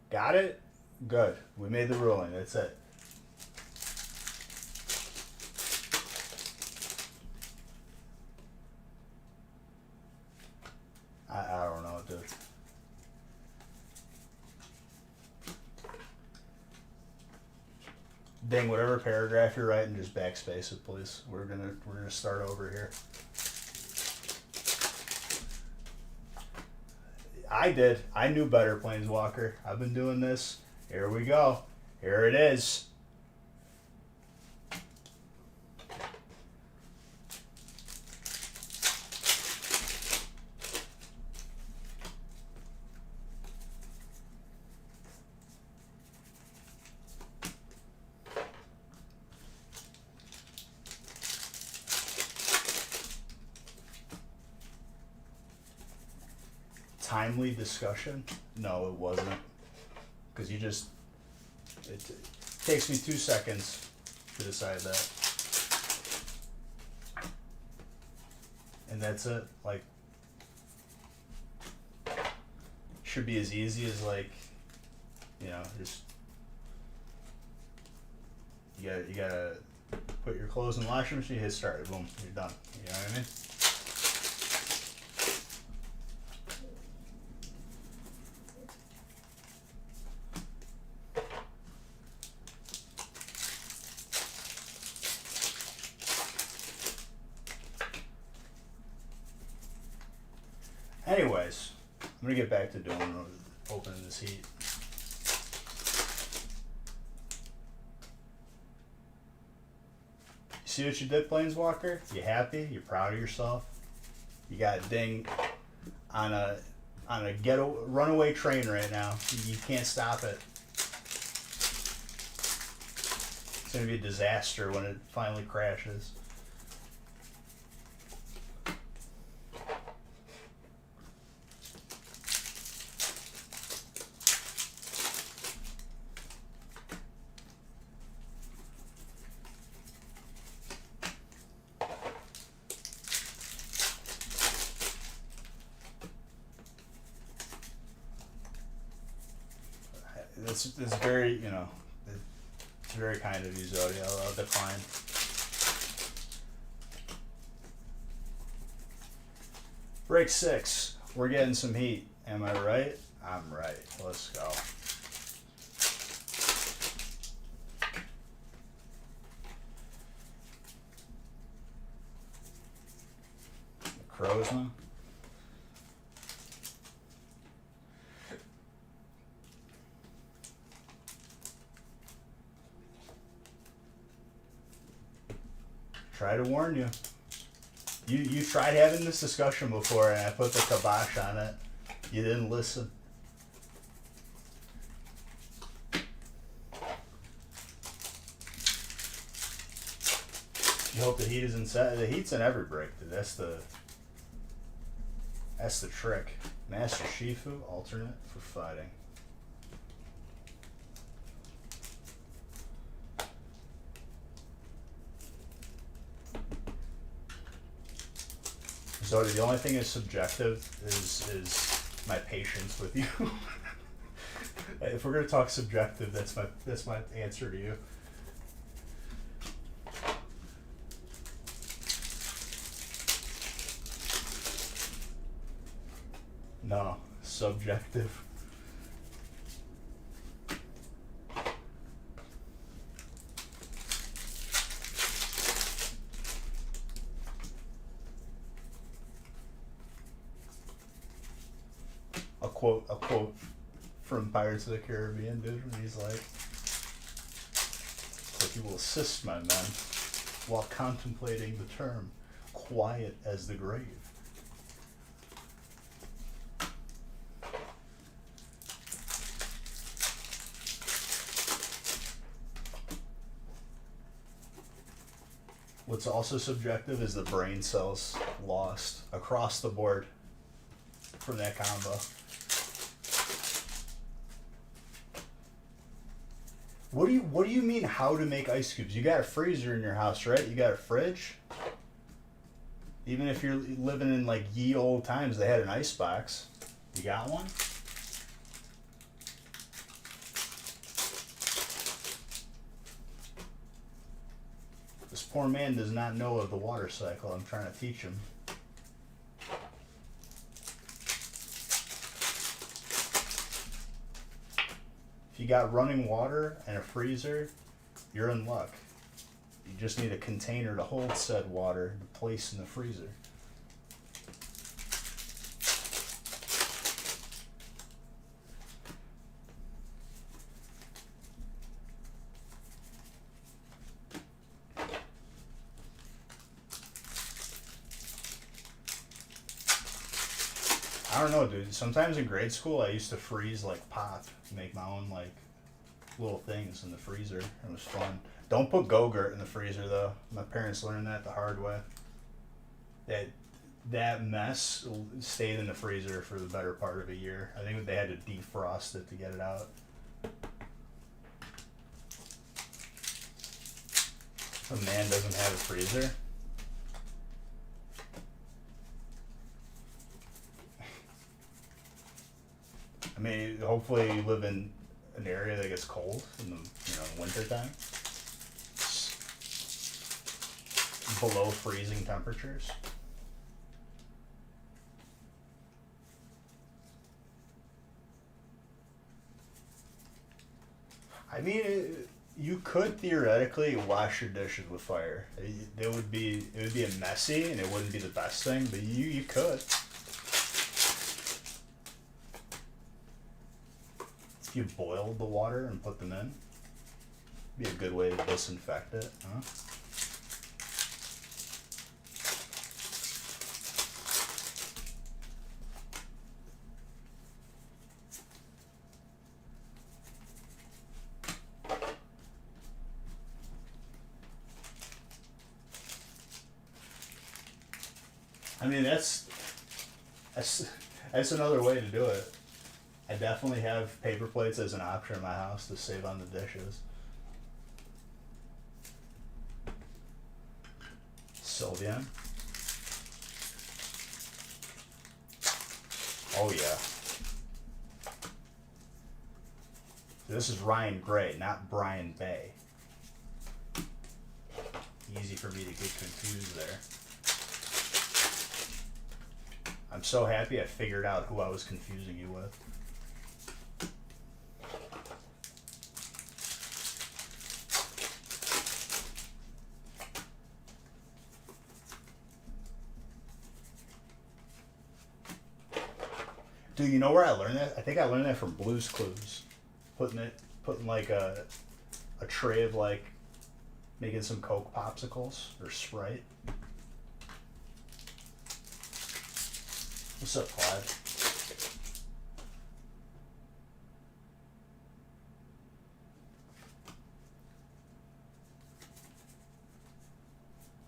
S1: Got it? Good. We made the ruling. That's it. I don't know, dude. Ding, whatever paragraph you're writing, just backspace it, please. We're gonna start over here. I did. I knew better, Planeswalker. I've been doing this. Here we go. Here it is. Timely discussion? No, it wasn't. Because you just... It takes me 2 seconds to decide that. And that's it. Like... Should be as easy as like... You know, just... You gotta put your clothes in the washing machine, hit start, boom, you're done. You know what I mean? Anyways, I'm gonna get back to doing opening this heat. You see what you did, Planeswalker? You happy? You proud of yourself? You got Ding on a runaway train right now. You can't stop it. It's gonna be a disaster when it finally crashes. It's very, you know, it's very kind of you, Zodi. I'll decline. Break 6. We're getting some heat. Am I right? I'm right. Let's go. The Crows now. Try to warn you. You tried having this discussion before, and I put the kibosh on it. You didn't listen. You hope the heat is inside. The heat's in every break, dude. That's the trick. Master Shifu, alternate for fighting. So the only thing is subjective is my patience with you. If we're gonna talk subjective, that's my answer to you. No, subjective. A quote from Pirates of the Caribbean, dude, when he's like, "If you will assist my men while contemplating the term, quiet as the grave." What's also subjective is the brain cells lost across the board from that combo. What do you mean how to make ice cubes? You got a freezer in your house, right? You got a fridge? Even if you're living in like ye old times, they had an ice box. You got one? This poor man does not know of the water cycle. I'm trying to teach him. If you got running water and a freezer, you're in luck. You just need a container to hold said water to place in the freezer. I don't know, dude. Sometimes in grade school, I used to freeze like pop, make my own like little things in the freezer. It was fun. Don't put Go-Gurt in the freezer though. My parents learned that the hard way. That mess stayed in the freezer for the better part of a year. I think they had to defrost it to get it out. If a man doesn't have a freezer, I mean, hopefully you live in an area that gets cold in the winter time. Below freezing temperatures. I mean, you could theoretically wash your dishes with fire. It would be a messy and it wouldn't be the best thing, but you could. If you boiled the water and put them in, be a good way to disinfect it, huh? I mean, that's another way to do it. I definitely have paper plates as an option in my house to save on the dishes. Sylvian. Oh yeah. This is Ryan Gray, not Brian Bay. Easy for me to get confused there. I'm so happy I figured out who I was confusing you with. Dude, you know where I learned that? I think I learned that from Blue's Clues. Putting like a tray of like making some Coke popsicles or Sprite. What's up, Clyde?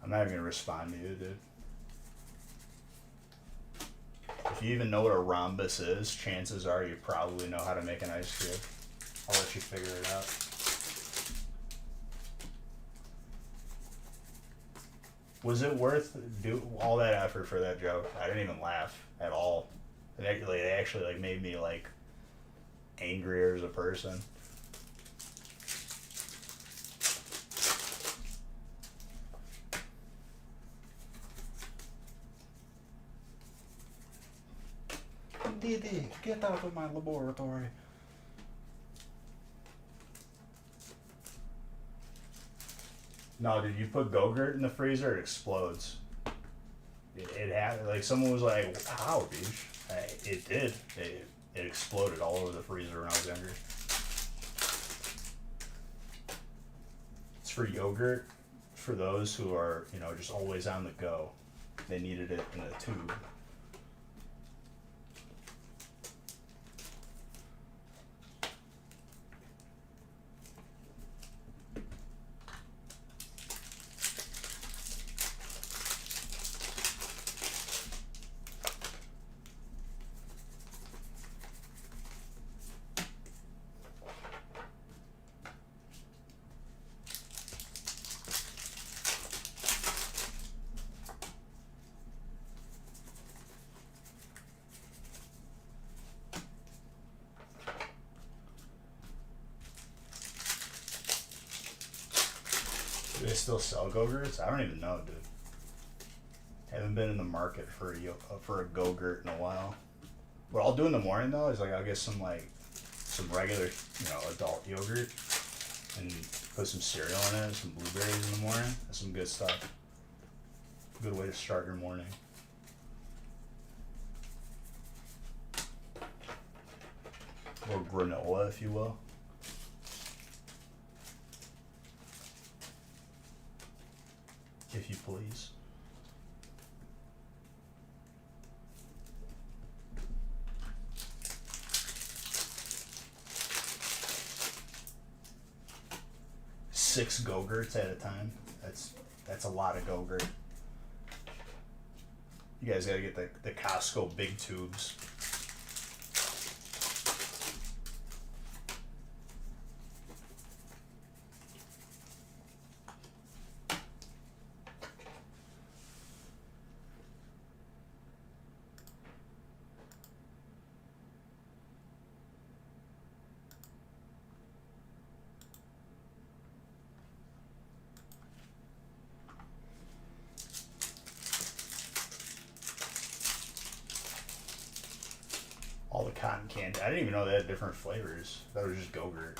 S1: I'm not even gonna respond to you, dude. If you even know what a rhombus is, chances are you probably know how to make an ice cube. I'll let you figure it out. Was it worth all that effort for that joke? I didn't even laugh at all. It actually like made me like angrier as a person. Didi, get out of my laboratory. No, dude, you put Go-Gurt in the freezer, it explodes. It had, like, someone was like, how, bitch? It did. It exploded all over the freezer when I was younger. It's for yogurt, for those who are, you know, just always on the go. They needed it in a tube. Do they still sell Go-Gurts? I don't even know, dude. Haven't been in the market for a Go-Gurt in a while. What I'll do in the morning though is like I'll get some regular, you know, adult yogurt and put some cereal in it, some blueberries in the morning. That's some good stuff. Good way to start your morning. Or granola, if you will. If you please. Six Go-Gurts at a time. That's a lot of Go-Gurt. You guys gotta get the Costco big tubes. All the cotton candy. I didn't even know they had different flavors. That was just Go-Gurt.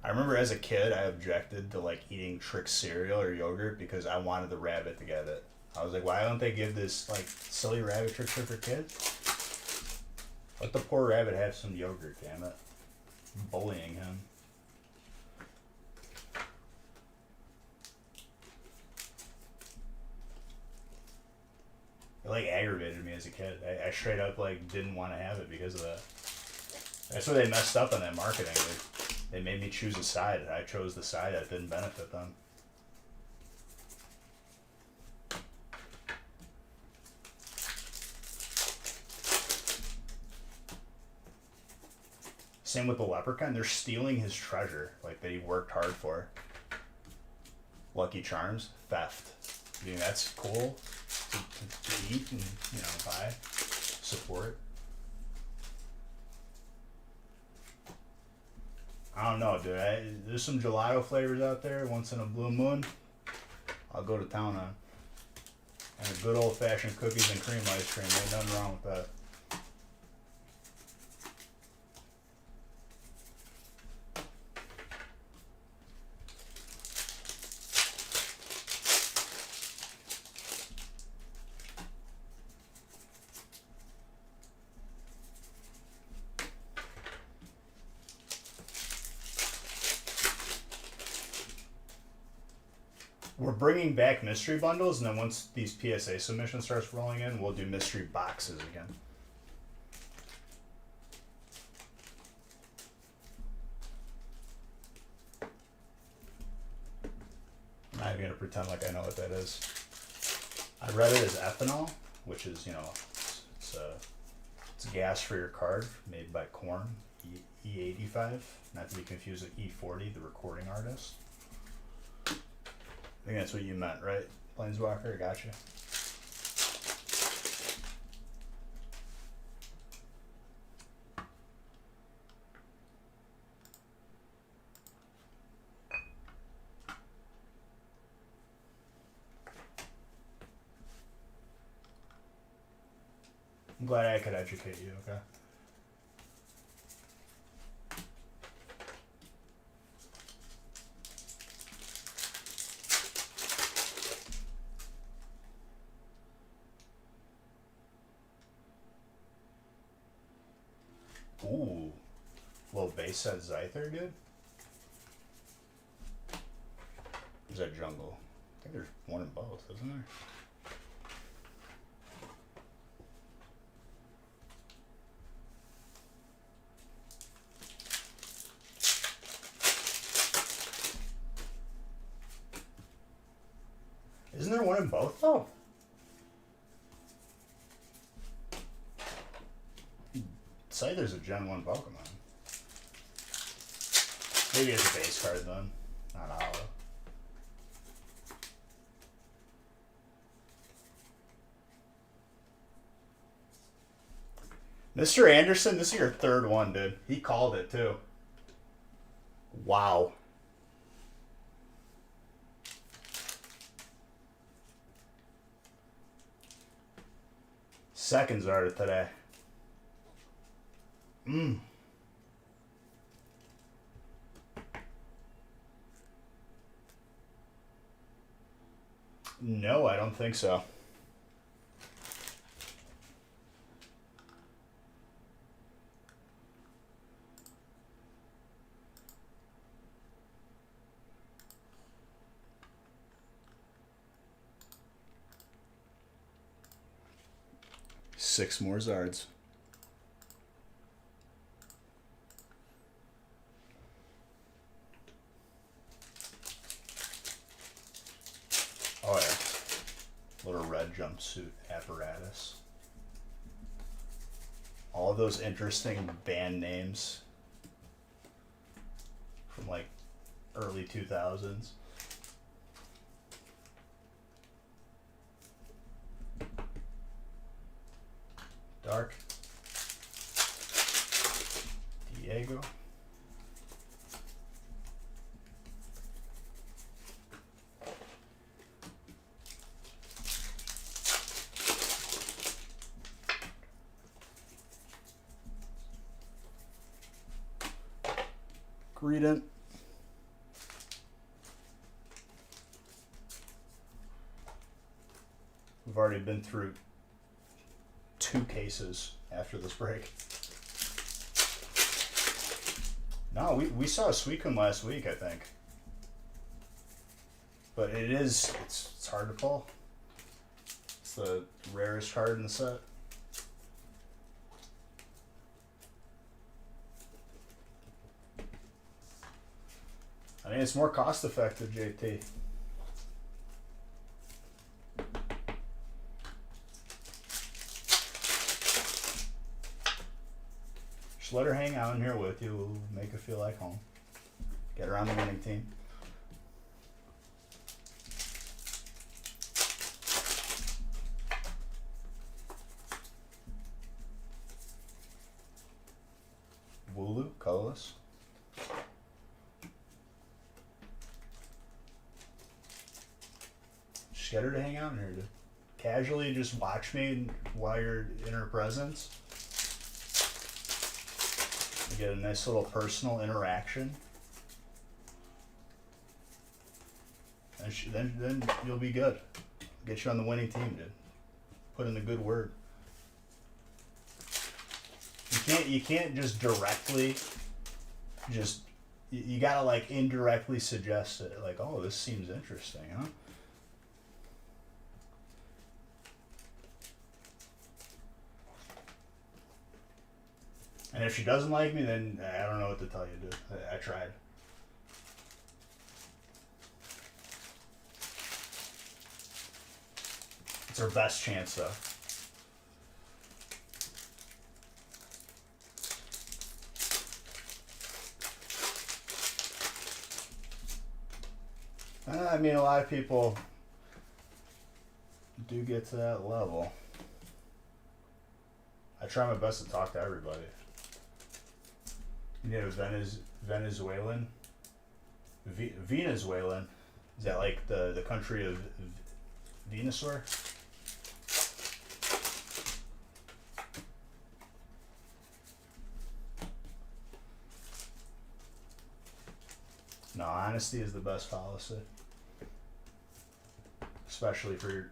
S1: I remember as a kid, I objected to like eating Trix cereal or yogurt because I wanted the rabbit to get it. I was like, why don't they give this like silly rabbit Trix for kids? Let the poor rabbit have some yogurt, damn it. I'm bullying him. It like aggravated me as a kid. I straight up like didn't want to have it because of that. That's where they messed up on that marketing. They made me choose a side. I chose the side that didn't benefit them. Same with the leprechaun. They're stealing his treasure, like that he worked hard for. Lucky Charms, theft. You think that's cool to eat and, you know, buy, support? I don't know, dude. There's some gelato flavors out there. Once in a blue moon, I'll go to town on. And a good old fashioned cookies and cream ice cream. Ain't nothing wrong with that. We're bringing back mystery bundles, and then once these PSA submission starts rolling in, we'll do mystery boxes again. I'm not even gonna pretend like I know what that is. I read it as ethanol, which is, you know, it's gas for your card, made by Korn, E85, not to be confused with E40, the recording artist. I think that's what you meant, right? Planeswalker, I got you. I'm glad I could educate you, okay? Ooh. Little base set Zyther, dude. Is that jungle? I think there's one in both, isn't there? Isn't there one in both though? Scyther's a Gen 1 Pokemon. Maybe it's a base card then, not a hollow. Mr. Anderson, this is your third one, dude. He called it too. Wow. Seconds are today. No, I don't think so. Six more Zards. Oh yeah. Little red jumpsuit apparatus. All those interesting band names from like early 2000s. Dark. Diego. Greedent. We've already been through 2 cases after this break. No, we saw a Suicune last week, I think. But it's hard to pull. It's the rarest card in the set. I mean, it's more cost effective, JT. Just let her hang out in here with you. We'll make her feel like home. Get her on the winning team. Wooloo, colorless. Just get her to hang out in here, dude. Casually just watch me while you're in her presence. You get a nice little personal interaction. And then you'll be good. Get you on the winning team, dude. Put in a good word. You can't just directly you gotta like indirectly suggest it, like, oh, this seems interesting, huh? And if she doesn't like me, then I don't know what to tell you, dude. I tried. It's her best chance, though. I mean, a lot of people do get to that level. I try my best to talk to everybody. You know, Venezuelan? Venezuelan? Is that like the country of Venusaur? No, honesty is the best policy. Especially for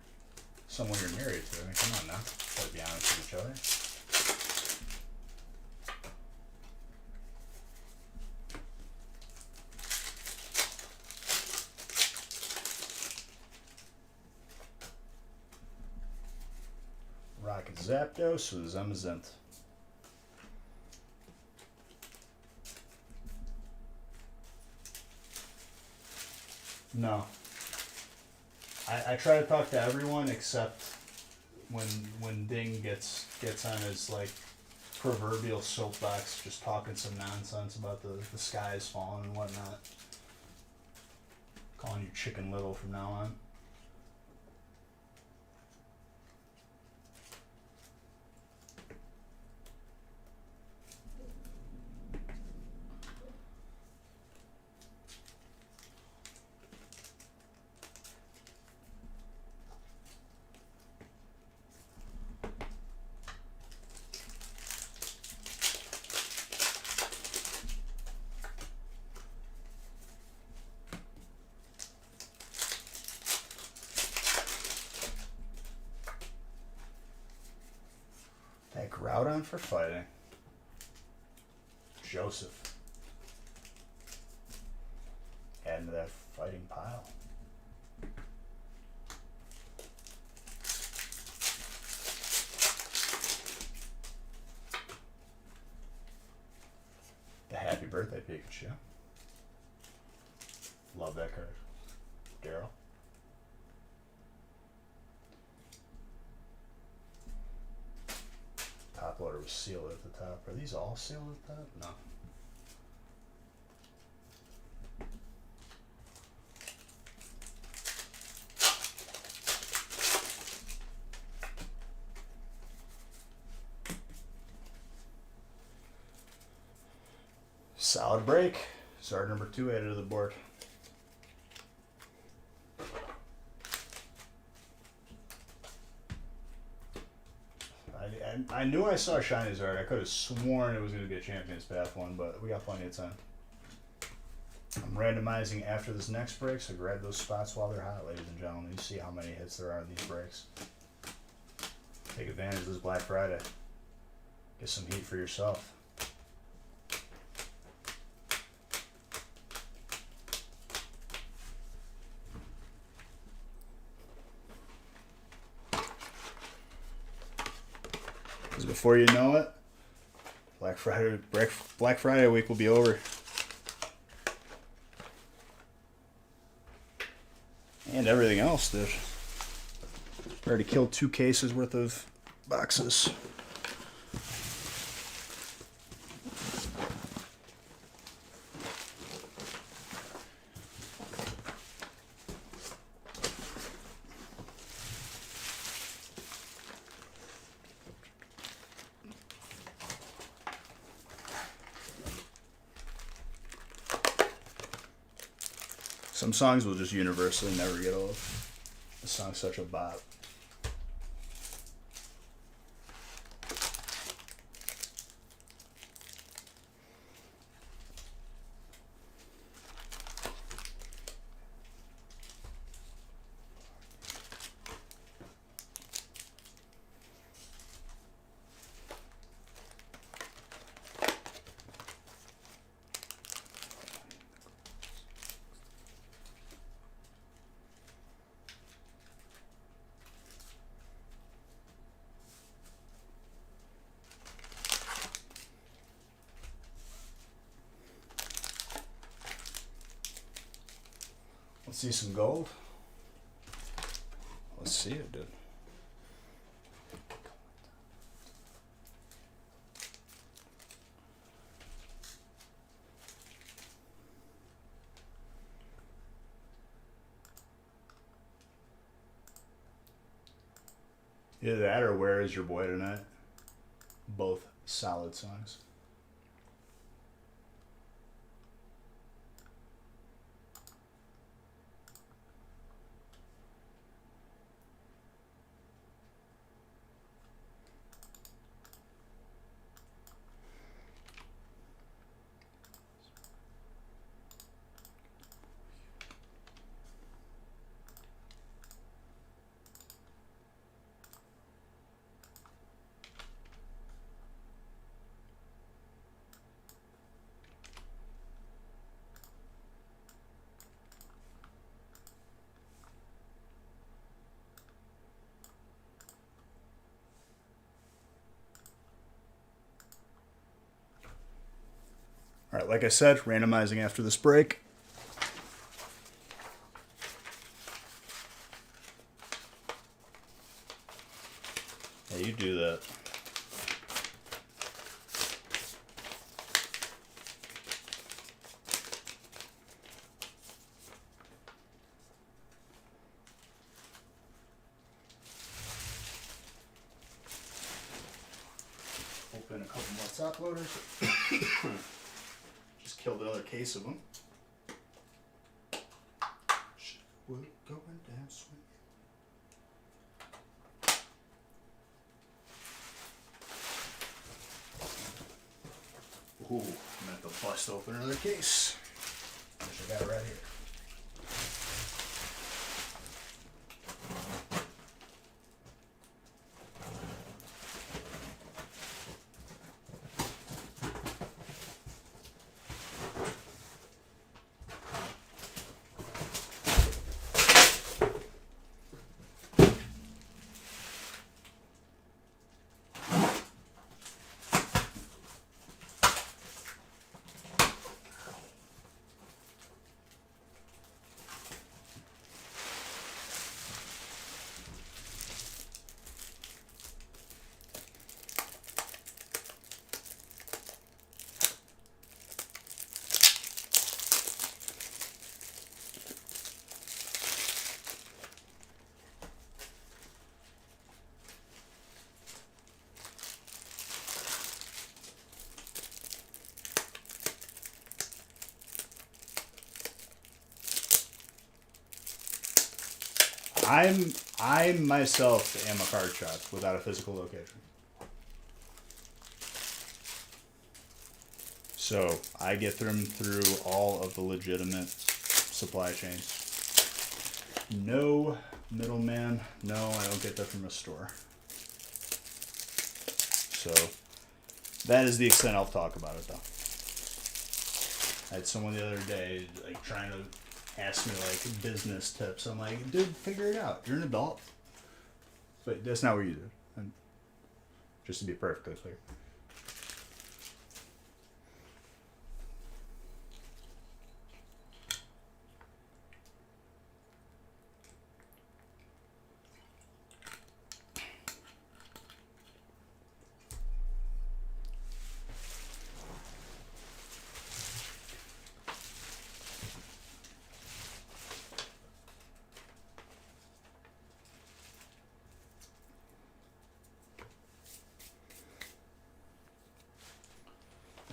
S1: someone you're married to. I mean, come on now. Gotta be honest with each other. Rocket Zapdos with Zamazint. No. I try to talk to everyone except when Ding gets on his like proverbial soapbox, just talking some nonsense about the sky is falling and whatnot. Calling you Chicken Little from now on. That Groudon for fighting. Joseph. Add to that fighting pile. The Happy Birthday Pikachu. Love that card. Daryl. Top loader was sealed at the top. Are these all sealed at the top? No. Solid break. Zard number 2 added to the board. I knew I saw Shiny Zard. I could have sworn it was going to be a Champions Path one, but we got plenty of time. I'm randomizing after this next break, so grab those spots while they're hot, ladies and gentlemen. You see how many hits there are in these breaks. Take advantage of this Black Friday. Get some heat for yourself. Because before you know it, Black Friday week will be over. And everything else, dude. Already killed 2 cases worth of boxes. Some songs will just universally never get old. This song's such a bop. Let's see some gold. Let's see it, dude. Either that or Where Is Your Boy Tonight? Both solid songs. All right, like I said, randomizing after this break. Yeah, you do that. Open a couple more top loaders. Just killed another case of them. Shit, we're going down swing. Ooh, I'm gonna have to bust open another case. Wish I got it right here. I myself am a card shop without a physical location. So I get them through all of the legitimate supply chains. No middleman. No, I don't get that from a store. So that is the extent I'll talk about it, though. I had someone the other day like trying to ask me like business tips. I'm like, dude, figure it out. You're an adult. But that's not what you do. And just to be perfectly clear.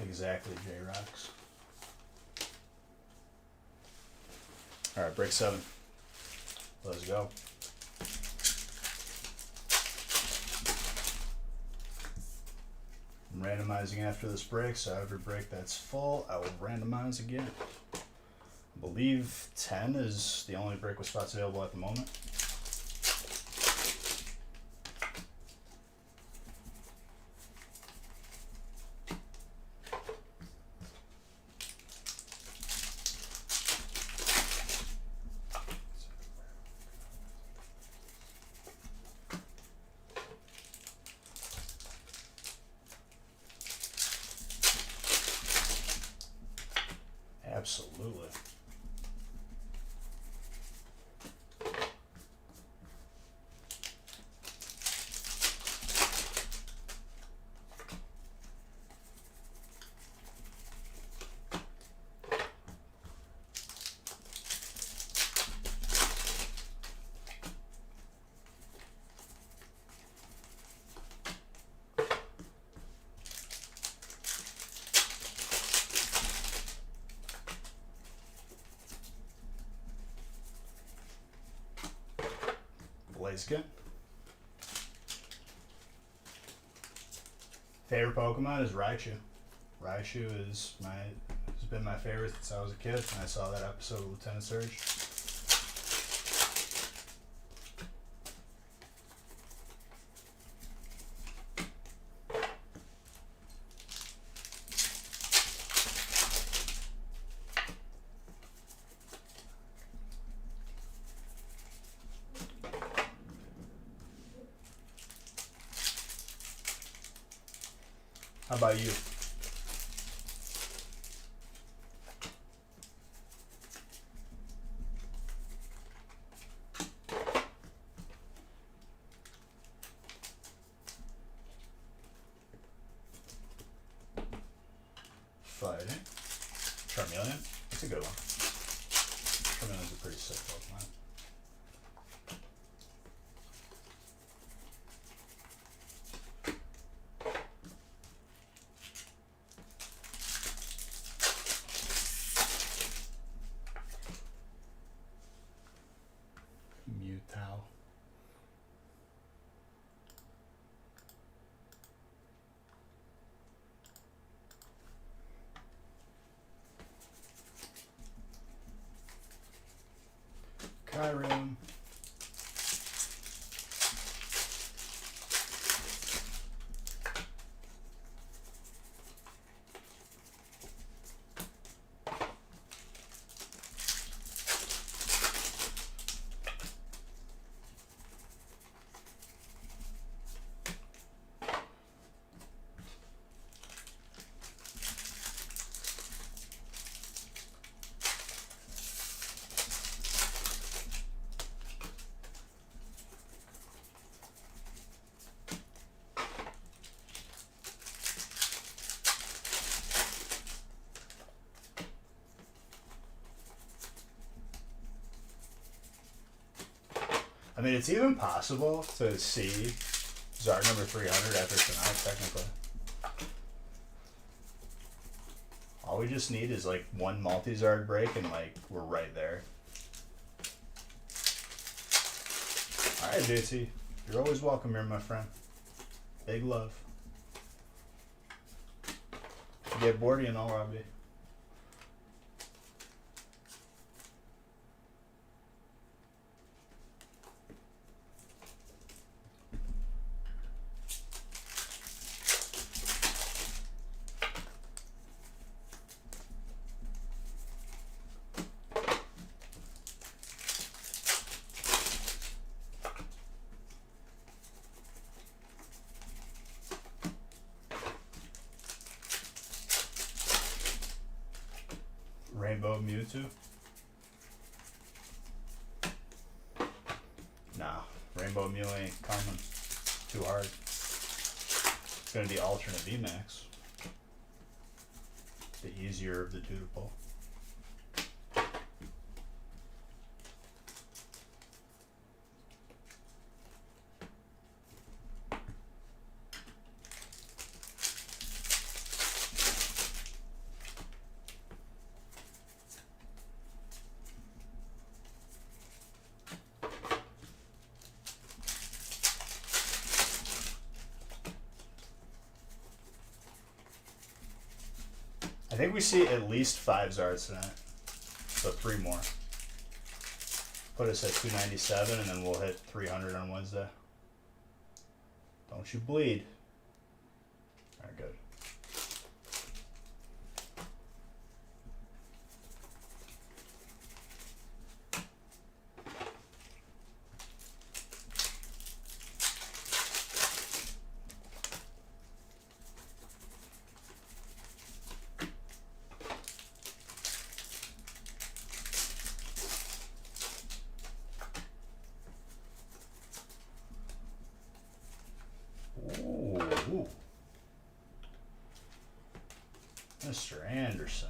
S1: Exactly, J-Rocks. Alright, break 7. Let's go. randomizing after this break, so every break that's full, I will randomize again. I believe 10 is the only break with spots available at the moment. Absolutely. Blaziken. Favorite Pokemon is Raichu. Raichu has been my favorite since I was a kid, and I saw that episode of Lieutenant Surge. How about you? Fighting. Charmeleon. That's a good one. Charmeleon's a pretty sick Pokemon. Mewtwo. Kyurem. I mean, it's even possible to see Zard number 300 after tonight, technically. All we just need is, like, one multi-Zard break, and, like, we're right there. Alright, JT. You're always welcome here, my friend. Big love. Get bored, you know, Robbie. Rainbow Mewtwo? Nah, Rainbow Mew ain't coming. Too hard. It's gonna be alternate VMAX. The easier of the two to pull. I think we see at least 5 Zards tonight. So 3 more. Put us at 297, and then we'll hit 300 on Wednesday. Don't you bleed. Alright, good. Ooh. Mr. Anderson.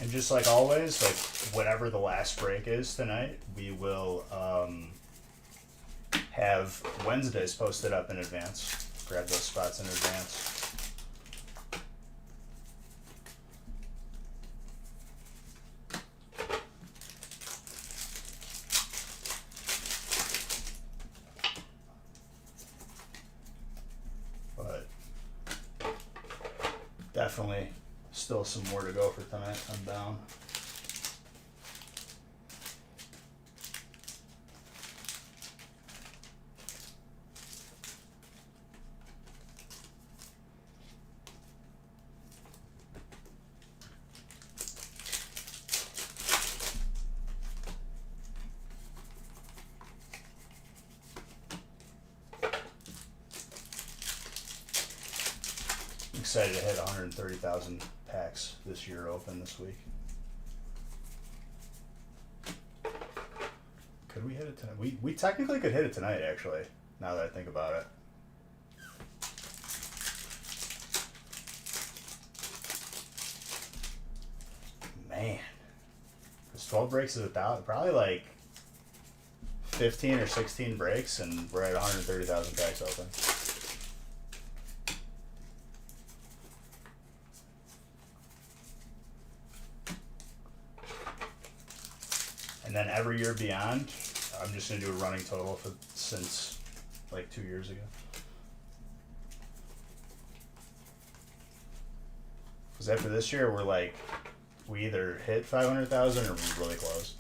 S1: And just like always, like whatever the last break is tonight, we will have Wednesdays posted up in advance. Grab those spots in advance. But definitely still some more to go for tonight. I'm down. Excited to hit 130,000 packs this year open this week. Could we hit it tonight? We technically could hit it tonight, actually, now that I think about it. Man. Because 12 breaks is probably like 15 or 16 breaks, and we're at 130,000 packs open. And then every year beyond, I'm just going to do a running total since like 2 years ago. Because after this year, we're like, we either hit 500,000 or we're really close.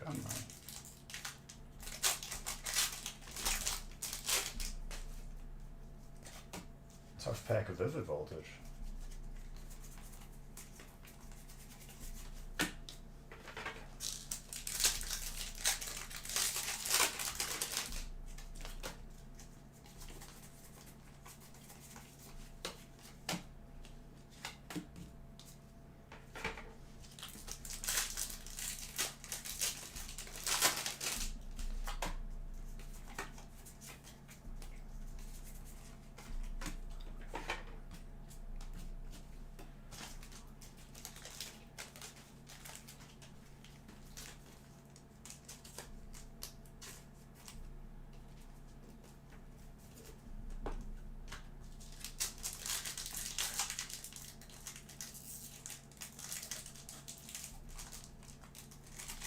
S1: Come on. Tough pack of Vivid Voltage.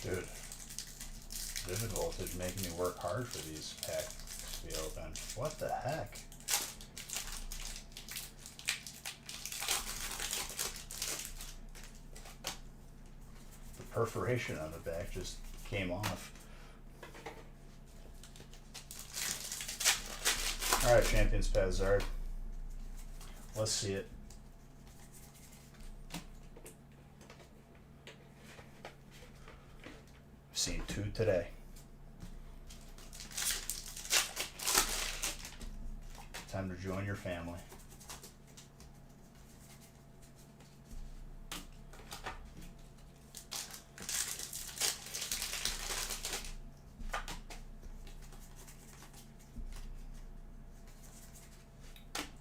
S1: Dude, Vivid Voltage making me work hard for these packs to be open. What the heck? perforation on the back just came off. All right, Champions Pazard. Let's see it. I've seen 2 today. Time to join your family.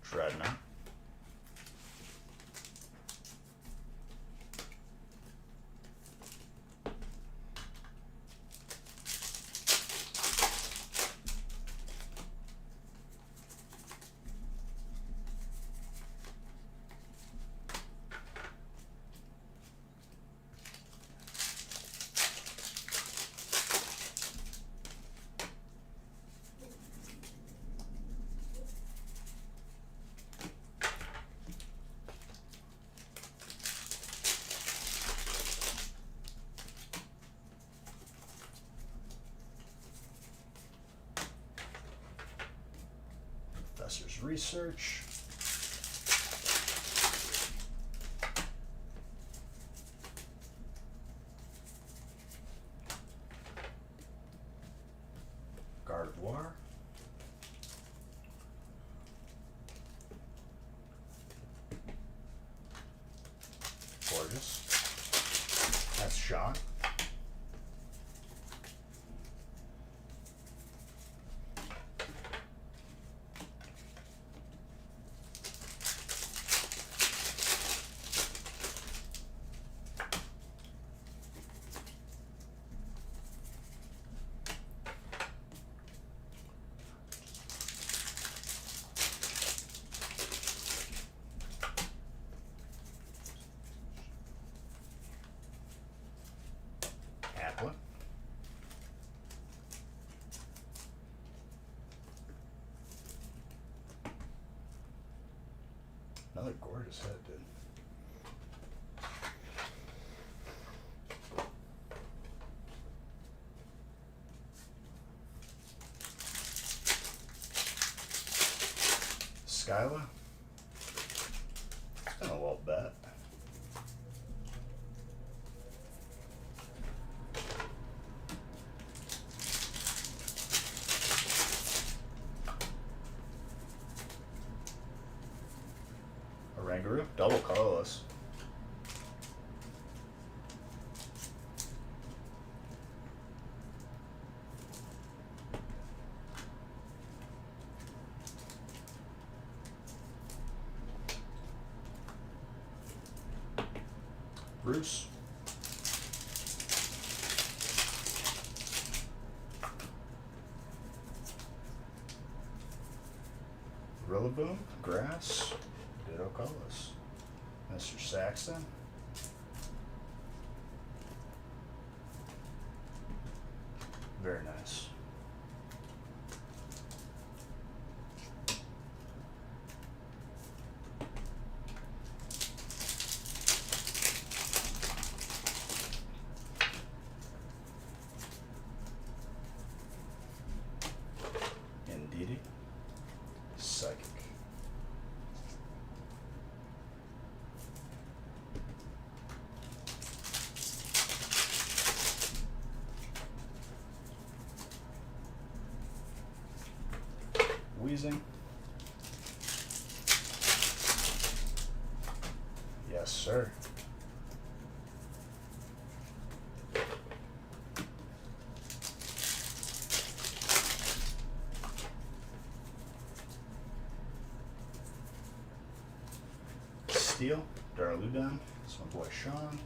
S1: Dreadnought. Professor's Research. Gardevoir. Gorgeous. That's Sean. Applin. Another gorgeous head, dude. Skyla. It's been a little bet. Oranguru, double colorless. Bruce. Rillaboom, grass, ditto colorless. Mr. Saxton. Very nice. Indeedy. Psychic. Wheezing. Yes, sir. Steel, Darludan. That's my boy Sean.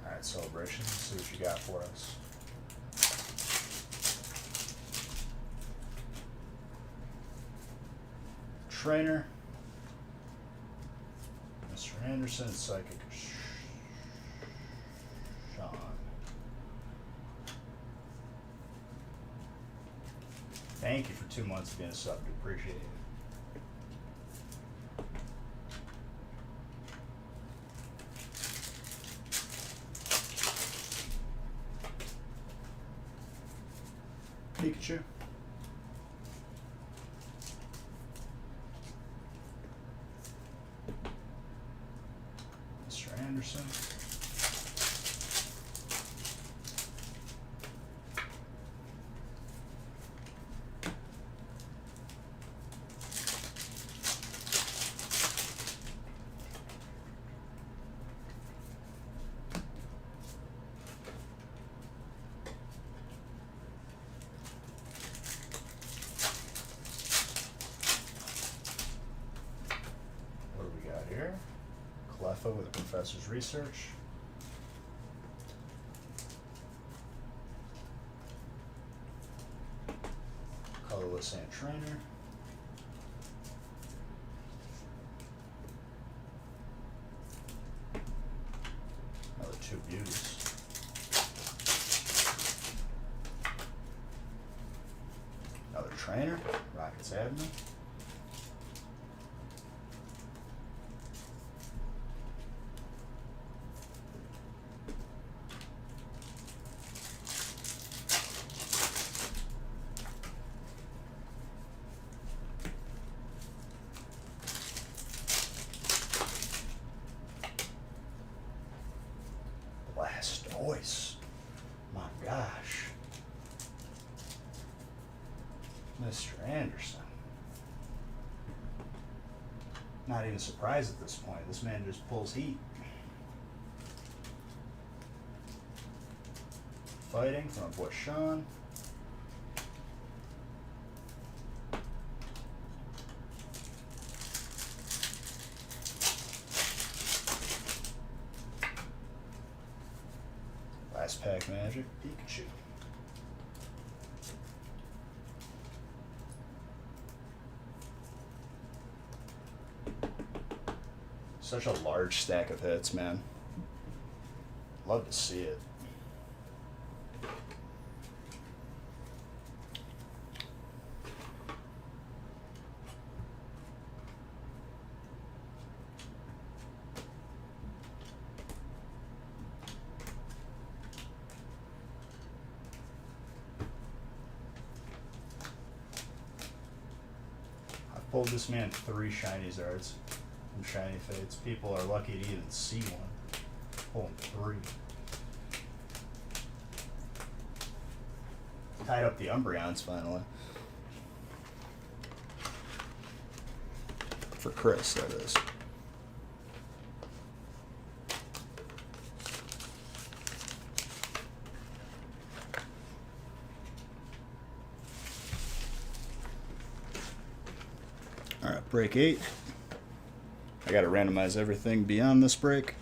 S1: Alright, Celebration. Let's see what you got for us. Trainer. Mr. Anderson, Psychic. Thank you for 2 months of being a sub. Appreciate it. Pikachu. Mr. Anderson. What do we got here? Cleffa with the Professor's Research. Colorless and Trainer. Another 2 beauties. Another Trainer. Rockets Admin. Blastoise. My gosh. Mr. Anderson. Not even surprised at this point. This man just pulls heat. Fighting from our boy Sean. Last pack magic, Pikachu. Such a large stack of hits, man. Love to see it. I've pulled this man 3 shiny Zards and shiny Fates. People are lucky to even see one. Pulling 3. Tied up the Umbreons finally. For Chris, that is. Alright, break 8. I gotta randomize everything beyond this break.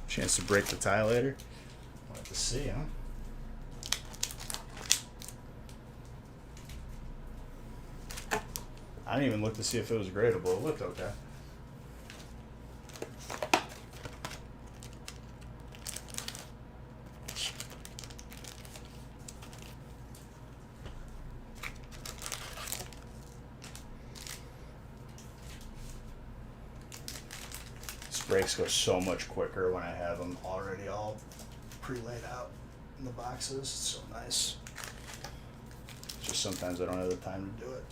S1: Chance to break the tie later. We'll have to see, huh? I didn't even look to see if it was gradable. It looked okay. These breaks go so much quicker when I have them already all pre-laid out in the boxes. It's so nice. Just sometimes I don't have the time to do it.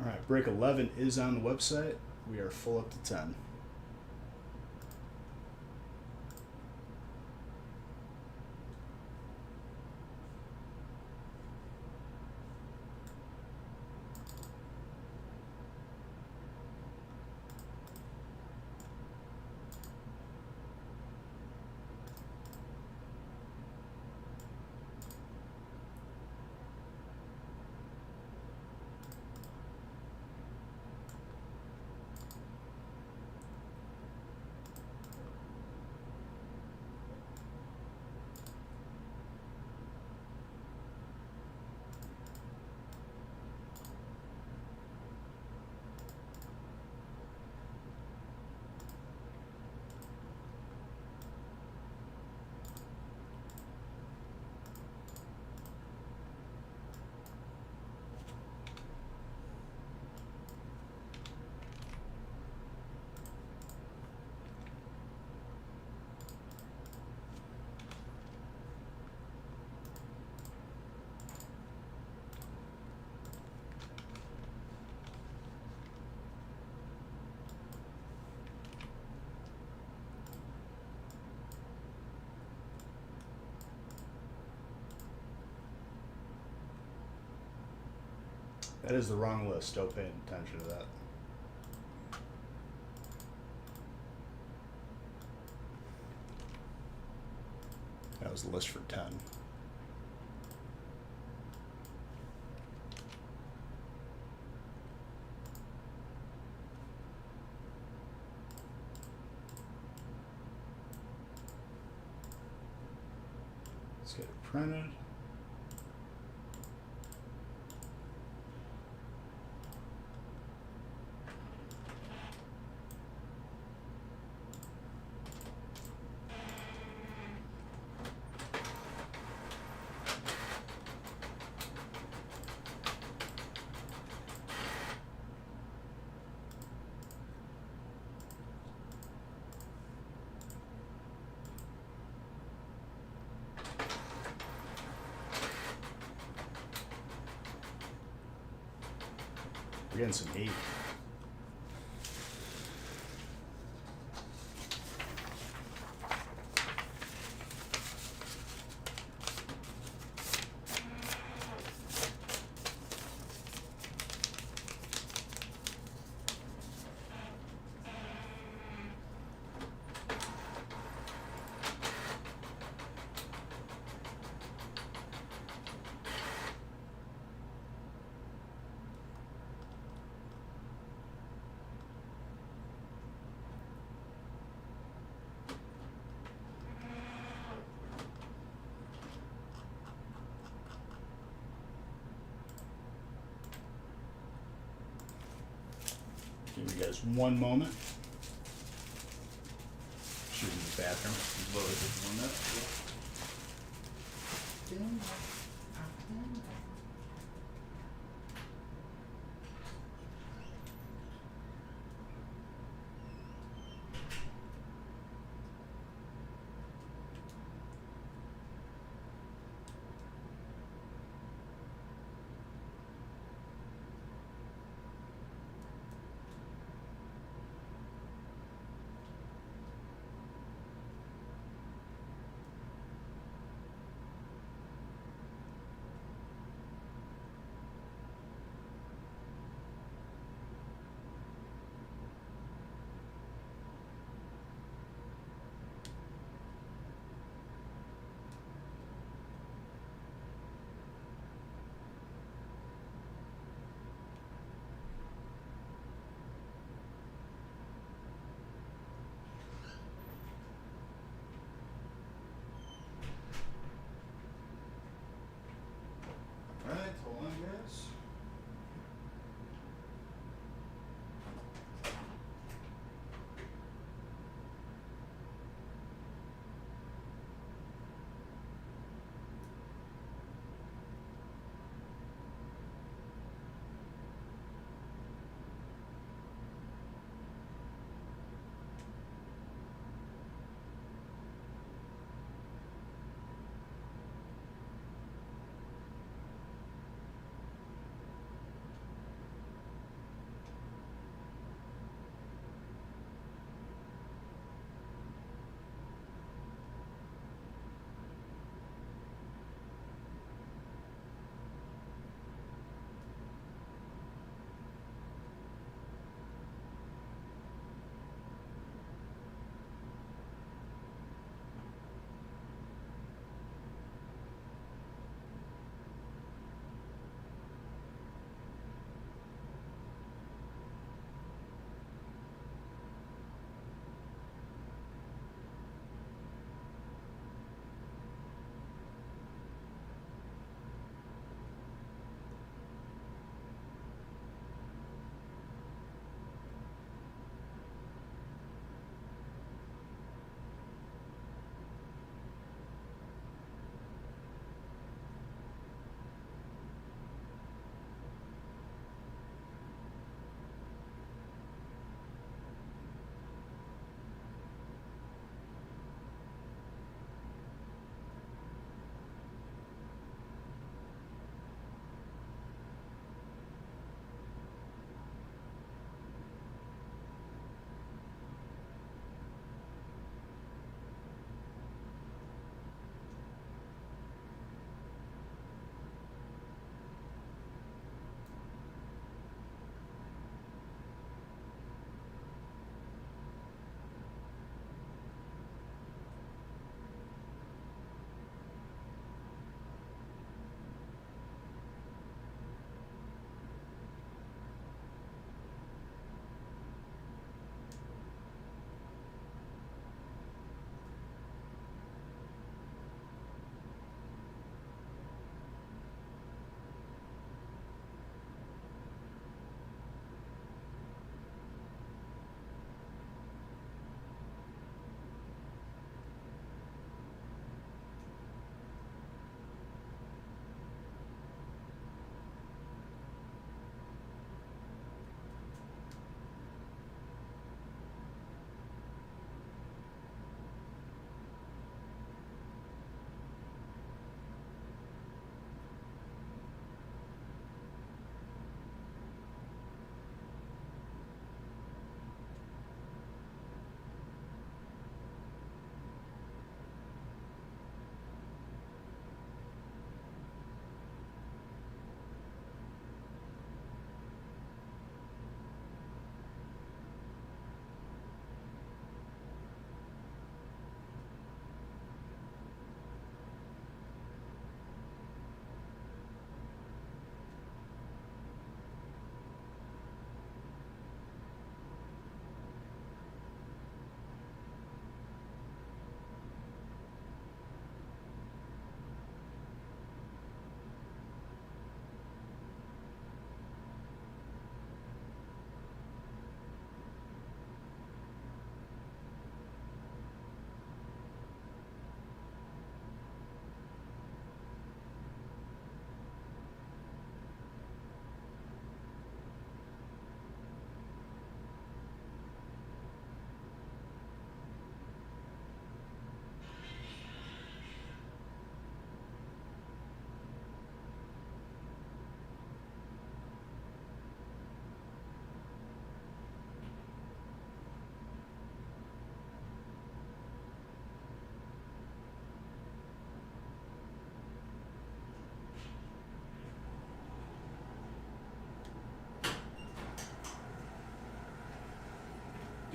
S1: Alright, break 11 is on the website. We are full up to 10. That is the wrong list. Don't pay attention to that. That was the list for 10. Let's get it printed. We're getting some heat. Give you guys one moment. Shoot in the bathroom. Load it in 1 minute.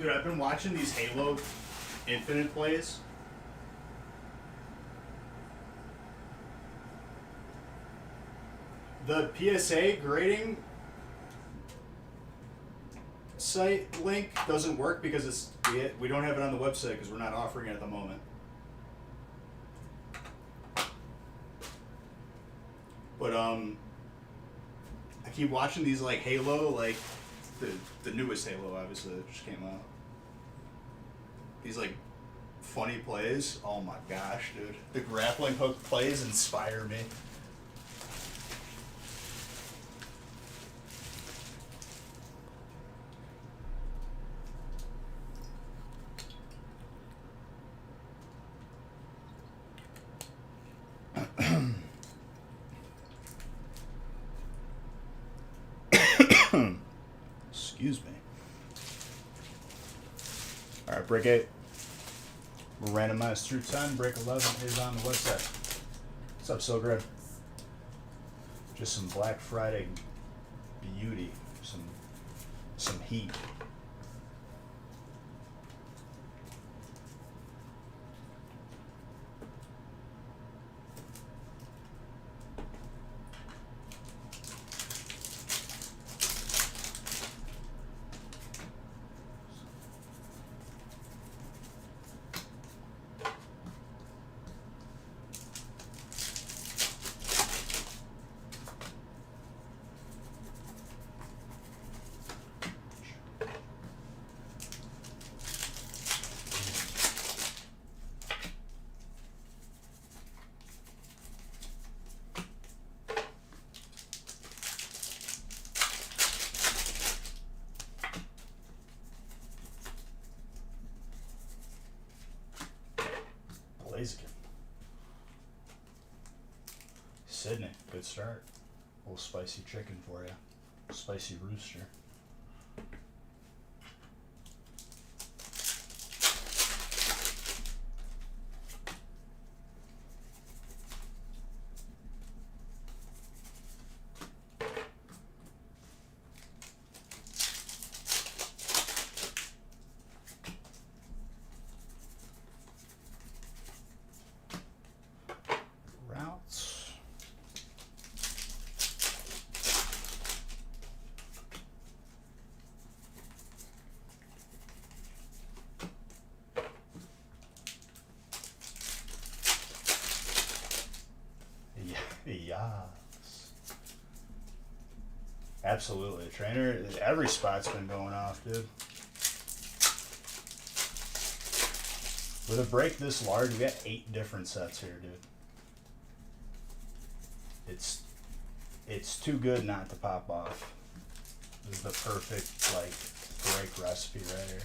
S1: Dude, I've been watching these Halo Infinite plays. The PSA grading site link doesn't work because we don't have it on the website because we're not offering it at the moment. But I keep watching these like Halo, like the newest Halo, obviously, that just came out. These like funny plays. Oh my gosh, dude! The grappling hook plays inspire me. Excuse me. Alright, break 8. We're randomized through 10. Break 11 is on the website. What's up, So Good? Just some Black Friday beauty. Some heat. Blaziken. Sydney, good start. A little spicy chicken for you. Spicy rooster. Routes. Yes. Absolutely. Trainer, every spot's been going off, dude. With a break this large, we got 8 different sets here, dude. It's too good not to pop off. This is the perfect, like, break recipe right here.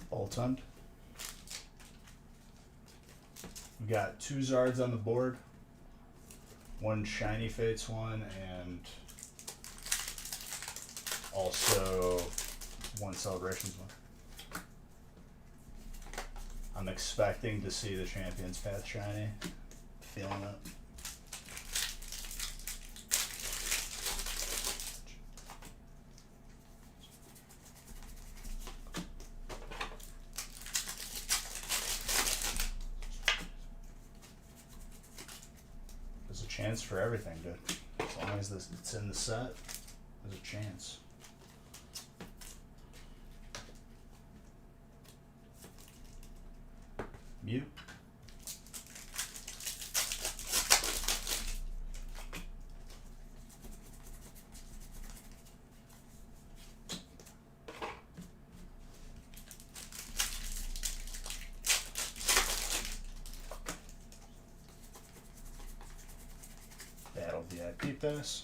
S1: Boltund. We got 2 Zards on the board, 1 Shiny Fates one, and also 1 Celebrations one. I'm expecting to see the Champions Path Shiny. Feeling it. There's a chance for everything, dude. As long as it's in the set, there's a chance. Mew. Battle VIP pass.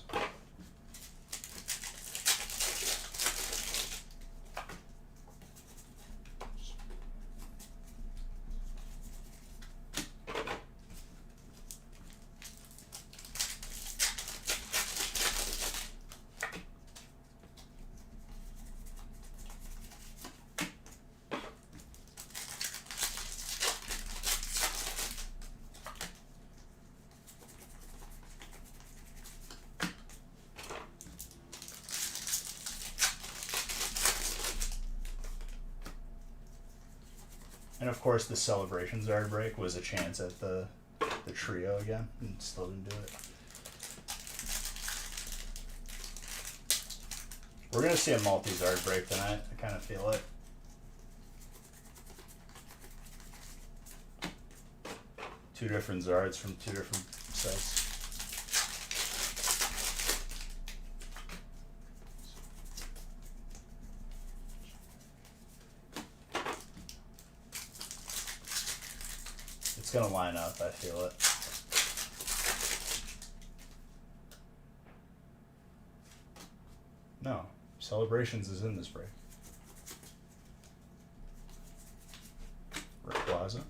S1: And of course, the Celebrations Zard break was a chance at the trio again, and still didn't do it. We're gonna see a multi-Zard break tonight. I kind of feel it. Two different Zards from two different sets. It's gonna line up, I feel it. No, Celebrations is in this break. Rayquaza.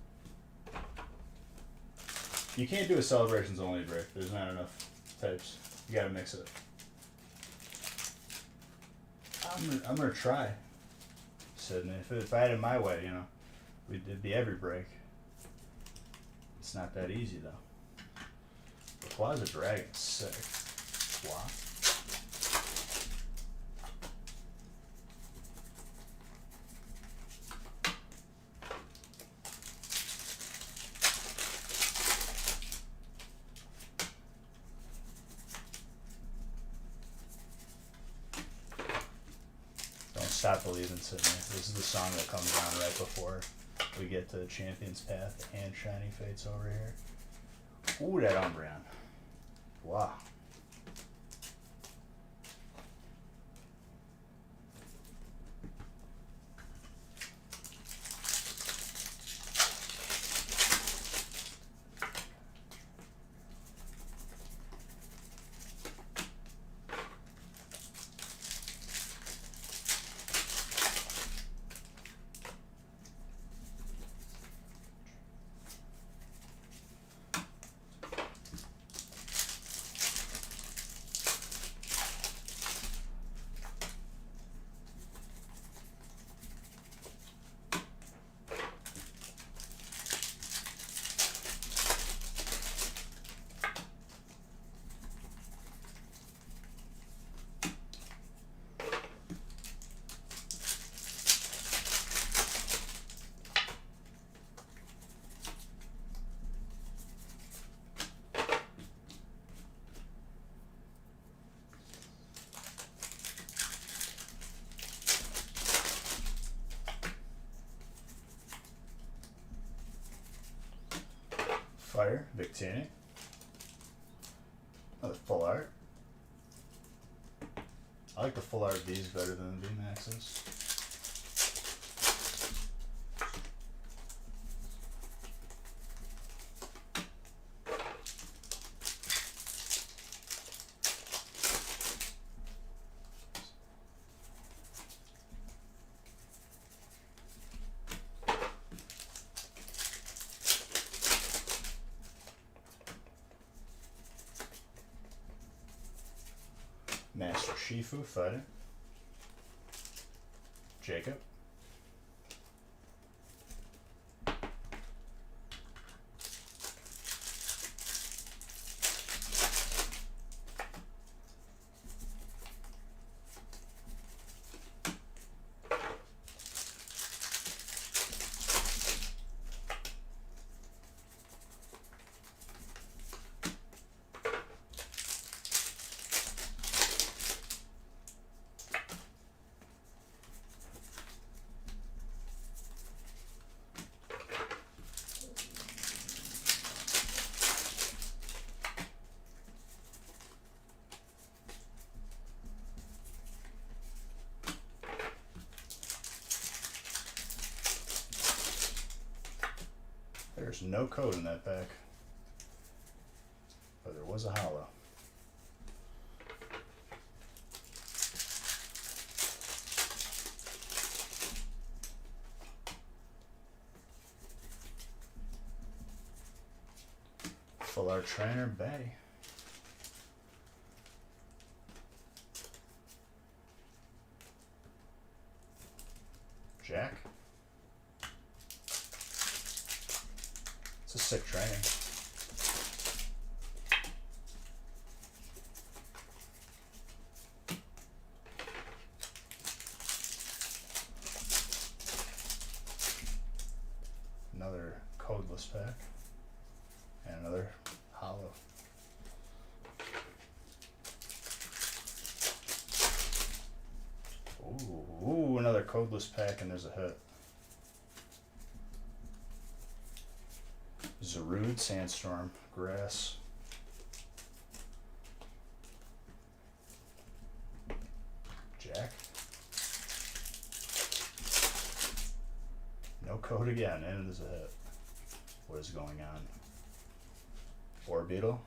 S1: You can't do a Celebrations only break. There's not enough types. You gotta mix it. I'm gonna try, Sydney. If I had it my way, you know, it'd be every break. It's not that easy though. Rayquaza Dragon's sick. Wow. Stop Believing, Sydney. This is the song that comes on right before we get to Champion's Path and Shiny Fates over here. Ooh, that Umbreon. Wow. Fire, Victini. Another full art. I like the full art V's better than the VMAXs. Master Shifu fighting. Jacob. There's no code in that pack, but there was a holo. Full art trainer, Bay. Jack. It's a sick training. And another hollow. Ooh, another codeless pack, and there's a hit. Zarude, Sandstorm, Grass. Jack. No code again, and there's a hit. What is going on? Orbeetle.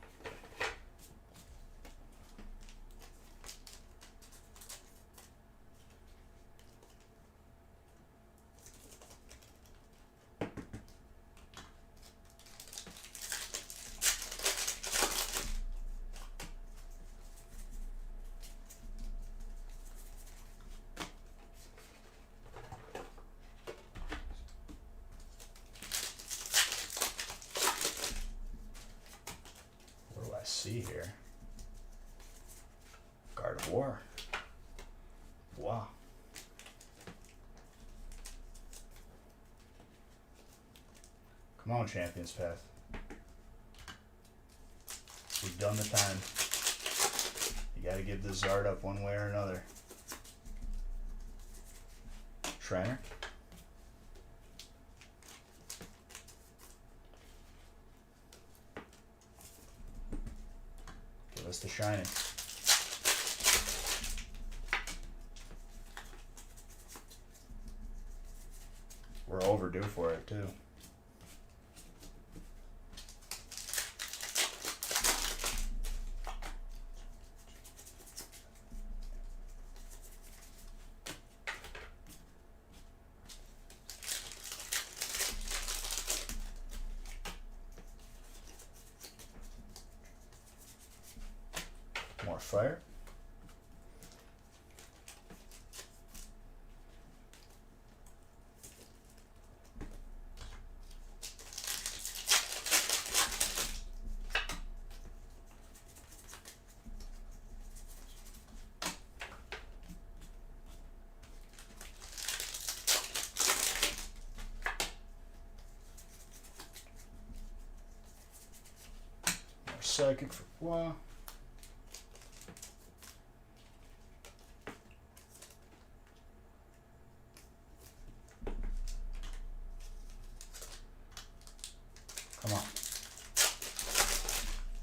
S1: See here. Gardevoir. Wow. Come on, Champions Path. We've done the time. You gotta give the Zard up one way or another. Trainer. Give us the shiny. We're overdue for it too. More fire. More psychic for Bois. Come on.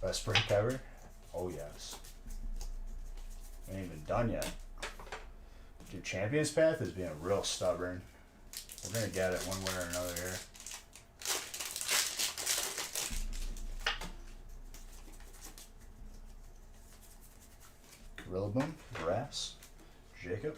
S1: Best break ever? Oh yes. We ain't even done yet. Dude, Champions Path is being real stubborn. We're gonna get it one way or another here. Rillaboom, Grass, Jacob.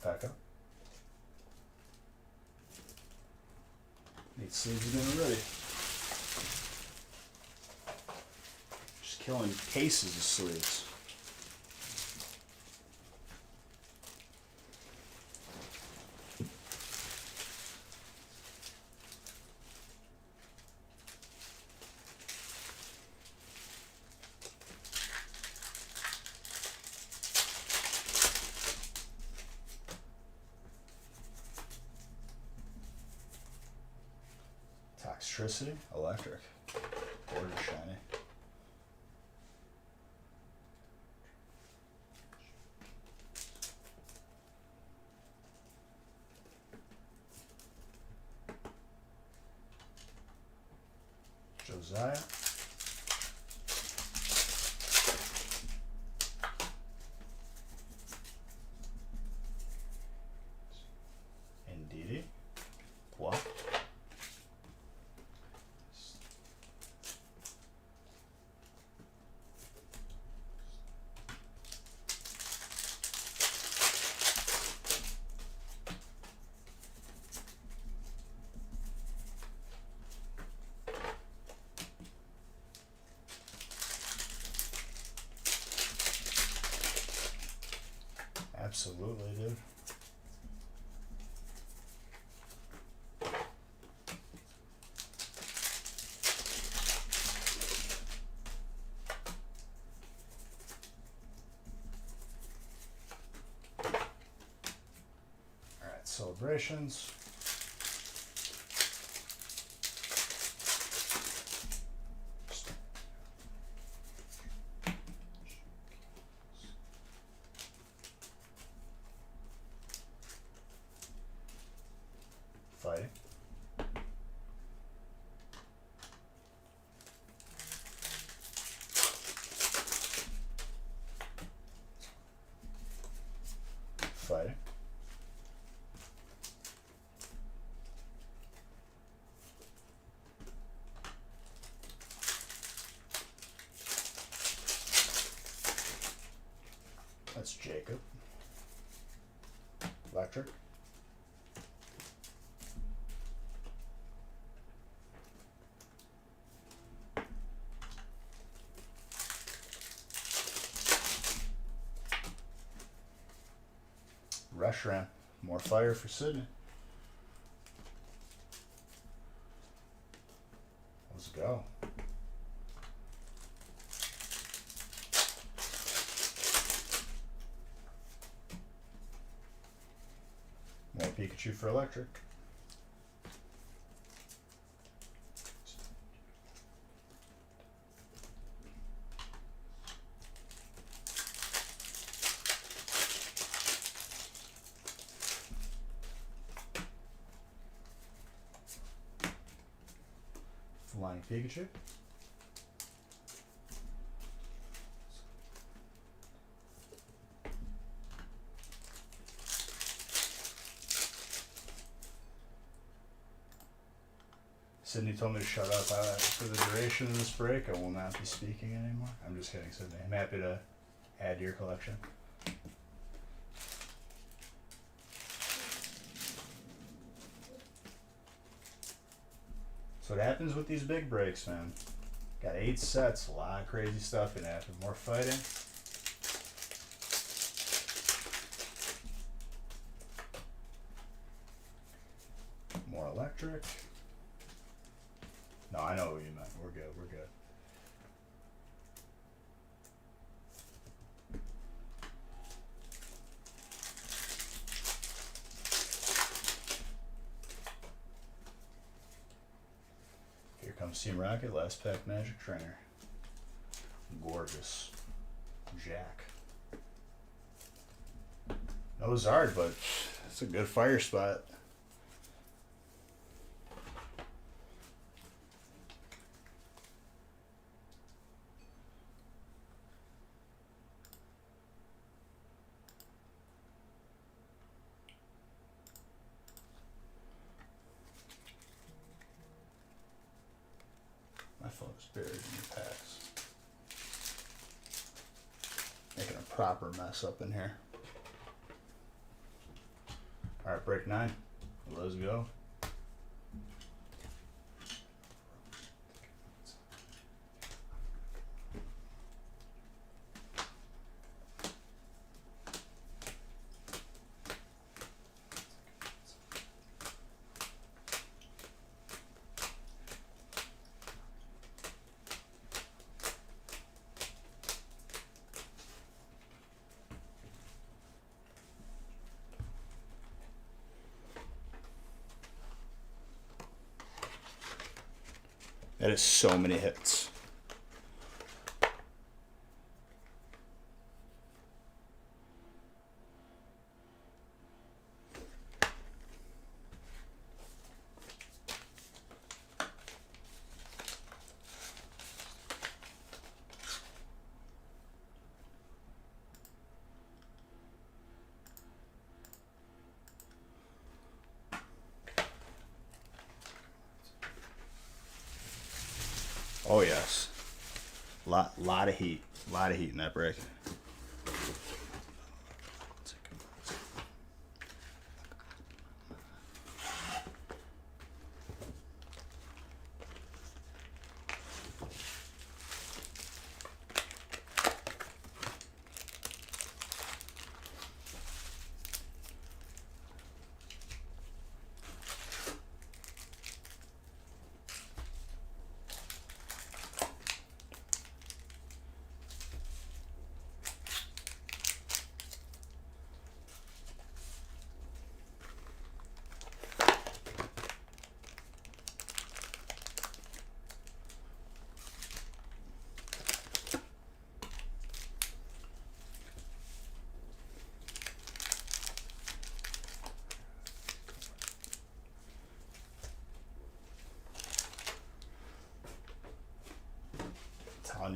S1: Pack up. Need sleeves again already. Just killing cases of sleeves. Toxtricity, Electric, Border Shiny. Josiah. Absolutely, dude. Alright, celebrations. Fighting. Fighting. That's Jacob. Electric. Rush Ram. More fire for Sydney. Let's go. More Pikachu for electric. Flying Pikachu. Sydney told me to shut up. For the duration of this break, I will not be speaking anymore. I'm just kidding, Sydney. I'm happy to add to your collection. So what happens with these big breaks, man. Got 8 sets, a lot of crazy stuff gonna happen. More fighting. More electric. No, I know what you meant. We're good, we're good. Here comes Team Rocket, last pack Magic Trainer. Gorgeous. Jack. No Zard, but it's a good fire spot. My phone's buried in the packs. Making a proper mess up in here. Alright, break 9. Let's go. That is so many hits. Oh yes, lot of heat, in that break.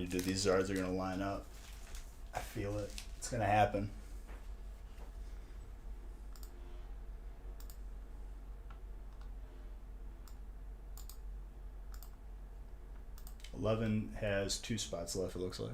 S1: telling you, dude, these Zards are gonna line up. I feel it. It's gonna happen. Eleven has 2 spots left, it looks like.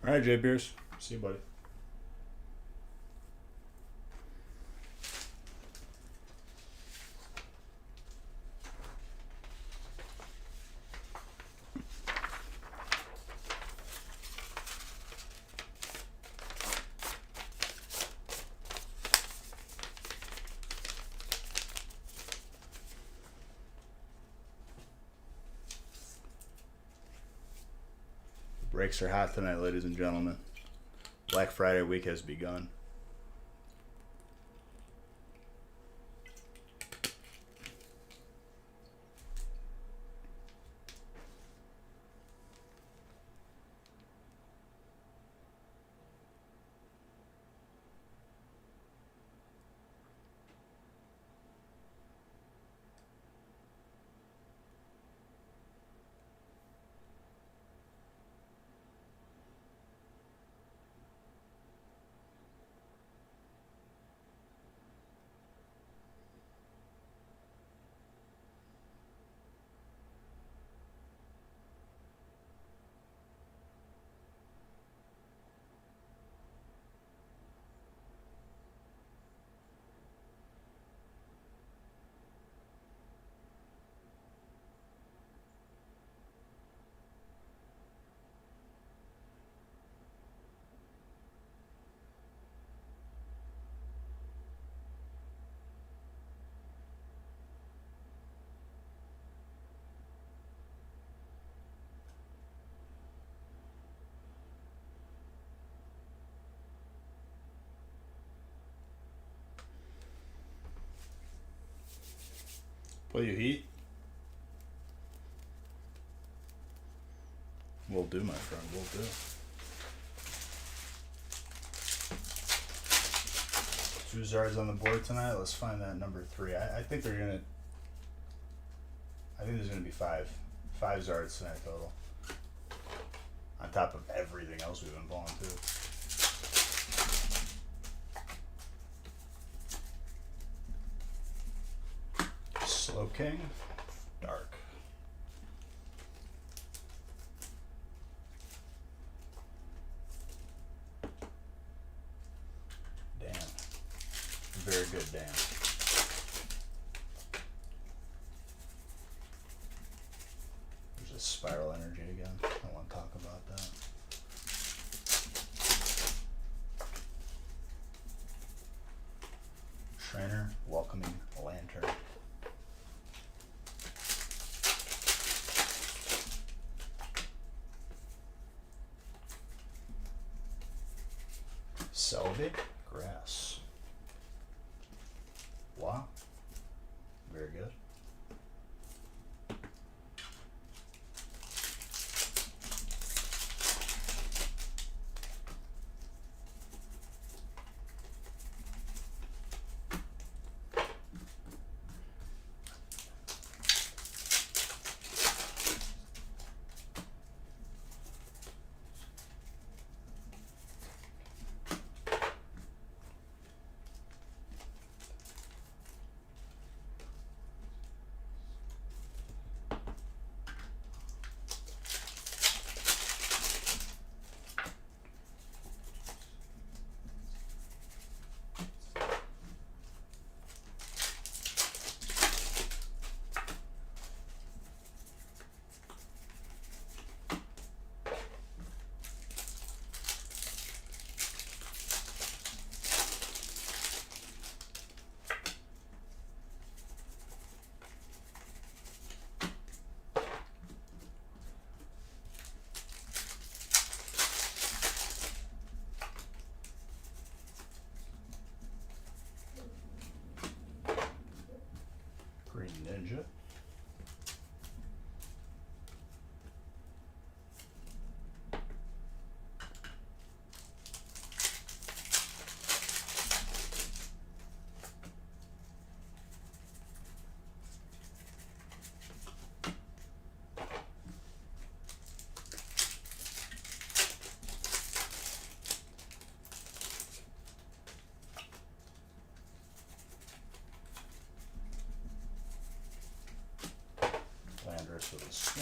S1: All right, Jay Beers. See you, buddy. Breaks are hot tonight, ladies and gentlemen. Black Friday week has begun. Play you Heat? Will do, my friend. Will do. 2 Zards on the board tonight. Let's find that number 3. I think they're gonna. I think there's gonna be 5 Zards tonight total. On top of everything else we've been pulling too. Slow King, dark. Damn. Very good damn. There's a spiral energy again. I want to talk about that. Trainer, welcoming lantern. Selvig grass. Wow. Very good.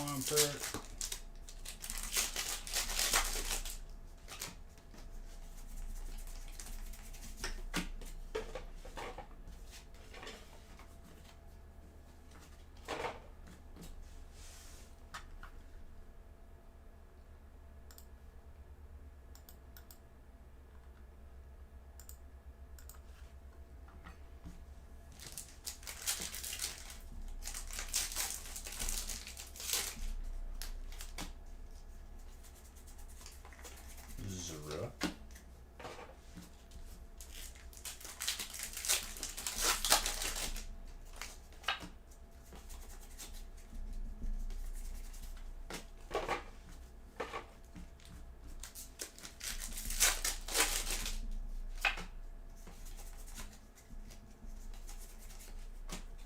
S2: Swampert.
S1: Zero.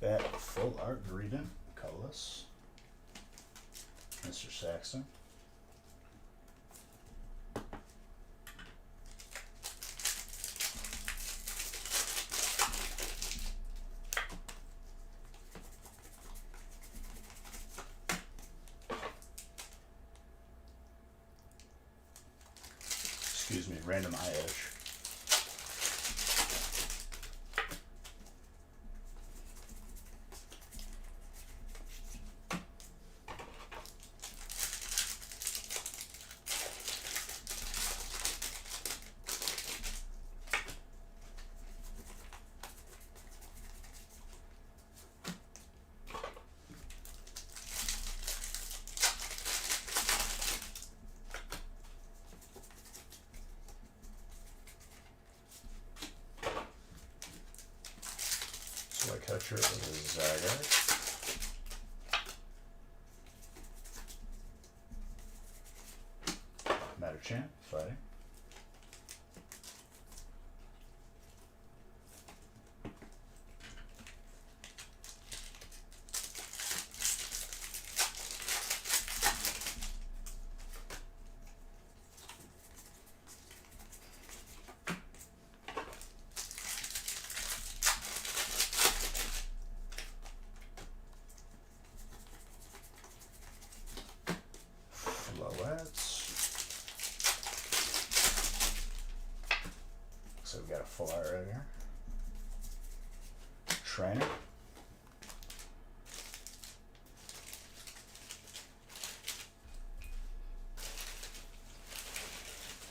S1: That full art Greedent, colorless. Mr. Saxon. Excuse me, random eye-edge. Catcher is Zygarde. Matterchan, fighting. So we got a full art right here. Trainer.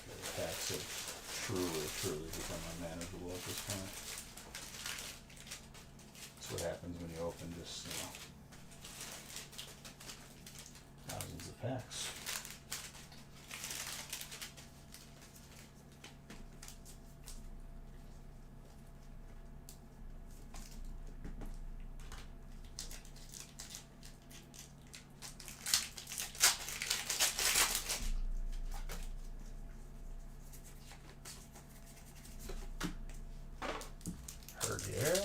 S1: The packs have truly become unmanageable at this point. That's what happens when you open just, thousands of packs. Herdier.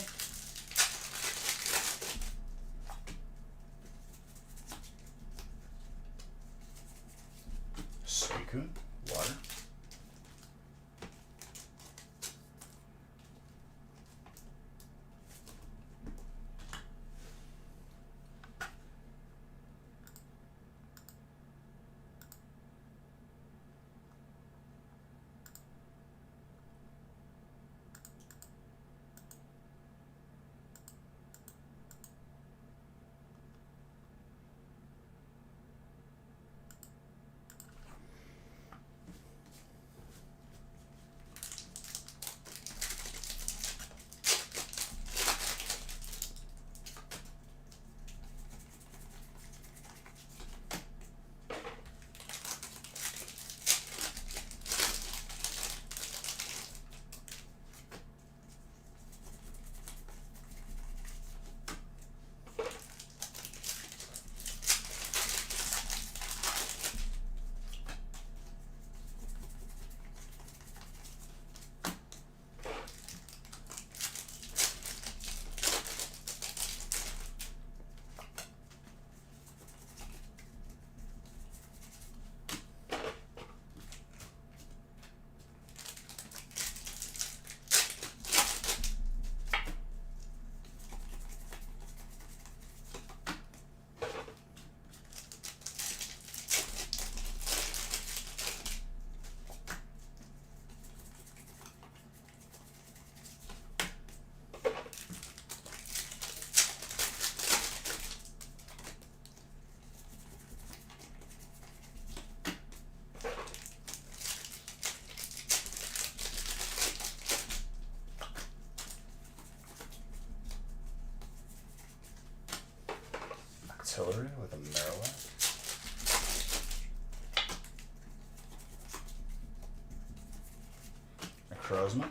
S1: Crozma.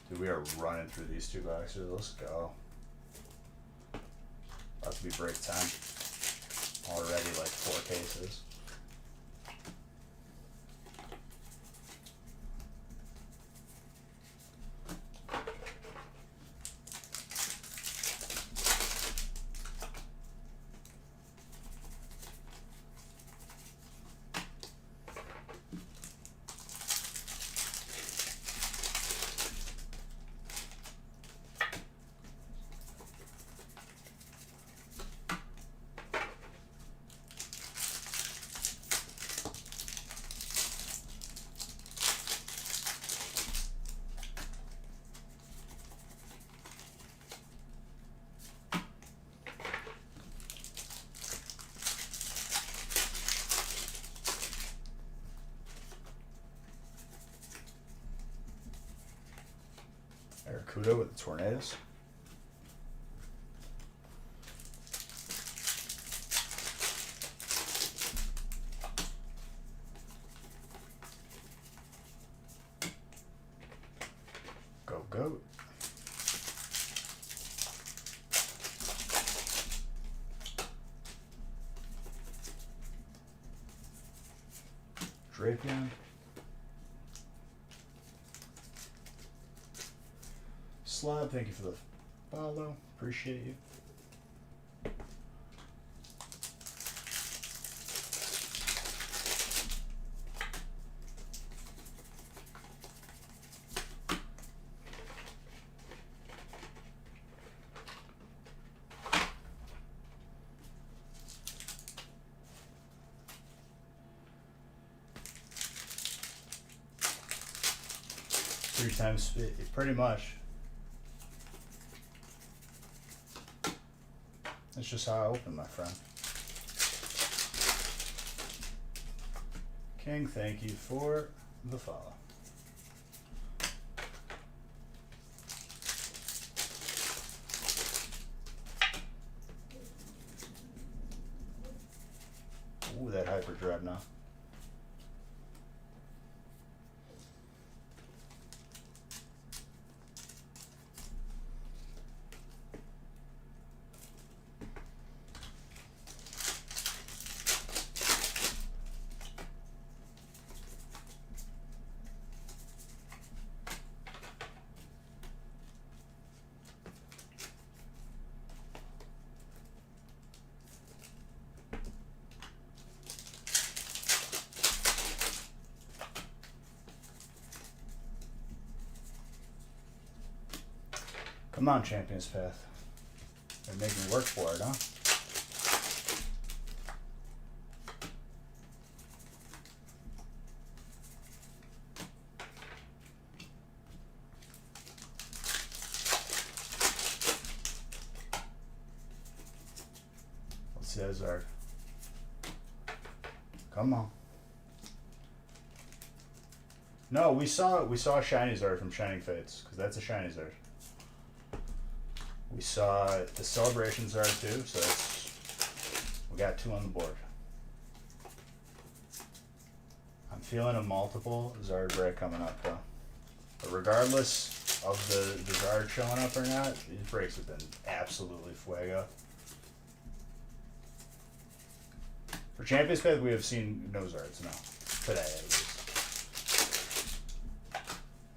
S1: Dude, we are running through these 2 boxes. Let's go. About to be break time. Already like 4 cases. Arcuda with the Tornadoes. Go, go. Drapion. Slab, thank you for the follow. Appreciate you. Three times speed, pretty much. That's just how I open, my friend. King, thank you for the follow. Ooh, that Hyper Dreadnought. Come on, Champions Path. They're making me work for it, huh? Let's see that Zard. Come on. No, we saw a shiny Zard from Shining Fates, because that's a shiny Zard. We saw the Celebration Zard too, so that's, we got 2 on the board. I'm feeling a multiple Zard break coming up though. But regardless of the Zard showing up or not, these breaks have been absolutely fuego. For Champions Path, we have seen no Zards, no. Today at least.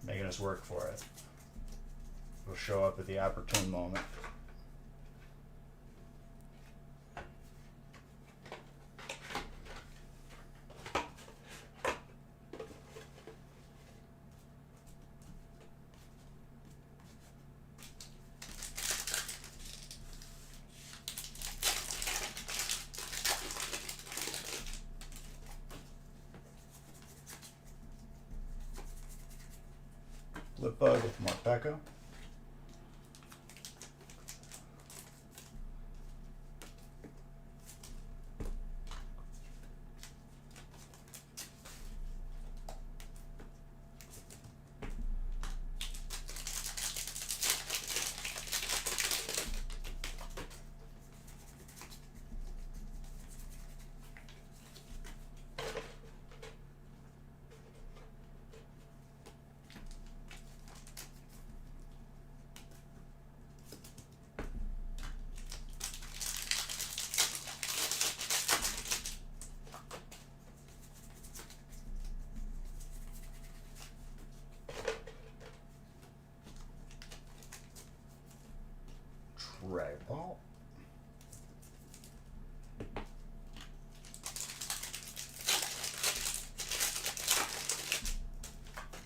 S1: Making us work for it. Will show up at the opportune moment. Blipbug with Morpeko.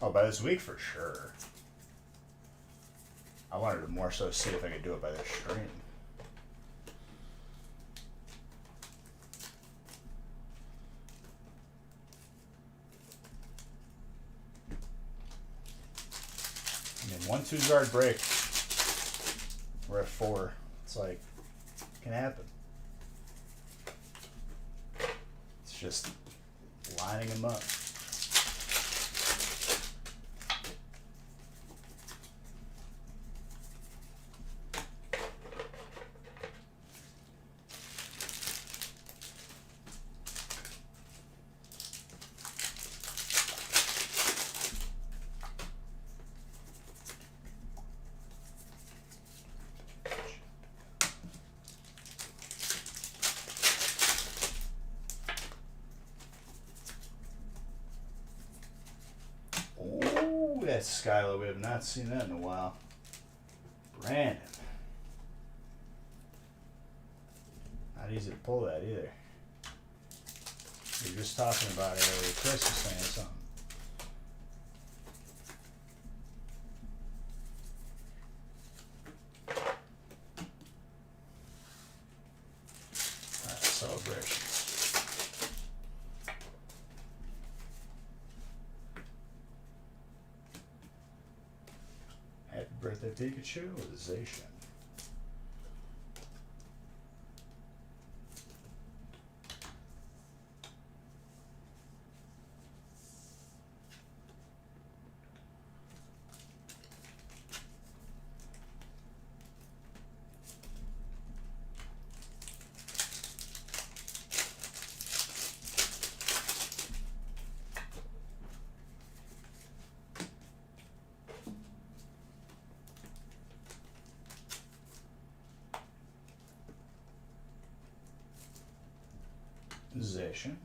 S1: Oh, by this week for sure. I wanted to more so see if I could do it by this stream. I mean, 1-2 guard break. We're at 4. It's like, it can happen. It's just lining them up. Ooh, that's Skylar. We have not seen that in a while. Brandon. Not easy to pull that either. We were just talking about it earlier. Chris was saying something. Alright, celebrations. Happy birthday, Pikachu, with Zacian. Zacian.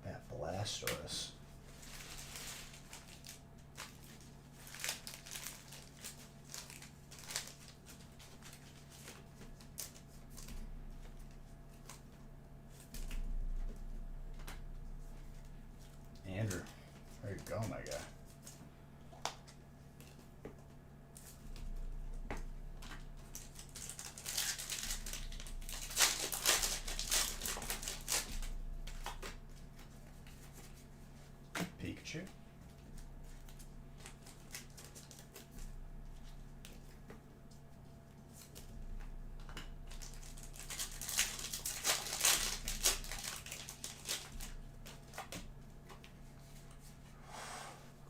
S1: That Blastoise. Andrew, there you go, my guy. Pikachu.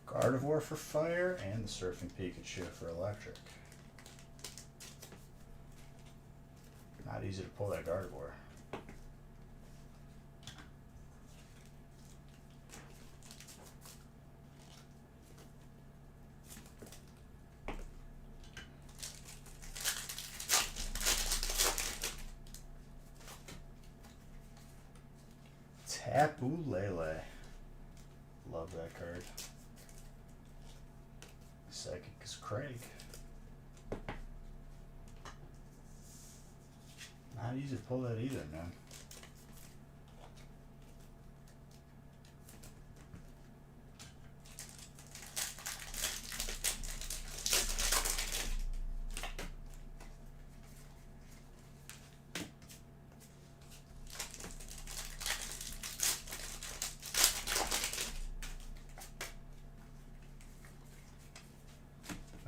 S1: Gardevoir for fire, and the Surfing Pikachu for electric. Not easy to pull that Gardevoir. Tapu Lele. Love that card. Psychic is Craig. Not easy to pull that either, man.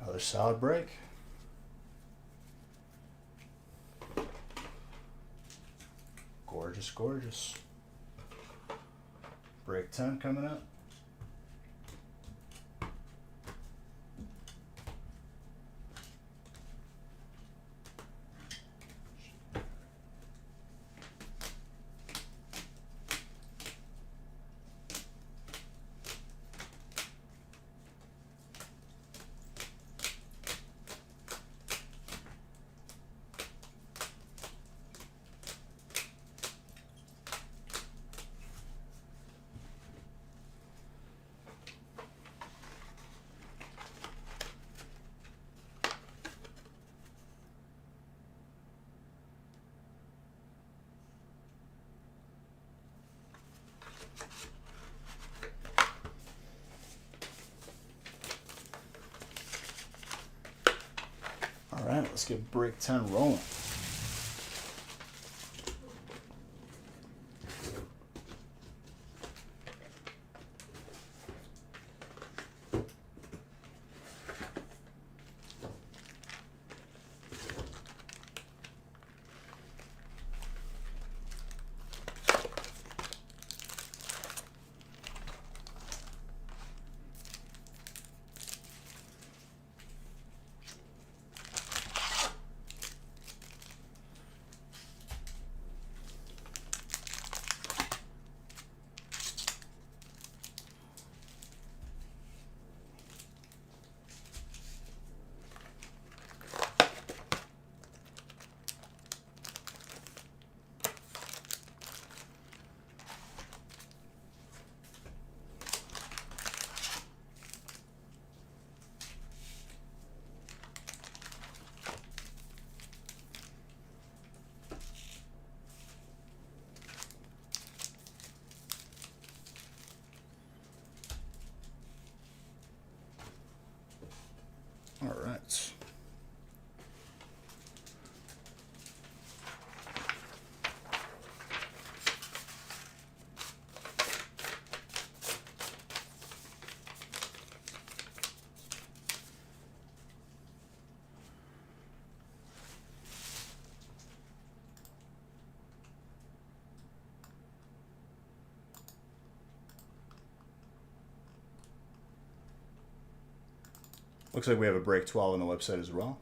S1: Another solid break. Gorgeous, gorgeous. Break 10 coming up. let's get break 10 rolling. All right. Looks like we have a break 12 on the website as well.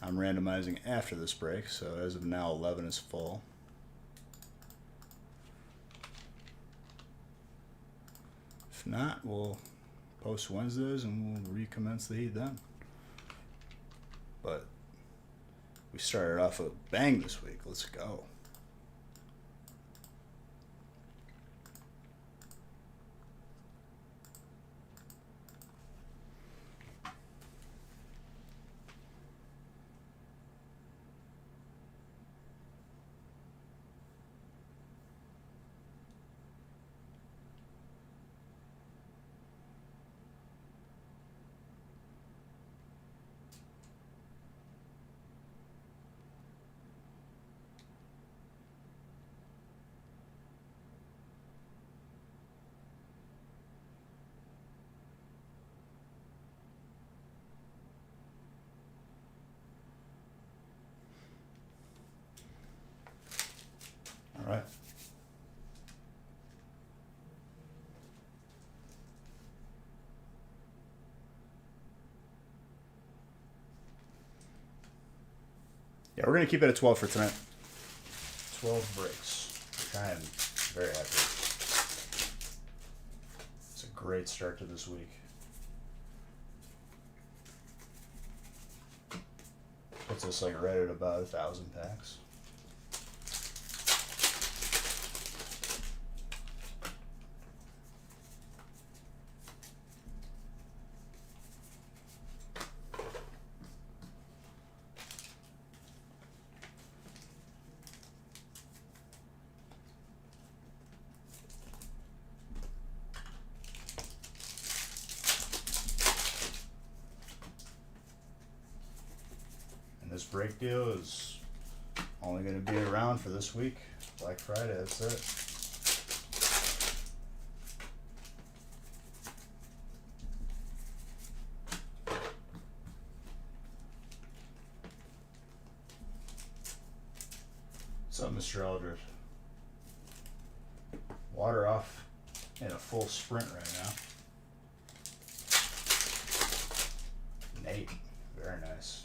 S1: I'm randomizing after this break, so as of now 11 is full. If not, we'll post Wednesdays and we'll recommence the heat then. But we started off with a bang this week. Let's go. All right. Yeah, we're going to keep it at 12 for tonight. 12 breaks, which I am very happy with. It's a great start to this week. Puts us like right at about 1,000 packs. This break deal is only going to be around for this week. Black Friday, that's it. What's up, Mr. Eldred? Water off in a full sprint right now. Nate, very nice.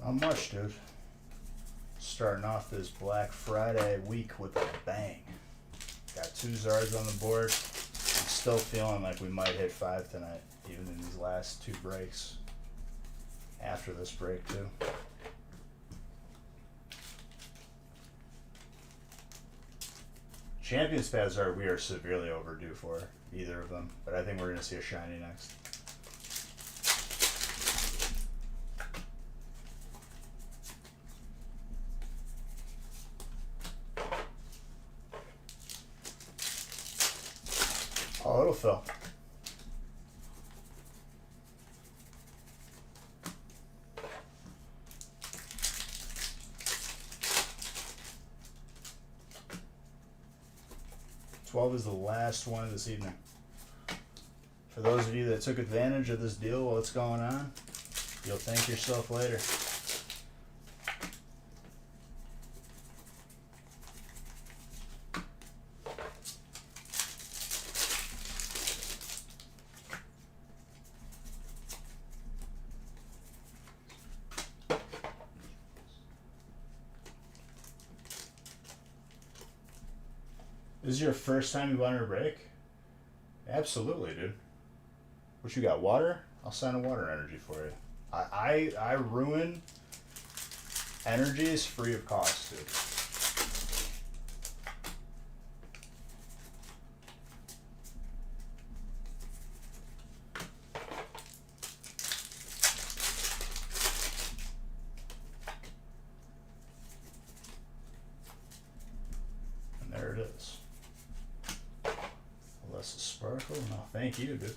S1: Not much, dude. Starting off this Black Friday week with a bang. Got 2 Zards on the board. I'm still feeling like we might hit 5 tonight, even in these last 2 breaks. After this break, too. Champions Pad Zard, we are severely overdue for either of them, but I think we're going to see a shiny next. Oh, it'll fill. $12 is the last one of this evening. For those of you that took advantage of this deal while it's going on, you'll thank yourself later. This is your first time you wanted a break? Absolutely, dude. What you got? Water? I'll sign a water energy for you. I ruin energies free of cost, dude. And there it is. Less a sparkle? No, thank you, dude.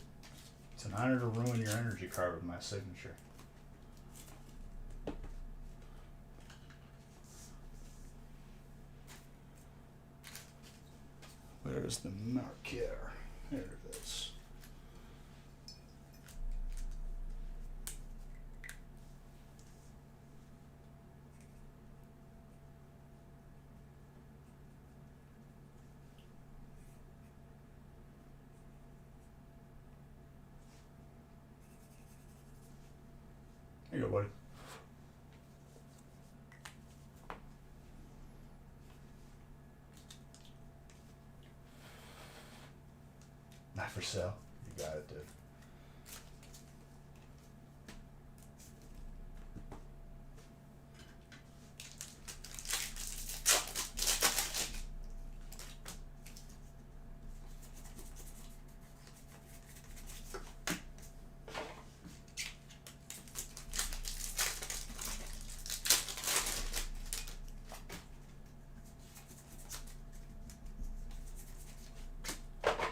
S1: It's an honor to ruin your energy card with my signature. Where's the marker? There it is. Here you go, buddy. Not for sale. You got it, dude.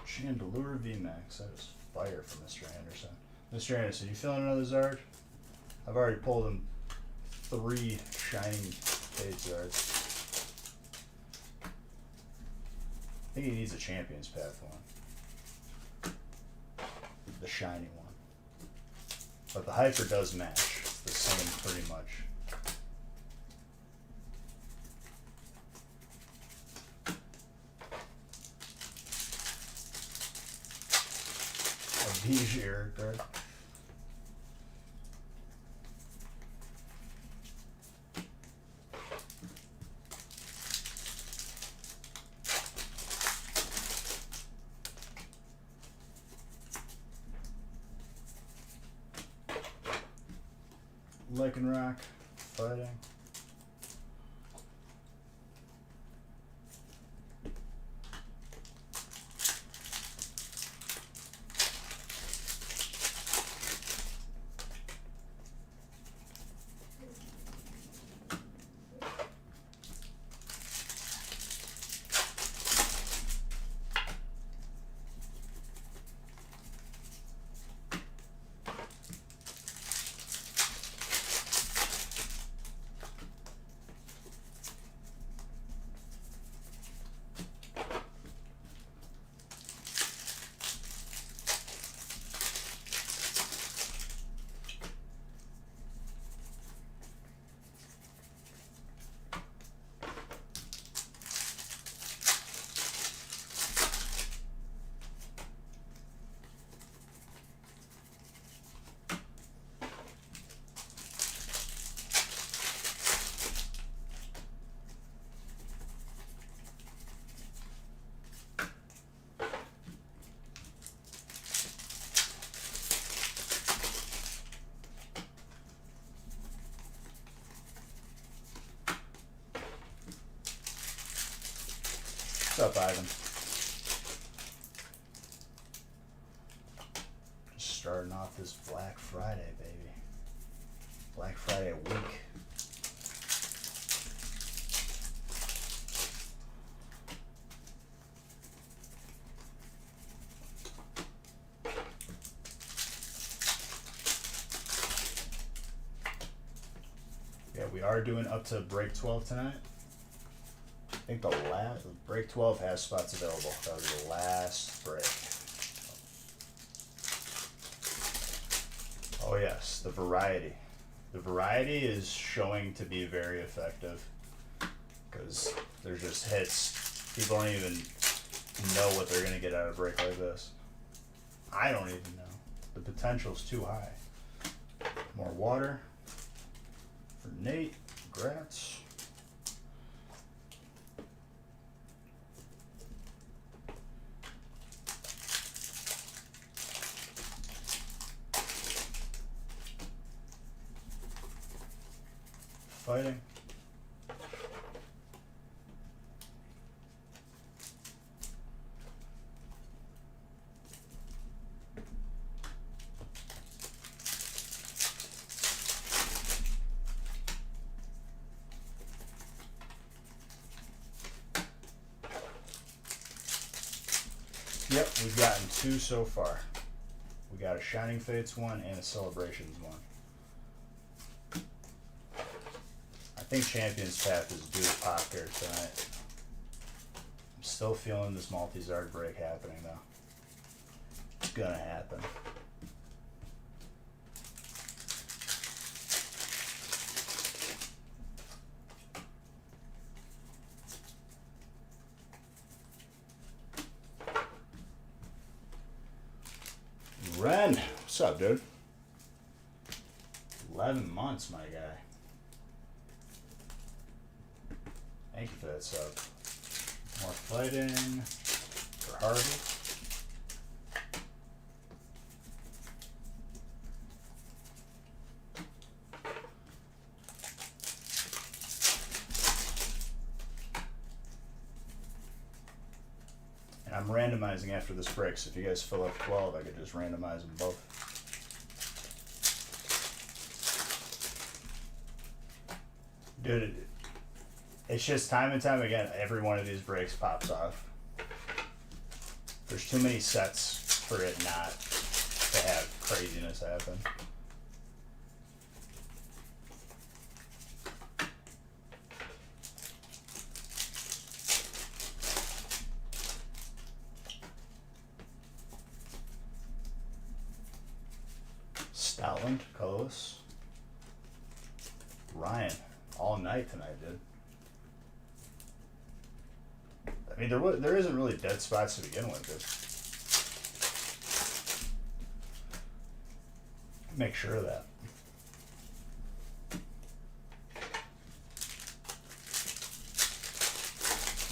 S1: Chandelure VMAX. That is fire for Mr. Anderson. Mr. Anderson, you feeling another Zard? I've already pulled him 3 shining page Zards. I think he needs a Champion's Path one. The shiny one. But the Hyper does match. It's the same pretty much. Vizier card. Lycanroc fighting. What's up, Ivan? Just starting off this Black Friday, baby. Black Friday week. we are doing up to break 12 tonight. I think the last break 12 has spots available. That'll be the last break. Oh yes, the variety. The variety is showing to be very effective because there's just hits. People don't even know what they're gonna get out of a break like this. I don't even know. The potential's too high. More water for Nate. Congrats. Fighting. Yep, we've gotten 2 so far. We got a Shining Fates one and a Celebrations one. I think Champion's Path is due to pop here tonight. I'm still feeling this multi-Zard break happening though. It's gonna happen. Ren, what's up, dude? 11 months, my guy. Thank you for that sub. More fighting for Harvey. And I'm randomizing after this break, so if you guys fill up 12, I could just randomize them both. Dude, it's just time and time again, every one of these breaks pops off. There's too many sets for it not to have craziness happen. Stoutland, colorless. Ryan, all night tonight, dude. I mean, there isn't really dead spots to begin with, dude. Make sure of that.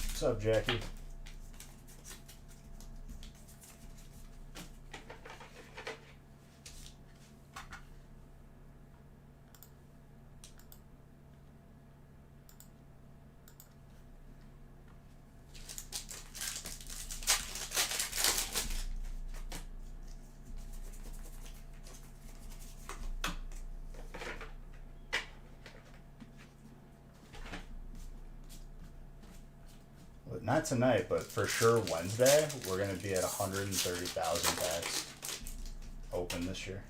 S1: What's up, Jackie? Not tonight, but for sure Wednesday, we're going to be at 130,000 packs open this year.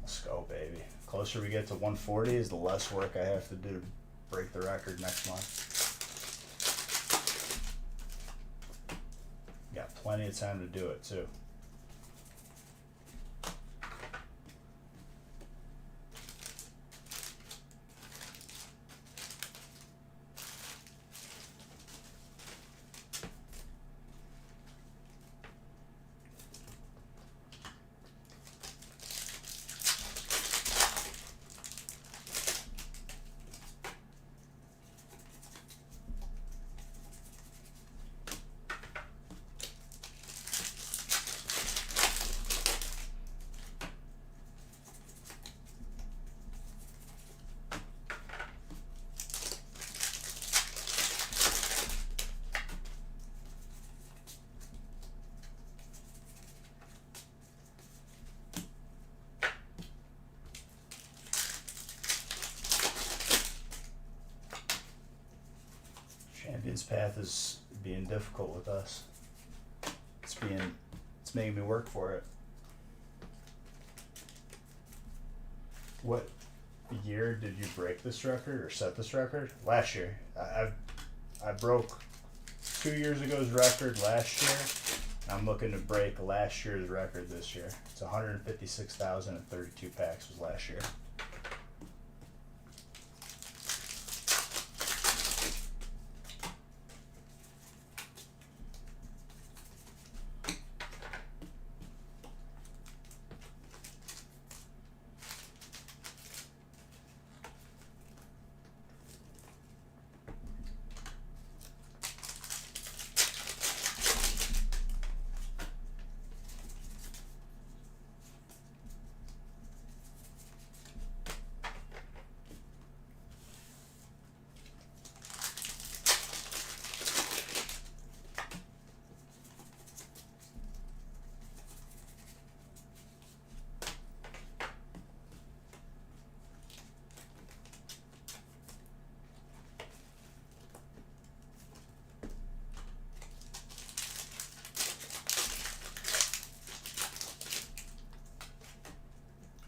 S1: Let's go, baby. Closer we get to 140 is the less work I have to do to break the record next month. Got plenty of time to do it, too. Champion's Path is being difficult with us. It's making me work for it. What year did you break this record or set this record? Last year. I broke 2 years ago's record last year. I'm looking to break last year's record this year. It's 156,032 packs was last year.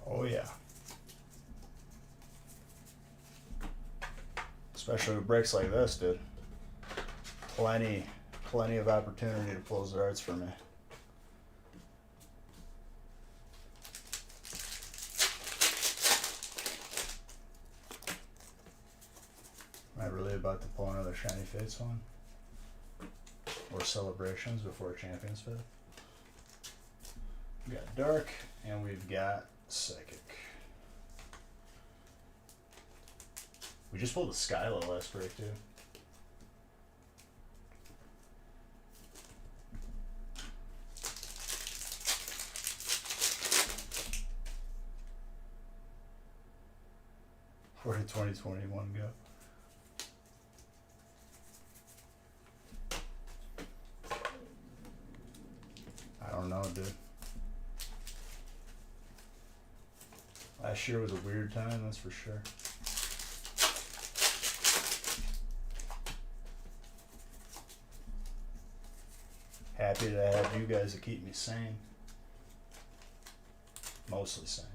S1: Oh yeah. Especially with breaks like this, dude. Plenty of opportunity to close the arts for me. Am I really about to pull another Shiny Fates one? Or Celebrations before Champions Fit? We got Dark, and we've got Psychic. We just pulled a Skyla last break, too. Where did 2021 go? I don't know, dude. Last year was a weird time, that's for sure. Happy to have you guys to keep me sane. Mostly sane.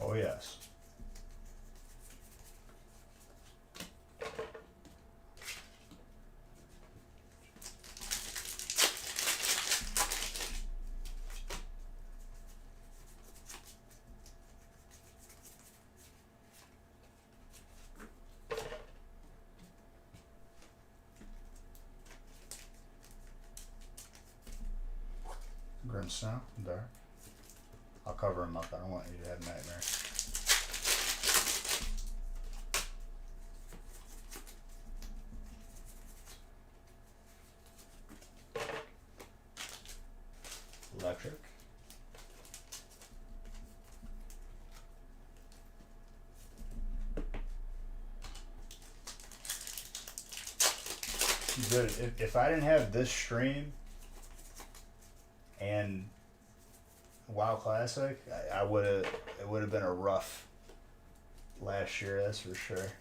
S1: Oh yes. Grimmsnow, Dark. I'll cover him up. I don't want you to have nightmares. Electric. Dude, if I didn't have this stream and WoW Classic, I would have. It would have been a rough last year. That's for sure.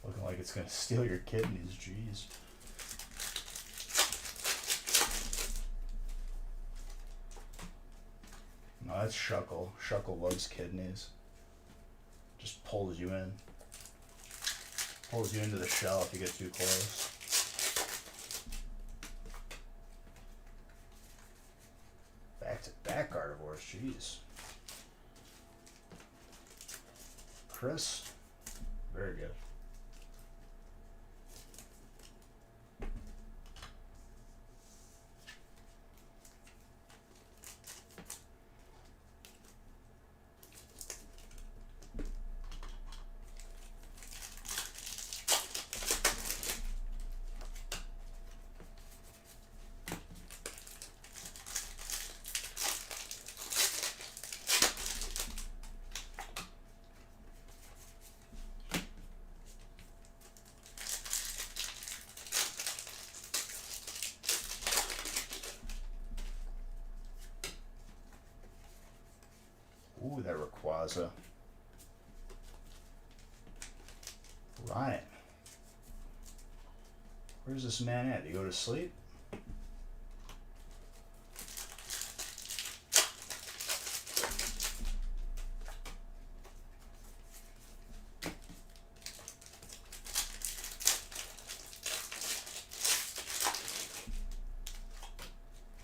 S1: Looking like it's gonna steal your kidneys. Jeez. No, that's Shuckle. Shuckle loves kidneys. Just pulls you in. Pulls you into the shell if you get too close. Back to back Gardevoirs, jeez. Chris, very good. that Rayquaza. Ryan. Where's this man at? Did he go to sleep?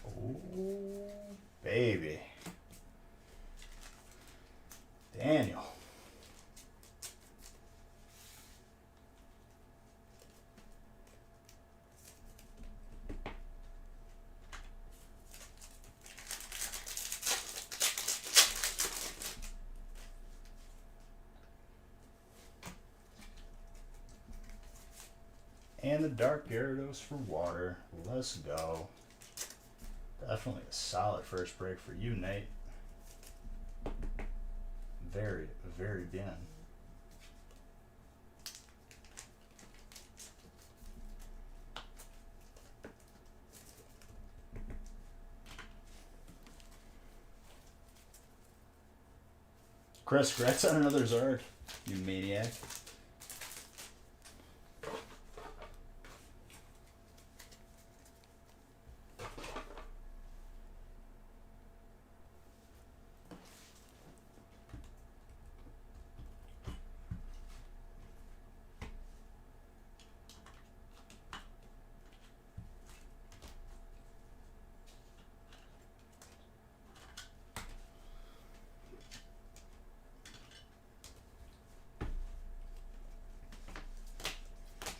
S1: Oh, baby. Daniel. And the Dark Gyarados for water. Let's go. Definitely a solid first break for you, Nate. Very, very bien. Chris, congrats on another Zard, you maniac.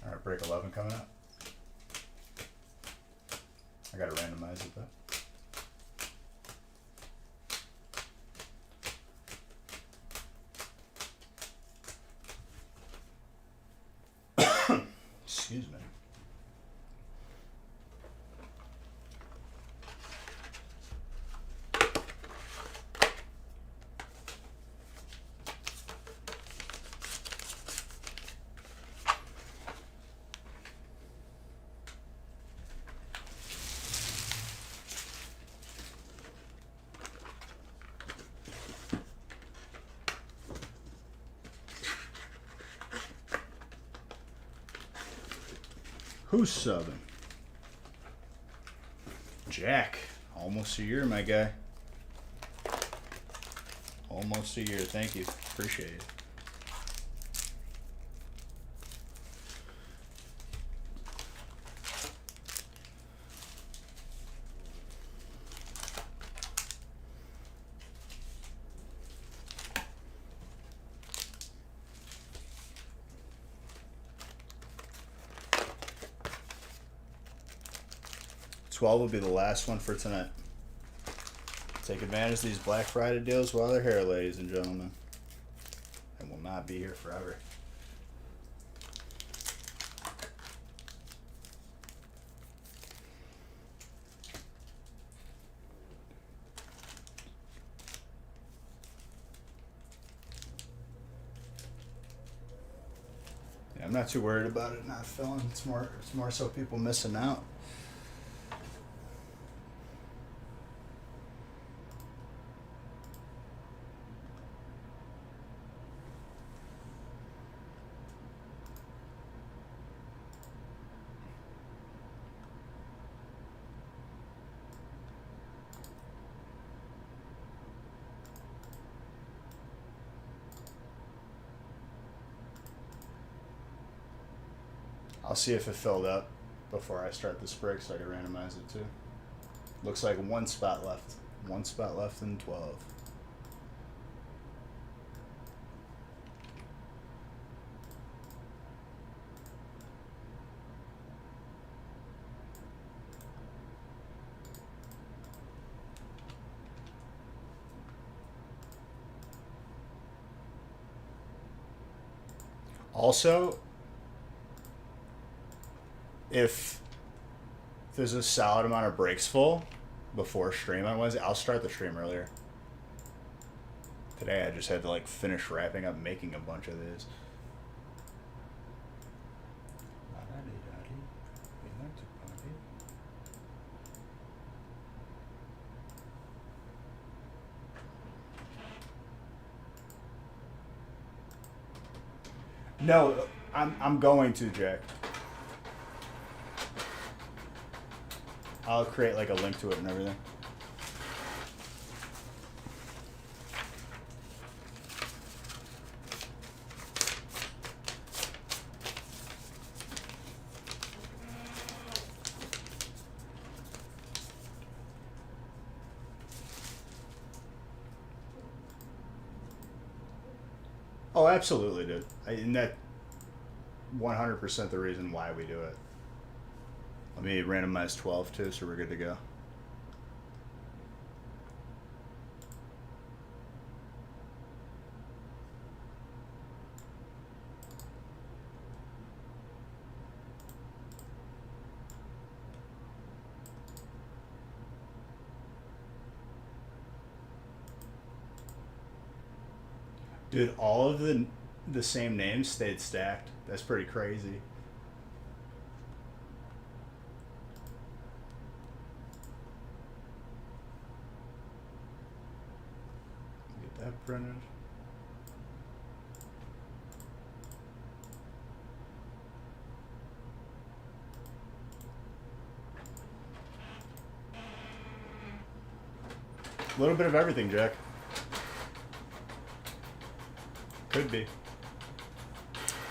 S1: Alright, break 11 coming up. I gotta randomize it though. Excuse me. Who's subbing? Jack. Almost a year, my guy. Almost a year. Thank you. Appreciate it. $12 will be the last one for tonight. Take advantage of these Black Friday deals while they're here, ladies and gentlemen. And will not be here forever. Yeah, I'm not too worried about it not filling. It's more so people missing out. I'll see if it filled up before I start this break so I can randomize it too. Looks like one spot left. One spot left in 12. Also, if there's a solid amount of breaks full before stream on Wednesday, I'll start the stream earlier. Today I just had to like finish wrapping up making a bunch of these. No, I'm going to, Jack. I'll create like a link to it and everything. Oh, absolutely, dude. And that 100% the reason why we do it. Let me randomize 12 too, so we're good to go. Dude, all of the same names stayed stacked. That's pretty crazy. Get that printed. A little bit of everything, Jack. Could be.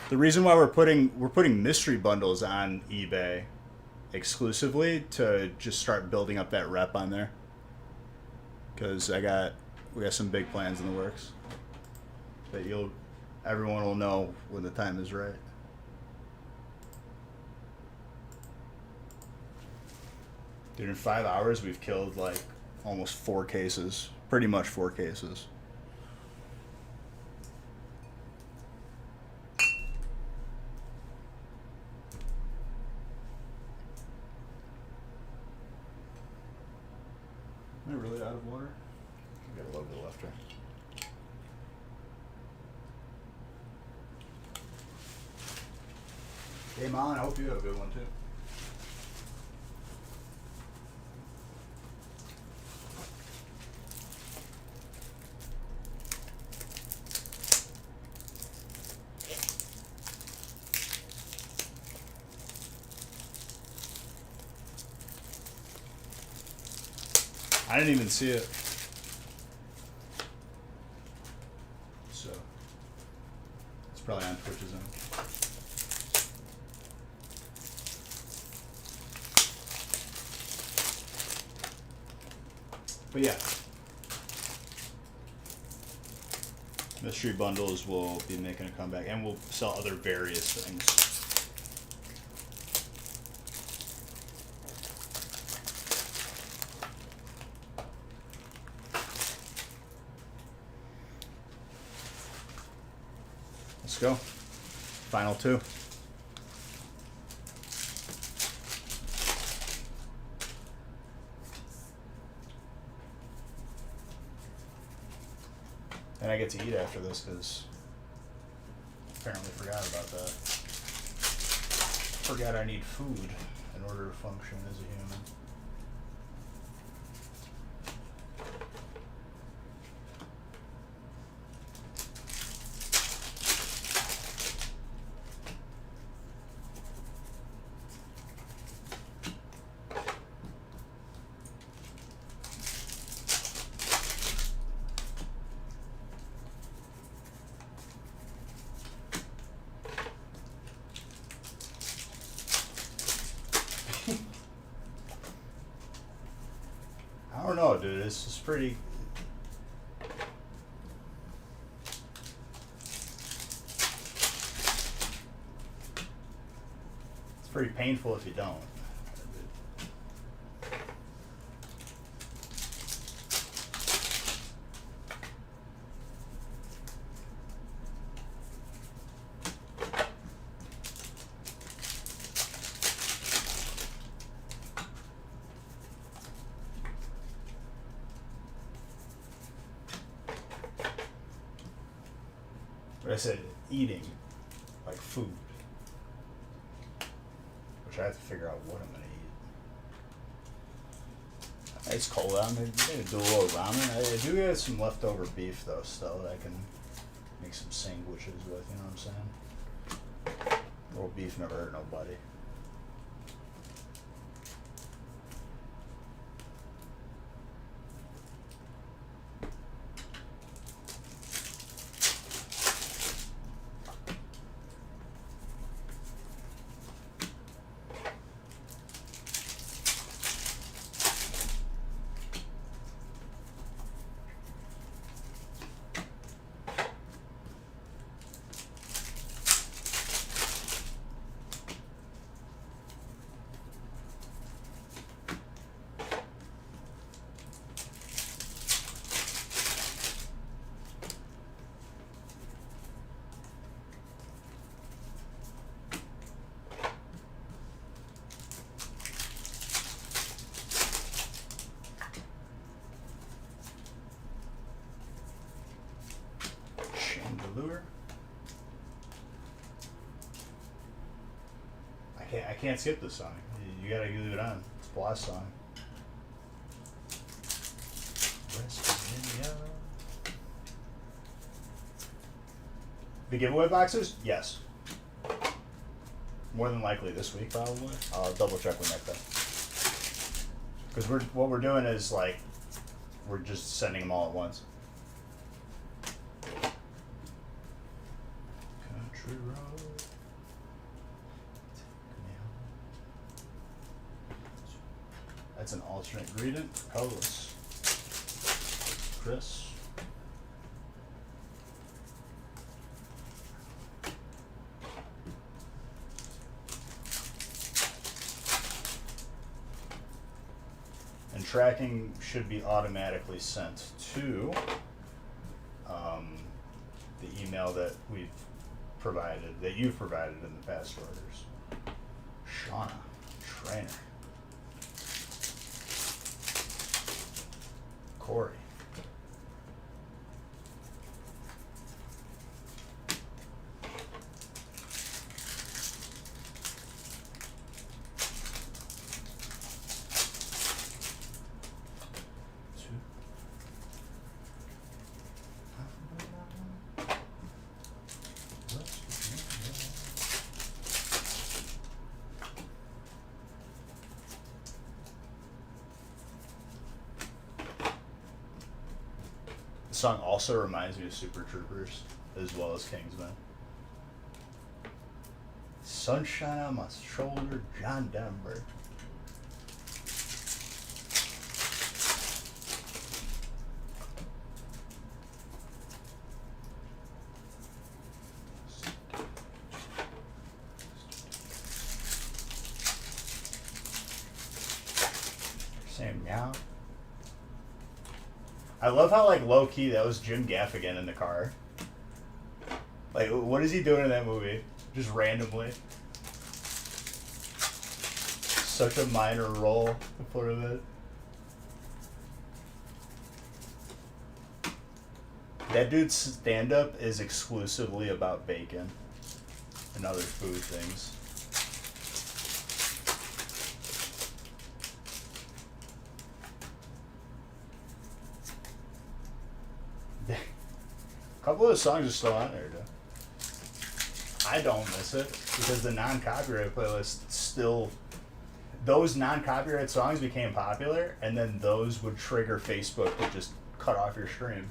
S1: The reason why we're putting mystery bundles on eBay exclusively to just start building up that rep on there. Because we got some big plans in the works that everyone will know when the time is right. Dude, in 5 hours we've killed like almost 4 cases, pretty much 4 cases. Am I really out of water? I got a little bit left here. Hey, Mom, I hope you have a good one too. I didn't even see it. So, it's probably on Twitch's end. But yeah. Mystery bundles will be making a comeback, and we'll sell other various things. Let's go. Final 2. And I get to eat after this because apparently forgot about that. Forgot I need food in order to function as a human. I don't know, dude. This is pretty. It's pretty painful if you don't. But I said eating, like food, which I have to figure out what I'm gonna eat. It's cold out. I'm gonna do a little ramen. I do get some leftover beef though, still that I can make some sandwiches with. You know what I'm saying? Little beef never hurt nobody. Chandelure. I can't skip this song. You gotta leave it on. It's a blast song. West Virginia. The giveaway boxes? Yes. More than likely this week, probably. I'll double check when that comes. Because what we're doing is like we're just sending them all at once. Country road. That's an alternate ingredient. Pelvis. Chris. And tracking should be automatically sent to the email that we've provided, that you've provided in the past orders. Shauna, trainer. Corey. The song also reminds me of Super Troopers as well as Kingsman. Sunshine on my shoulder, John Denver. Same meow. I love how, like, low-key, that was Jim Gaffigan in the car. Like, what is he doing in that movie? Just randomly. Such a minor role to put him in. That dude's stand-up is exclusively about bacon and other food things. A couple of the songs are still on there, though. I don't miss it because the non-copyright playlist still. Those non-copyright songs became popular, and then those would trigger Facebook to just cut off your stream.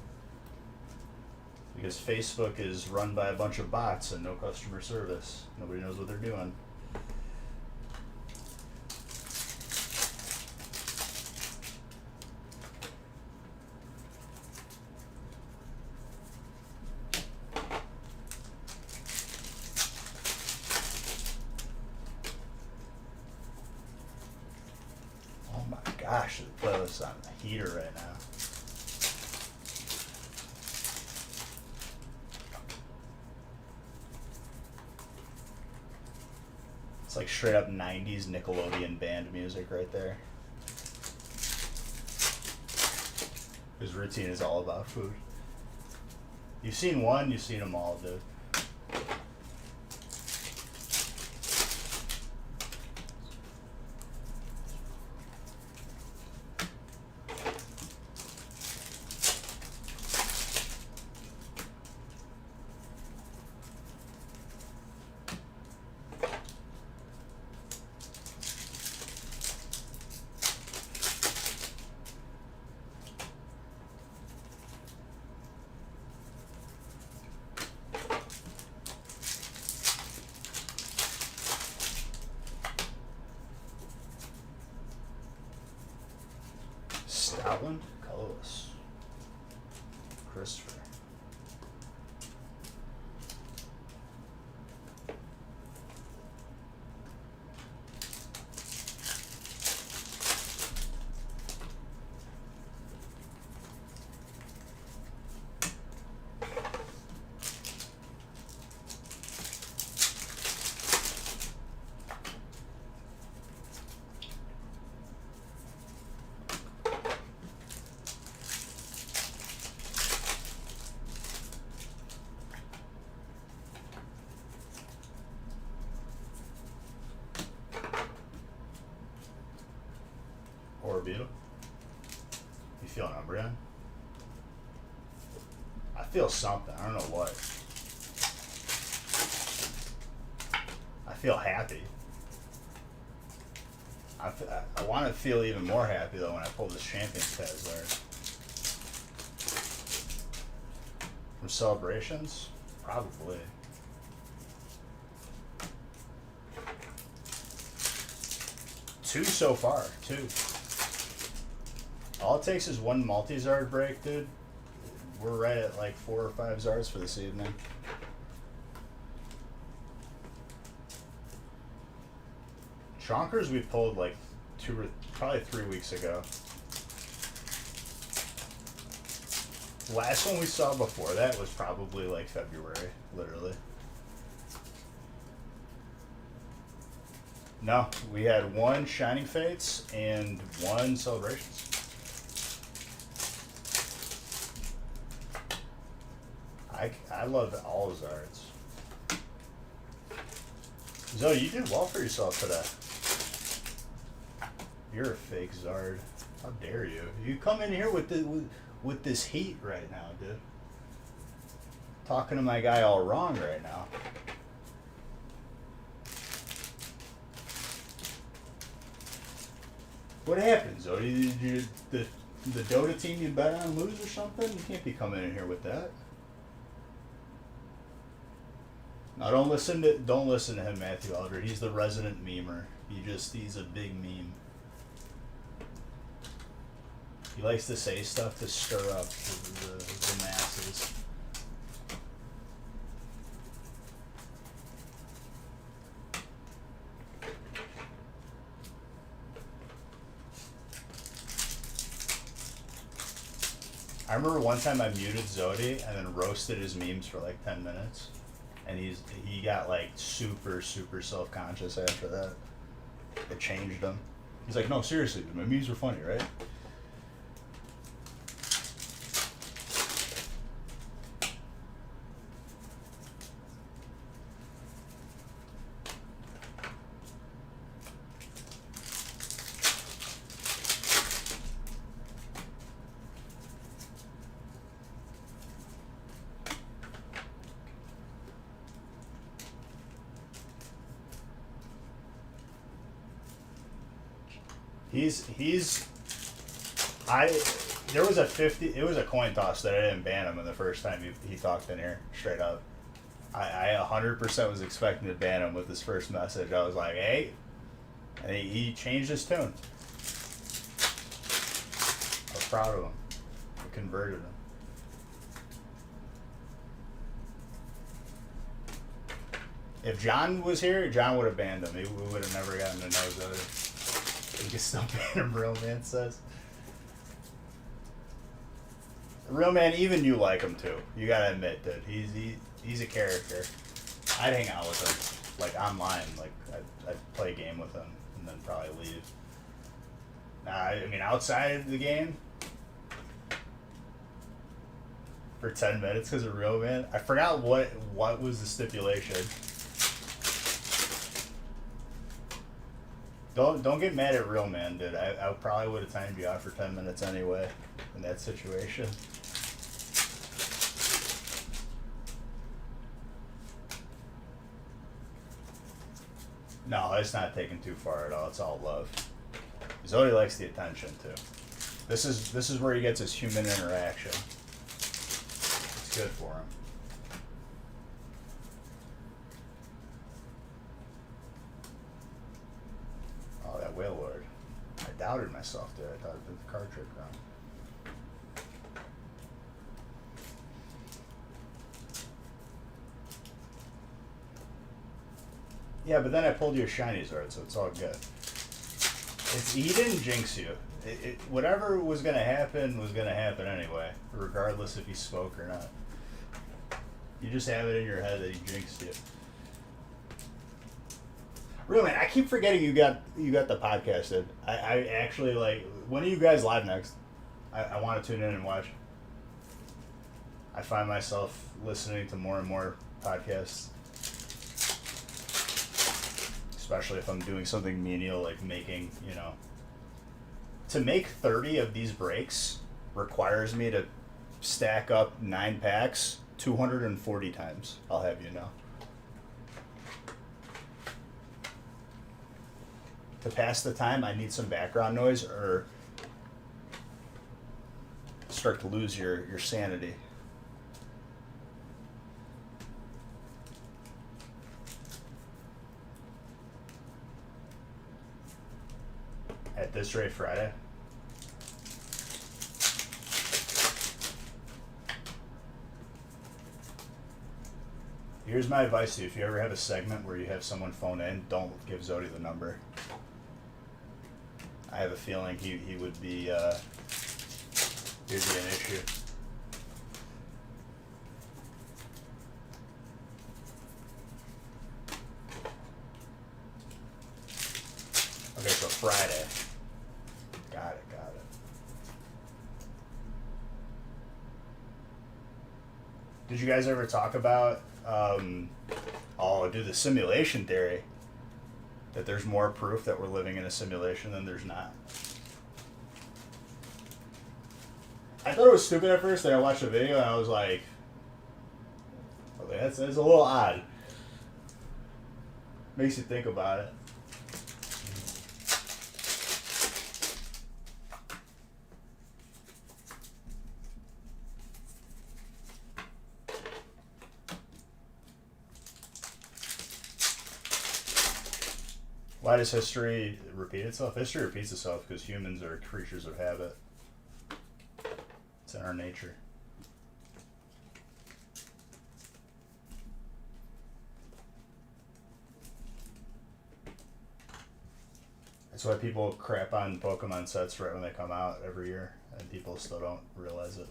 S1: Because Facebook is run by a bunch of bots and no customer service. Nobody knows what they're doing. Gosh, the playlist on the heater right now. It's like straight up 90s Nickelodeon band music right there. His routine is all about food. You've seen one, you've seen them all, dude. Beetle? You feeling Umbreon? I feel something. I don't know what. I feel happy. I want to feel even more happy though when I pull this Champions Charizard. From Celebrations? Probably. Two so far. Two. All it takes is one multi-Zard break, dude. We're right at like 4 or 5 Zards for this evening. Chonkers we pulled like probably 3 weeks ago. Last one we saw before that was probably like February, literally. No, we had one Shining Fates and one Celebrations. I love all Zards. Zoe, you did well for yourself today. You're a fake Zard. How dare you? You come in here with this heat right now, dude. Talking to my guy all wrong right now. What happened, Zoe? Did the Dota team you bet on lose or something? You can't be coming in here with that. No, don't listen to him, Matthew Elder. He's the resident memer. He's a big meme. He likes to say stuff to stir up the masses. I remember one time I muted Zodi and then roasted his memes for like 10 minutes. And he got like super self-conscious after that. It changed him. He's like, no, seriously, my memes were funny, right? There was it was a coin toss that I didn't ban him in the first time he talked in here, straight up. I 100% was expecting to ban him with his first message. I was like, hey, and he changed his tune. I was proud of him. I converted him. If John was here, John would have banned him. We would have never gotten to know each other. You can still ban him, Real Man says. Real Man, even you like him too. You gotta admit that he's a character. I'd hang out with him, like online. Like I'd play a game with him and then probably leave. I mean, outside of the game for 10 minutes because of Real Man. I forgot what was the stipulation. Don't get mad at Real Man, dude. I probably would have timed you out for 10 minutes anyway in that situation. No, it's not taken too far at all. It's all love. Zodi likes the attention too. This is where he gets his human interaction. It's good for him. Oh, that Whale Lord. I doubted myself there. I thought it was the card trick round. Yeah, but then I pulled you a shiny Zard, so it's all good. He didn't jinx you. Whatever was going to happen anyway, regardless if he spoke or not. You just have it in your head that he jinxed you. Real Man, I keep forgetting you got the podcast in. I actually, like, when are you guys live next? I want to tune in and watch. I find myself listening to more and more podcasts. Especially if I'm doing something menial like making, To make 30 of these breaks requires me to stack up 9 packs 240 times. I'll have you know. To pass the time, I need some background noise or start to lose your sanity. At this rate, Friday. Here's my advice to you. If you ever have a segment where you have someone phone in, don't give Zodi the number. I have a feeling he would be, he'd be an issue. Okay, so Friday. Got it. Did you guys ever talk about, the simulation theory? That there's more proof that we're living in a simulation than there's not. I thought it was stupid at first. Then I watched the video and I was like, that's a little odd. Makes you think about it. Why does history repeat itself? History repeats itself because humans are creatures of habit. It's in our nature. That's why people crap on Pokemon sets right when they come out every year, and people still don't realize it.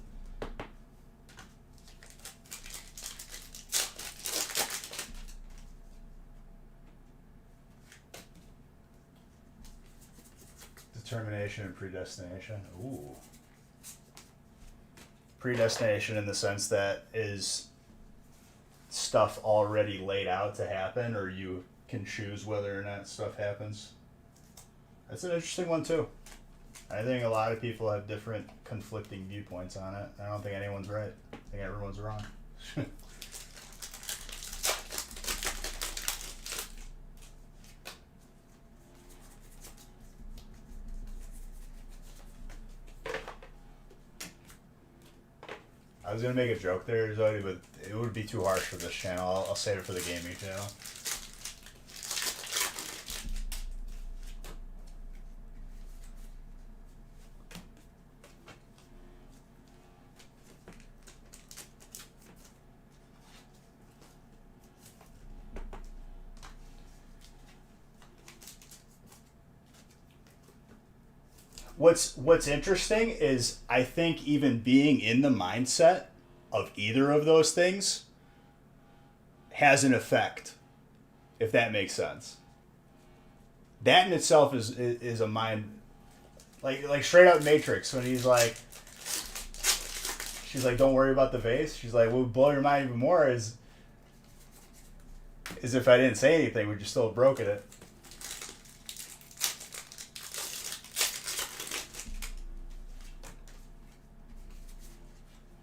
S1: Determination and predestination. Ooh. Predestination in the sense that is stuff already laid out to happen, or you can choose whether or not stuff happens. That's an interesting one too. I think a lot of people have different conflicting viewpoints on it. I don't think anyone's right. I think everyone's wrong. I was gonna make a joke there, Zodi, but it would be too harsh for this channel. I'll save it for the gaming channel. What's interesting is I think even being in the mindset of either of those things has an effect, if that makes sense. That in itself is a mind, like straight up Matrix when he's like, she's like, don't worry about the vase. She's like, what would blow your mind even more is if I didn't say anything, would you still have broken it?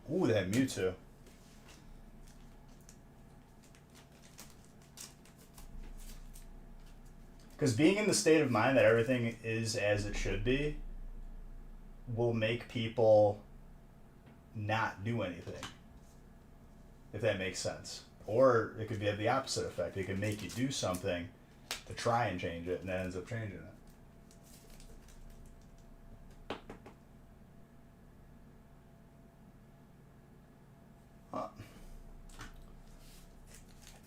S1: Ooh, that Mewtwo. Because being in the state of mind that everything is as it should be will make people not do anything. If that makes sense. Or it could have the opposite effect. It can make you do something to try and change it, and that ends up changing it.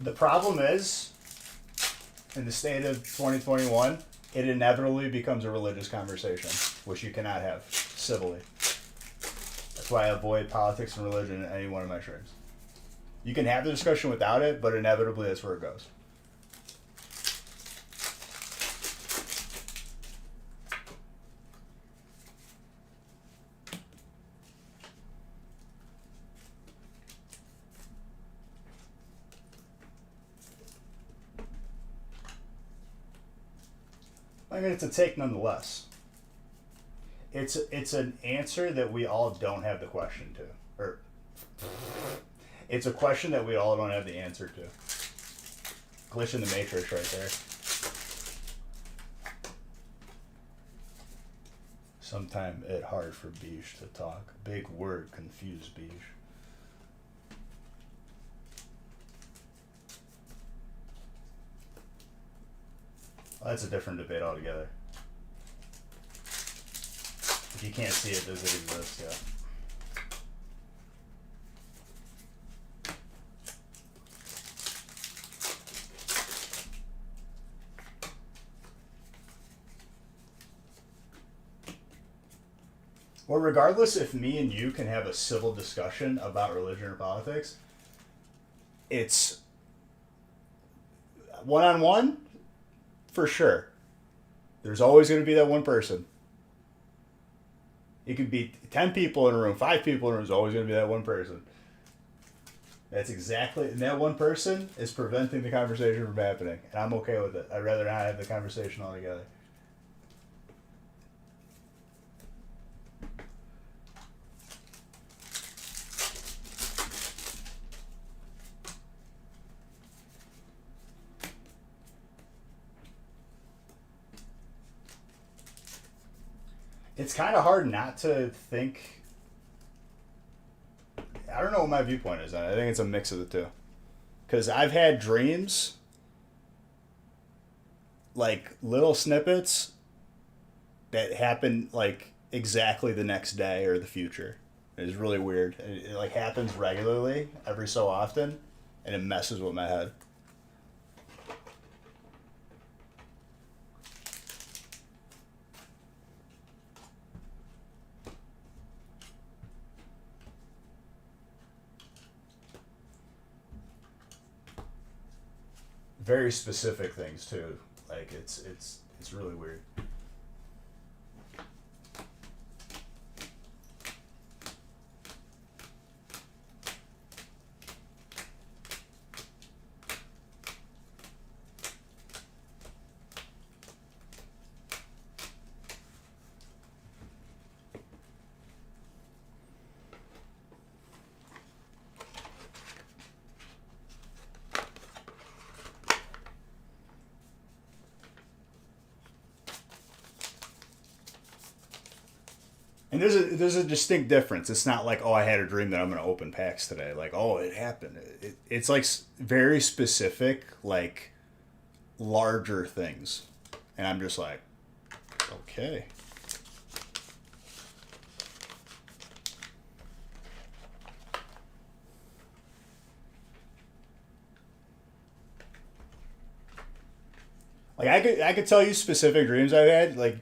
S1: The problem is, in the state of 2021, it inevitably becomes a religious conversation, which you cannot have civilly. That's why I avoid politics and religion in any one of my streams. You can have the discussion without it, but inevitably that's where it goes. I mean, it's a take nonetheless. It's an answer that we all don't have the question to, or it's a question that we all don't have the answer to. Glitch in the matrix right there. Sometime it hard for Beige to talk. Big word confused Beige. Well, that's a different debate altogether. If you can't see it, does it exist? Yeah. Well, regardless if me and you can have a civil discussion about religion or politics, it's one on one for sure. There's always going to be that one person. It could be 10 people in a room, 5 people in a room, there's always going to be that one person. That's exactly, and that one person is preventing the conversation from happening. And I'm okay with it. I'd rather not have the conversation altogether. It's kind of hard not to think. I don't know what my viewpoint is on it. I think it's a mix of the two. Because I've had dreams, like little snippets, that happen like exactly the next day or the future. It's really weird. It like happens regularly, every so often, and it messes with my head. Very specific things too. Like it's really weird. And there's a distinct difference. It's not like, oh, I had a dream that I'm going to open packs today. Like, oh, it happened. It's like very specific, like larger things, and I'm just like, okay. Like I could tell you specific dreams I've had. Like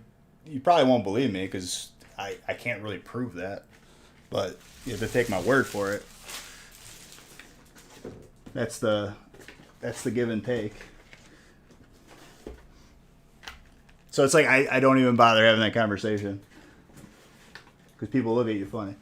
S1: you probably won't believe me because I can't really prove that, but you have to take my word for it. That's the that's the give and take. So it's like I don't even bother having that conversation because people look at you funny.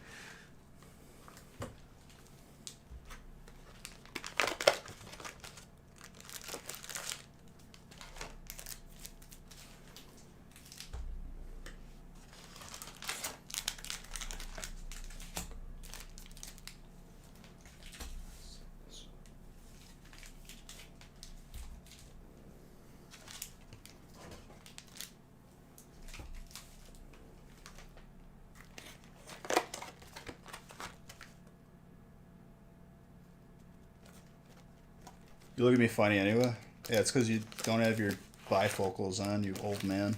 S1: You look at me funny anyway. Yeah, it's because you don't have your bifocals on, you old man.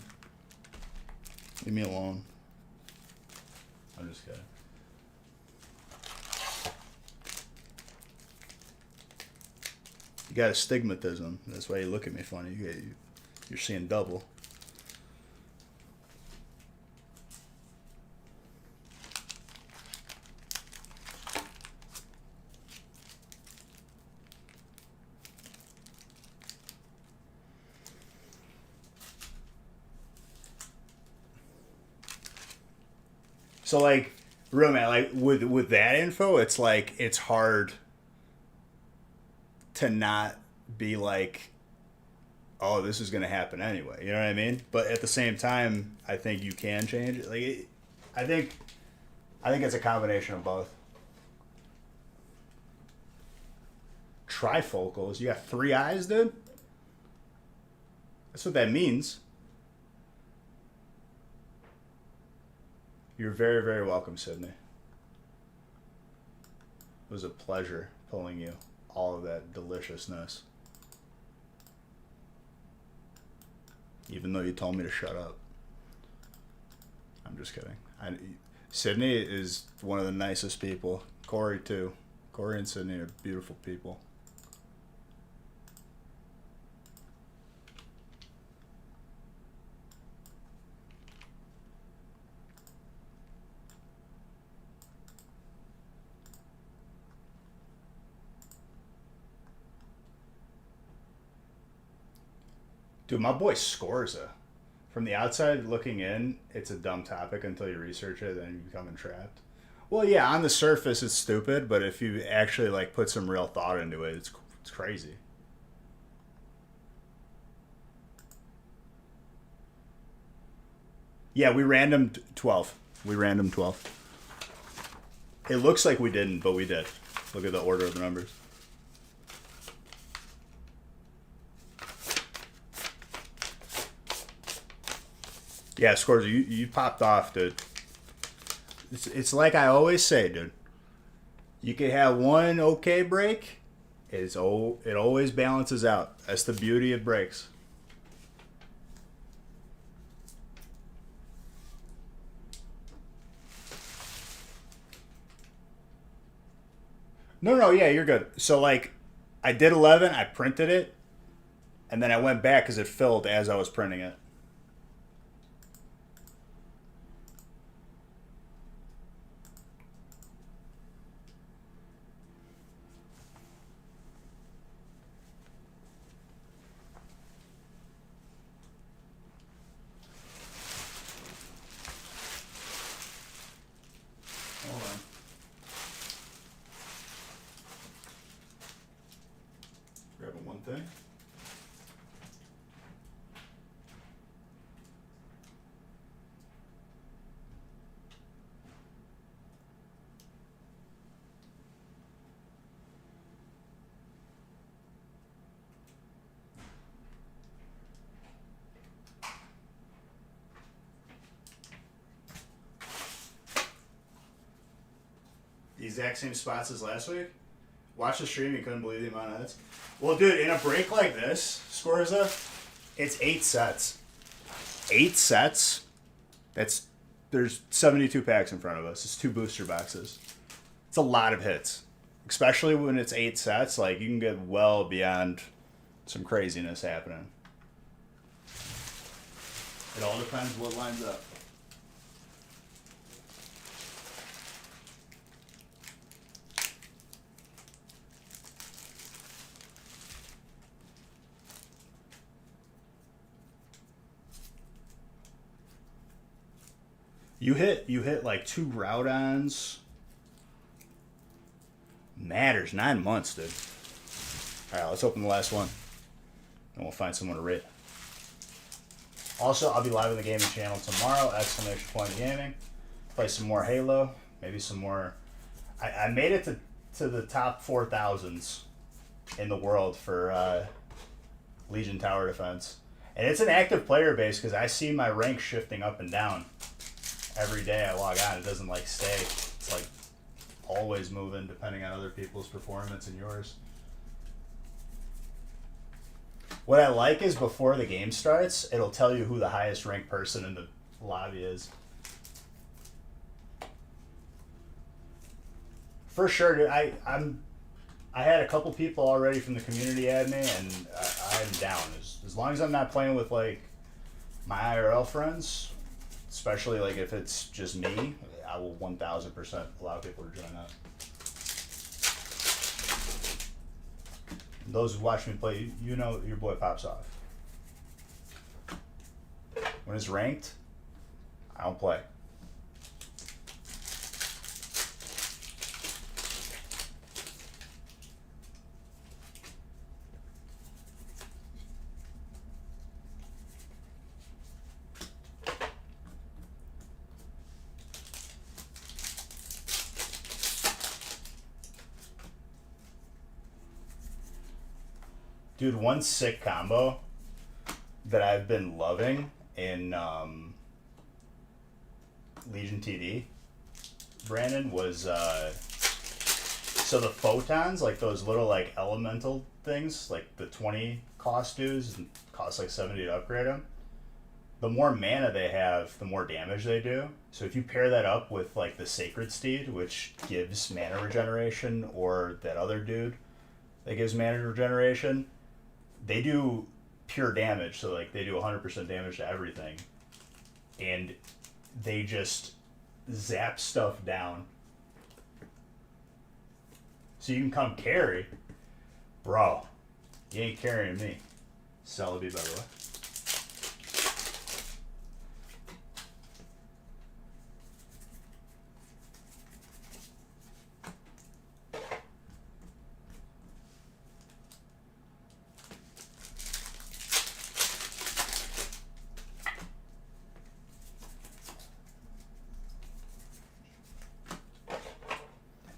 S1: Leave me alone. I'm just kidding. You got astigmatism. That's why you look at me funny. You're seeing double. So like, real man, like with that info, it's like it's hard to not be like, oh, this is gonna happen anyway. You know what I mean? But at the same time, I think you can change it. Like, I think it's a combination of both. Trifocals. You got 3 eyes, dude? That's what that means. You're very, very welcome, Sydney. It was a pleasure pulling you all of that deliciousness. Even though you told me to shut up. I'm just kidding. Sydney is one of the nicest people. Corey, too. Corey and Sydney are beautiful people. Dude, my boy Scorza. From the outside looking in, it's a dumb topic until you research it, then you become entrapped. Well, yeah, on the surface it's stupid, but if you actually like put some real thought into it, it's crazy. Yeah, we randomed 12. We random 12. It looks like we didn't, but we did. Look at the order of the numbers. Yeah, Scores, you popped off, dude. It's like I always say, dude. You can have one okay break. It always balances out. That's the beauty of breaks. No, yeah, you're good. So like, I did 11. I printed it, and then I went back because it filled as I was printing it. Hold on. Grabbing one thing. The exact same spots as last week. Watch the stream, you couldn't believe the amount of hits. Well, dude, in a break like this, Scorza, it's 8 sets. 8 sets. There's 72 packs in front of us. It's 2 booster boxes. It's a lot of hits, especially when it's 8 sets. Like you can get well beyond some craziness happening. It all depends what lines up. You hit like 2 Groudons. Matters, 9 months, dude. Alright, let's open the last one. And we'll find someone to rate. Also, I'll be live on the gaming channel tomorrow, !gaming. Play some more Halo. Maybe some more. I made it to the top 4,000s in the world for Legion Tower Defense. And it's an active player base because I see my rank shifting up and down. Every day I log on, it doesn't like stay. It's like always moving depending on other people's performance and yours. What I like is before the game starts, it'll tell you who the highest ranked person in the lobby is. For sure, dude. I had a couple people already from the community add me, and I'm down. As long as I'm not playing with like my IRL friends. Especially like if it's just me, I will 1000% allow people to join up. Those who watch me play, you know your boy pops off. When it's ranked, I don't play. Dude, one sick combo that I've been loving in Legion TD, Brandon, was so the photons, like those little like elemental things, like the 20 cost dues, and cost like 70 to upgrade them. The more mana they have, the more damage they do. So if you pair that up with like the Sacred Steed, which gives mana regeneration, or that other dude that gives mana regeneration, they do pure damage. So like they do 100% damage to everything, and they just zap stuff down. So you can come carry, bro. You ain't carrying me. Celebi, by the way.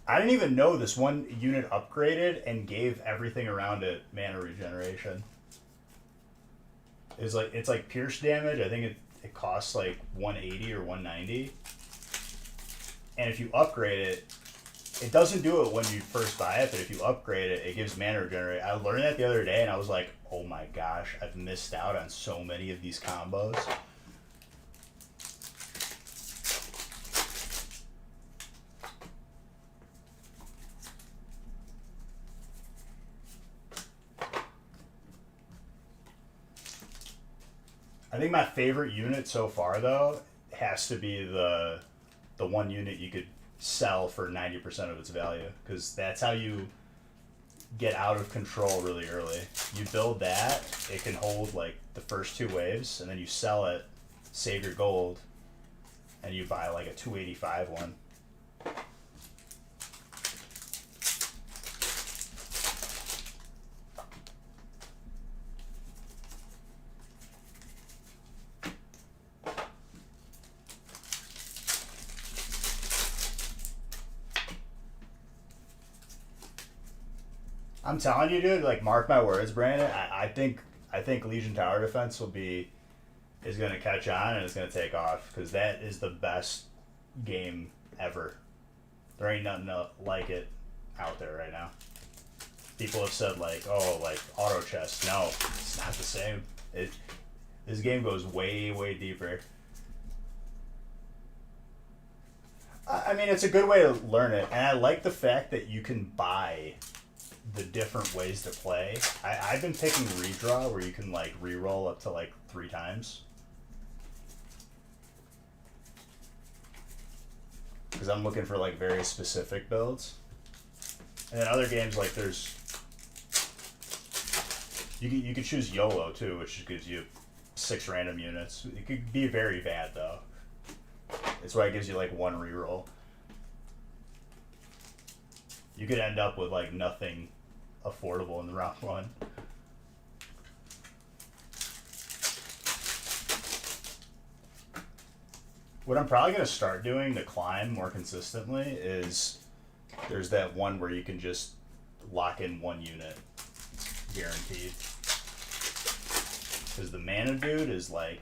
S1: I didn't even know this one unit upgraded and gave everything around it mana regeneration. It's like pierce damage. I think it costs like 180 or 190. And if you upgrade it, it doesn't do it when you first buy it, but if you upgrade it, it gives mana regeneration. I learned that the other day and I was like, oh my gosh, I've missed out on so many of these combos. I think my favorite unit so far, though, has to be the one unit you could sell for 90% of its value, because that's how you get out of control really early. You build that, it can hold like the first two waves, and then you sell it, save your gold, and you buy like a 285 one. I'm telling you, dude. Like, mark my words, Brandon. I think Legion Tower Defense is gonna catch on and it's gonna take off, because that is the best game ever. There ain't nothing like it out there right now. People have said like, oh, like auto chess. No, it's not the same. This game goes way deeper. I mean, it's a good way to learn it, and I like the fact that you can buy the different ways to play. I've been picking redraw, where you can like re-roll up to like 3 times, because I'm looking for like very specific builds. And then other games, like there's you could choose YOLO too, which gives you 6 random units. It could be very bad though. It's why it gives you like 1 reroll. You could end up with like nothing affordable in the round 1. What I'm probably going to start doing to climb more consistently is there's that one where you can just lock in 1 unit guaranteed. Because the mana dude is like,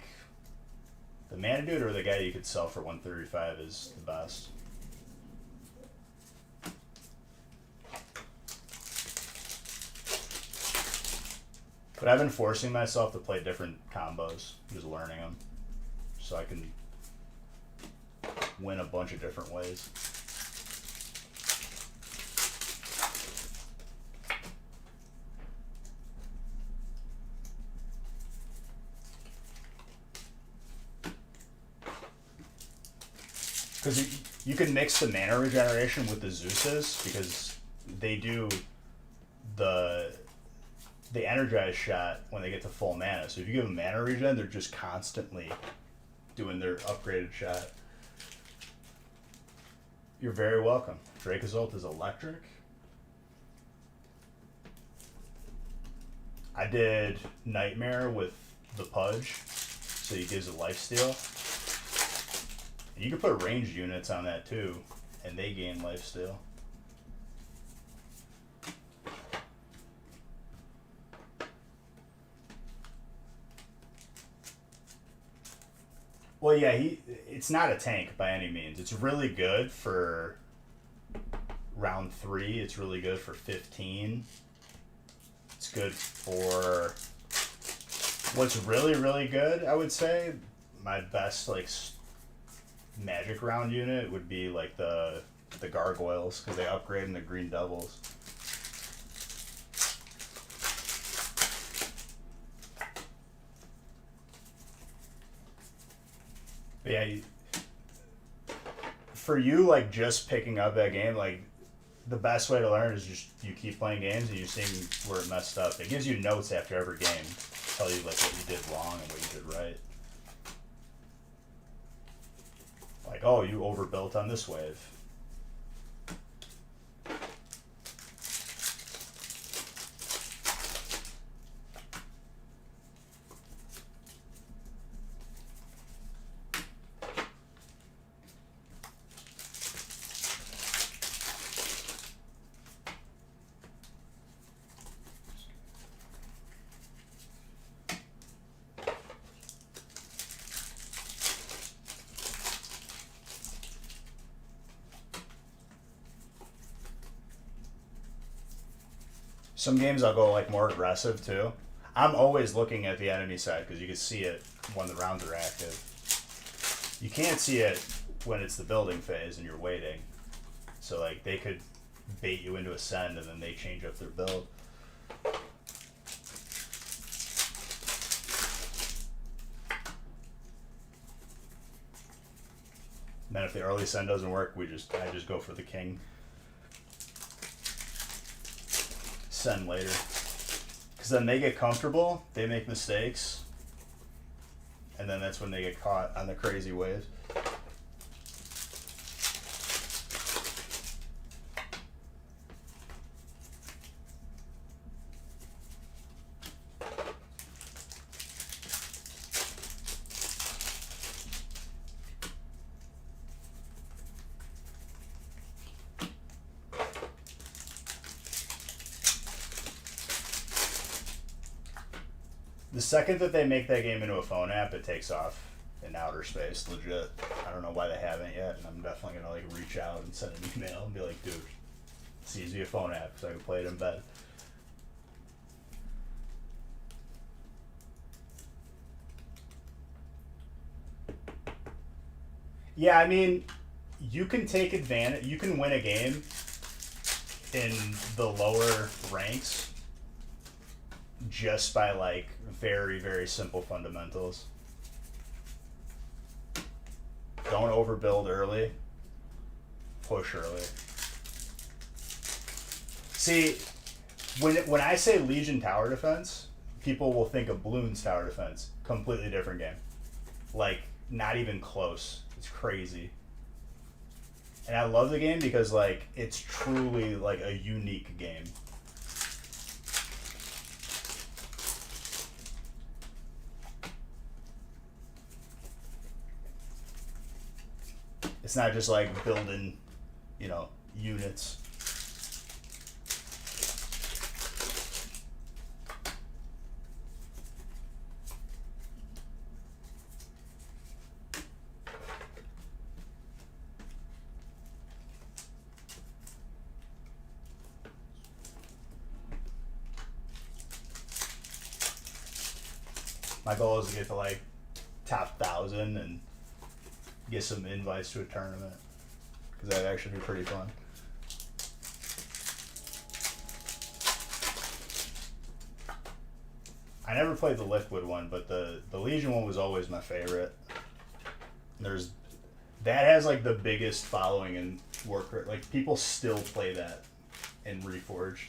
S1: the mana dude or the guy you could sell for 135 is the best. But I've been forcing myself to play different combos, just learning them, so I can win a bunch of different ways. Because you can mix the mana regeneration with the Zeuses, because they do the energized shot when they get to full mana. So if you give them mana regen, they're just constantly doing their upgraded shot. You're very welcome. Dracozolt is electric. I did Nightmare with the Pudge, so he gives a lifesteal. And you can put ranged units on that too, and they gain lifesteal. Well, yeah, it's not a tank by any means. It's really good for round 3. It's really good for 15. It's good for what's really, really good, I would say. My best, like, magic round unit would be, like, the gargoyles, because they upgrade them to green devils. But yeah, for you, like, just picking up that game, like, the best way to learn is just you keep playing games and you're seeing where it messed up. It gives you notes after every game, tell you, like, what you did wrong and what you did right. Like, oh, you overbuilt on this wave. Some games I'll go, like, more aggressive too. I'm always looking at the enemy side because you can see it when the rounds are active. You can't see it when it's the building phase and you're waiting. So, like, they could bait you into a send and then they change up their build. And then if the early send doesn't work, I just go for the king. Send later. Because then they get comfortable, they make mistakes, and then that's when they get caught on the crazy waves. The second that they make that game into a phone app, it takes off in outer space, legit. I don't know why they haven't yet, and I'm definitely gonna, like, reach out and send an email and be like, dude, seize me a phone app so I can play it in bed. Yeah, I mean, you can take advantage. You can win a game in the lower ranks just by, like, very, very simple fundamentals. Don't overbuild early. Push early. See, when I say Legion tower defense, people will think of Bloons tower defense. Completely different game. Like, not even close. It's crazy. And I love the game because, like, it's truly, like, a unique game. It's not just, like, building, units. My goal is to get to, like, top 1,000 and get some invites to a tournament, because that'd actually be pretty fun. I never played the Liquid one, but the Legion one was always my favorite. That has, like, the biggest following in Warcraft. Like, people still play that in Reforged.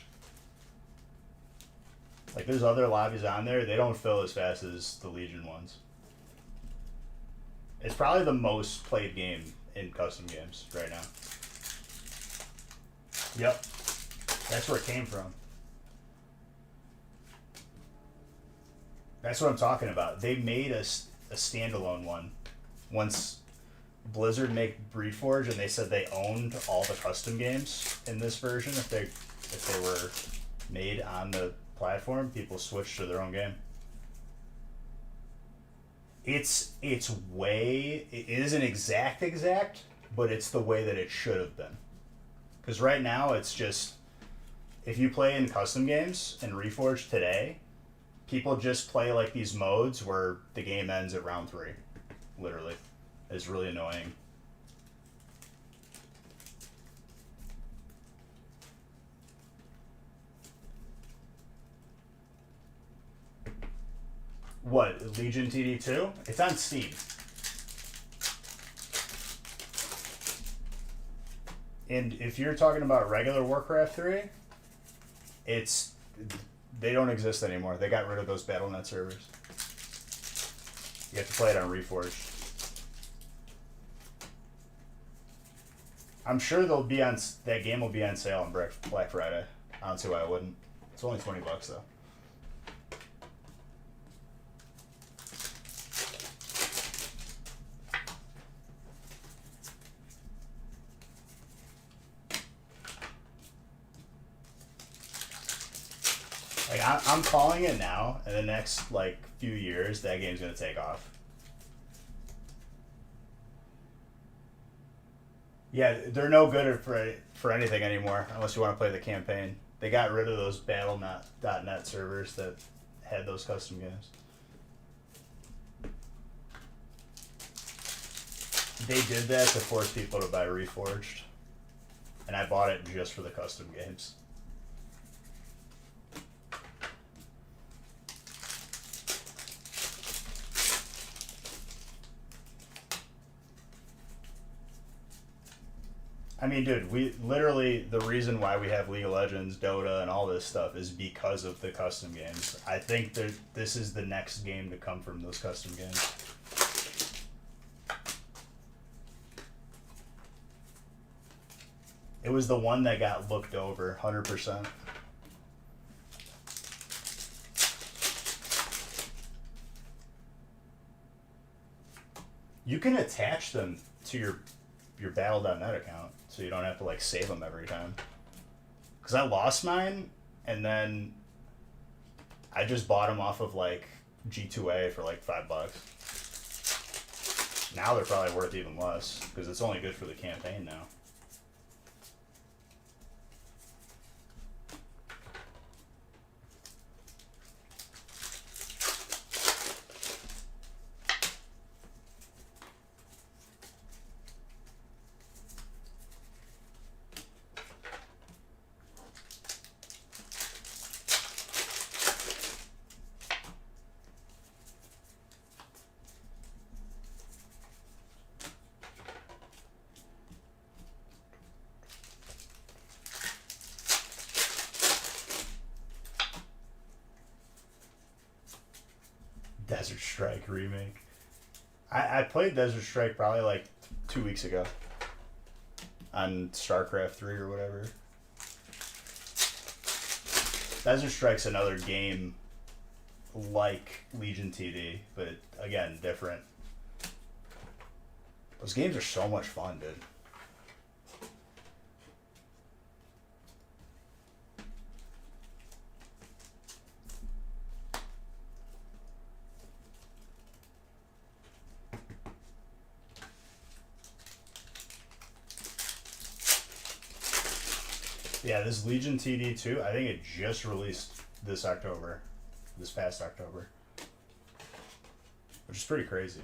S1: Like, there's other lobbies on there, they don't fill as fast as the Legion ones. It's probably the most played game in custom games right now. Yep. That's where it came from. That's what I'm talking about. They made a standalone one once Blizzard made Breedforge, and they said they owned all the custom games in this version. If they were made on the platform, people switched to their own game. It isn't exact, but it's the way that it should have been. Because right now it's just, if you play in custom games and Reforged today, people just play like these modes where the game ends at round 3. Literally. It's really annoying. What, Legion TD2? It's on Steam. And if you're talking about regular Warcraft 3, they don't exist anymore. They got rid of those BattleNet servers. You have to play it on Reforged. I'm sure that game will be on sale on Black Friday. I don't see why I wouldn't. It's only $20 though. Like I'm calling it now. In the next like few years, that game's gonna take off. Yeah, they're no good for anything anymore unless you want to play the campaign. They got rid of those Battle.net servers that had those custom games. They did that to force people to buy Reforged, and I bought it just for the custom games. I mean, dude, the reason why we have League of Legends, Dota, and all this stuff is because of the custom games. I think that this is the next game to come from those custom games. It was the one that got looked over, 100%. You can attach them to your Battle.net account, so you don't have to like save them every time. Because I lost mine, and then I just bought them off of like G2A for like $5. Now they're probably worth even less because it's only good for the campaign now. Desert Strike remake. I played Desert Strike probably like 2 weeks ago on StarCraft 3 or whatever. Desert Strike's another game like Legion TD, but again, different. Those games are so much fun, dude. Yeah, this Legion TD2, I think it just released this past October, which is pretty crazy.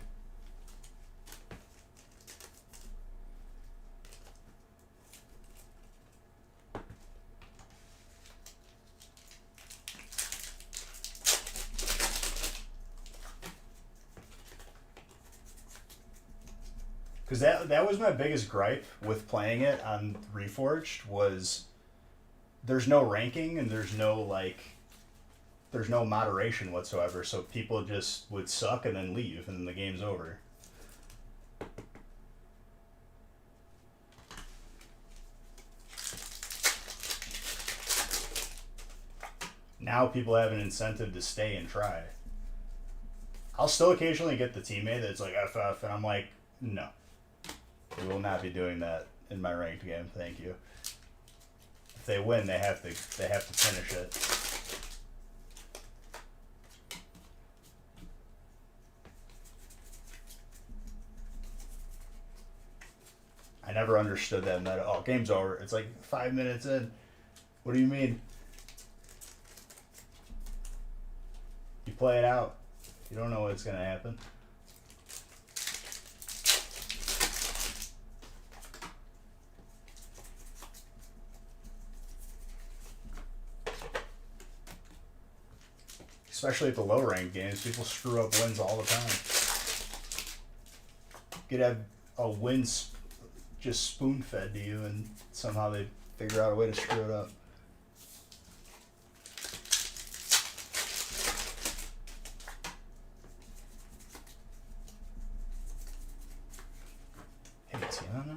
S1: Because that was my biggest gripe with playing it on Reforged was there's no ranking and there's no moderation whatsoever, so people just would suck and then leave and then the game's over. Now people have an incentive to stay and try. I'll still occasionally get the teammate that's like FF, and I'm like, no, we will not be doing that in my ranked game, thank you. If they win, they have to finish it. never understood that meta. Oh, game's over. It's like 5 minutes in. What do you mean? You play it out. You don't know what's going to happen. Especially at the low rank games, people screw up wins all the time. You could have a win just spoon fed to you, and somehow they figure out a way to screw it up. Hey, Tiana.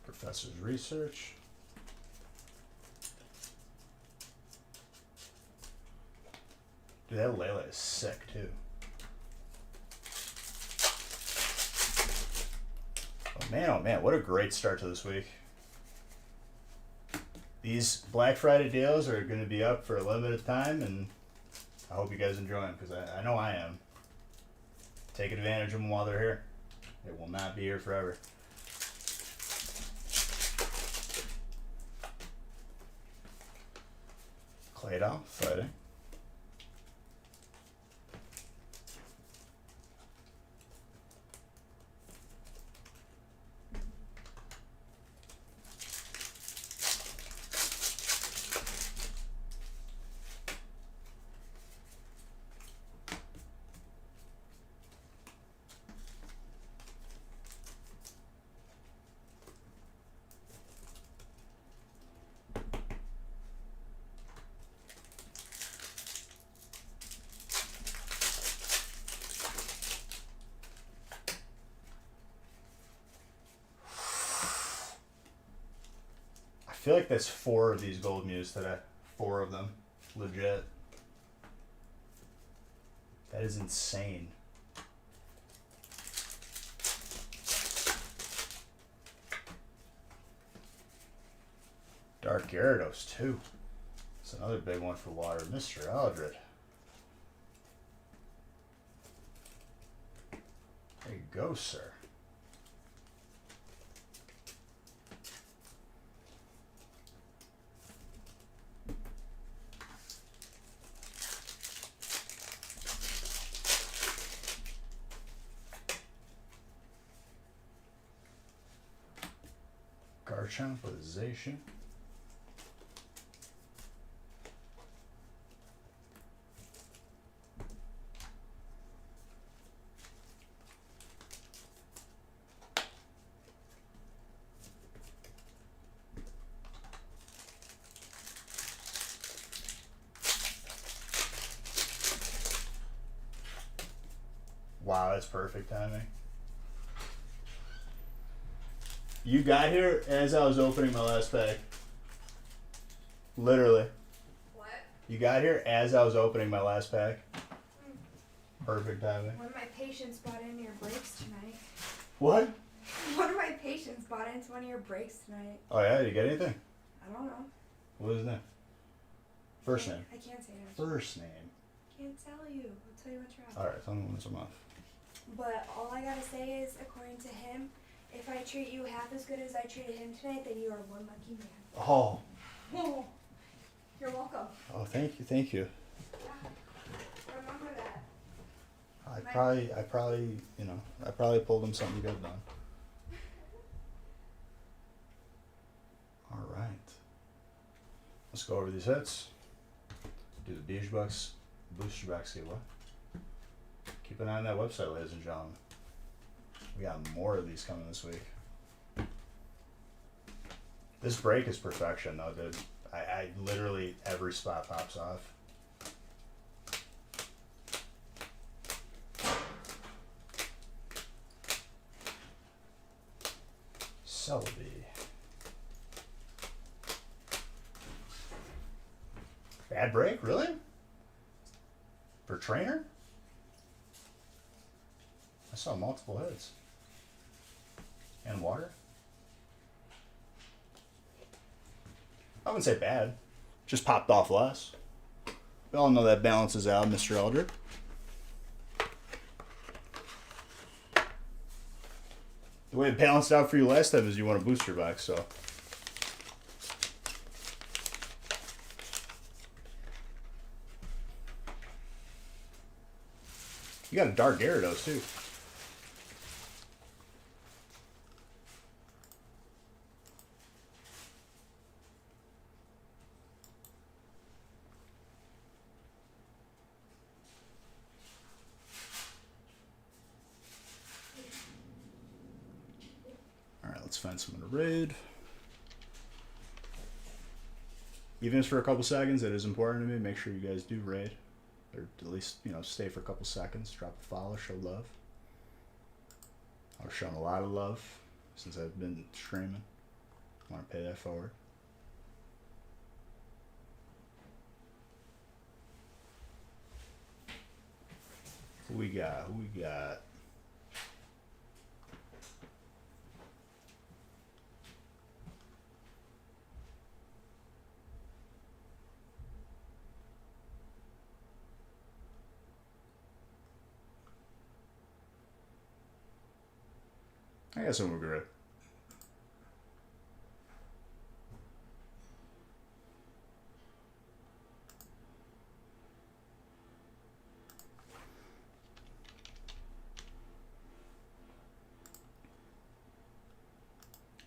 S1: Professor's research. Dude, that Layla is sick too. Oh man, what a great start to this week. These Black Friday deals are going to be up for a limited time, and I hope you guys enjoy them, because I know I am. Take advantage of them while they're here. They will not be here forever. Claydol fighting. I feel like there's 4 of these Gold Muse today. 4 of them. Legit. That is insane. Dark Gyarados too. It's another big one for water. Mr. Eldred. There you go, sir. Garchomp with Zacian. Wow, that's perfect timing. You got here as I was opening my last pack. Literally.
S2: What?
S1: You got here as I was opening my last pack. Perfect timing.
S2: One of my patients bought into your breaks tonight.
S1: What?
S2: One of my patients bought into one of your breaks tonight.
S1: Oh yeah, did you get anything?
S2: I don't know.
S1: What is his name? First name.
S2: I can't say it.
S1: First name.
S2: Can't tell you. I'll tell you what you're after.
S1: Alright, tell me when it's a month.
S2: But all I gotta say is, according to him, if I treat you half as good as I treated him tonight, then you are one lucky man.
S1: Oh.
S2: Oh, you're welcome.
S1: Oh, thank you, thank you.
S2: Yeah. Remember that.
S1: I probably pulled him something good then. Alright. Let's go over these hits. Do the Beige Bucks booster box giveaway. Keep an eye on that website, ladies and gentlemen. We got more of these coming this week. This break is perfection though, dude. I literally every spot pops off. Selby. Bad break, really? For trainer? I saw multiple hits. And water? I wouldn't say bad. Just popped off less. We all know that balances out, Mr. Eldred. The way it balanced out for you last time is you won a booster box, so. You got a dark Gyarados, too. Alright, let's find someone to raid. Even if it's for a couple seconds, it is important to me. Make sure you guys do raid. Or at least, you know, stay for a couple seconds. Drop a follow, show love. I've shown a lot of love since I've been streaming. I want to pay that forward. Who we got? Who we got? I guess I'm good.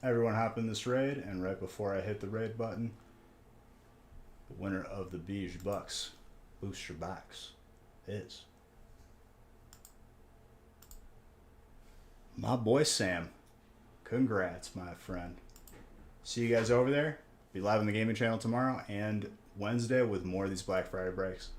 S1: Everyone hop in this raid, and right before I hit the raid button, the winner of the Beige Bucks booster box is my boy Sam. Congrats, my friend. See you guys over there. Be live on the gaming channel tomorrow and Wednesday with more of these Black Friday breaks.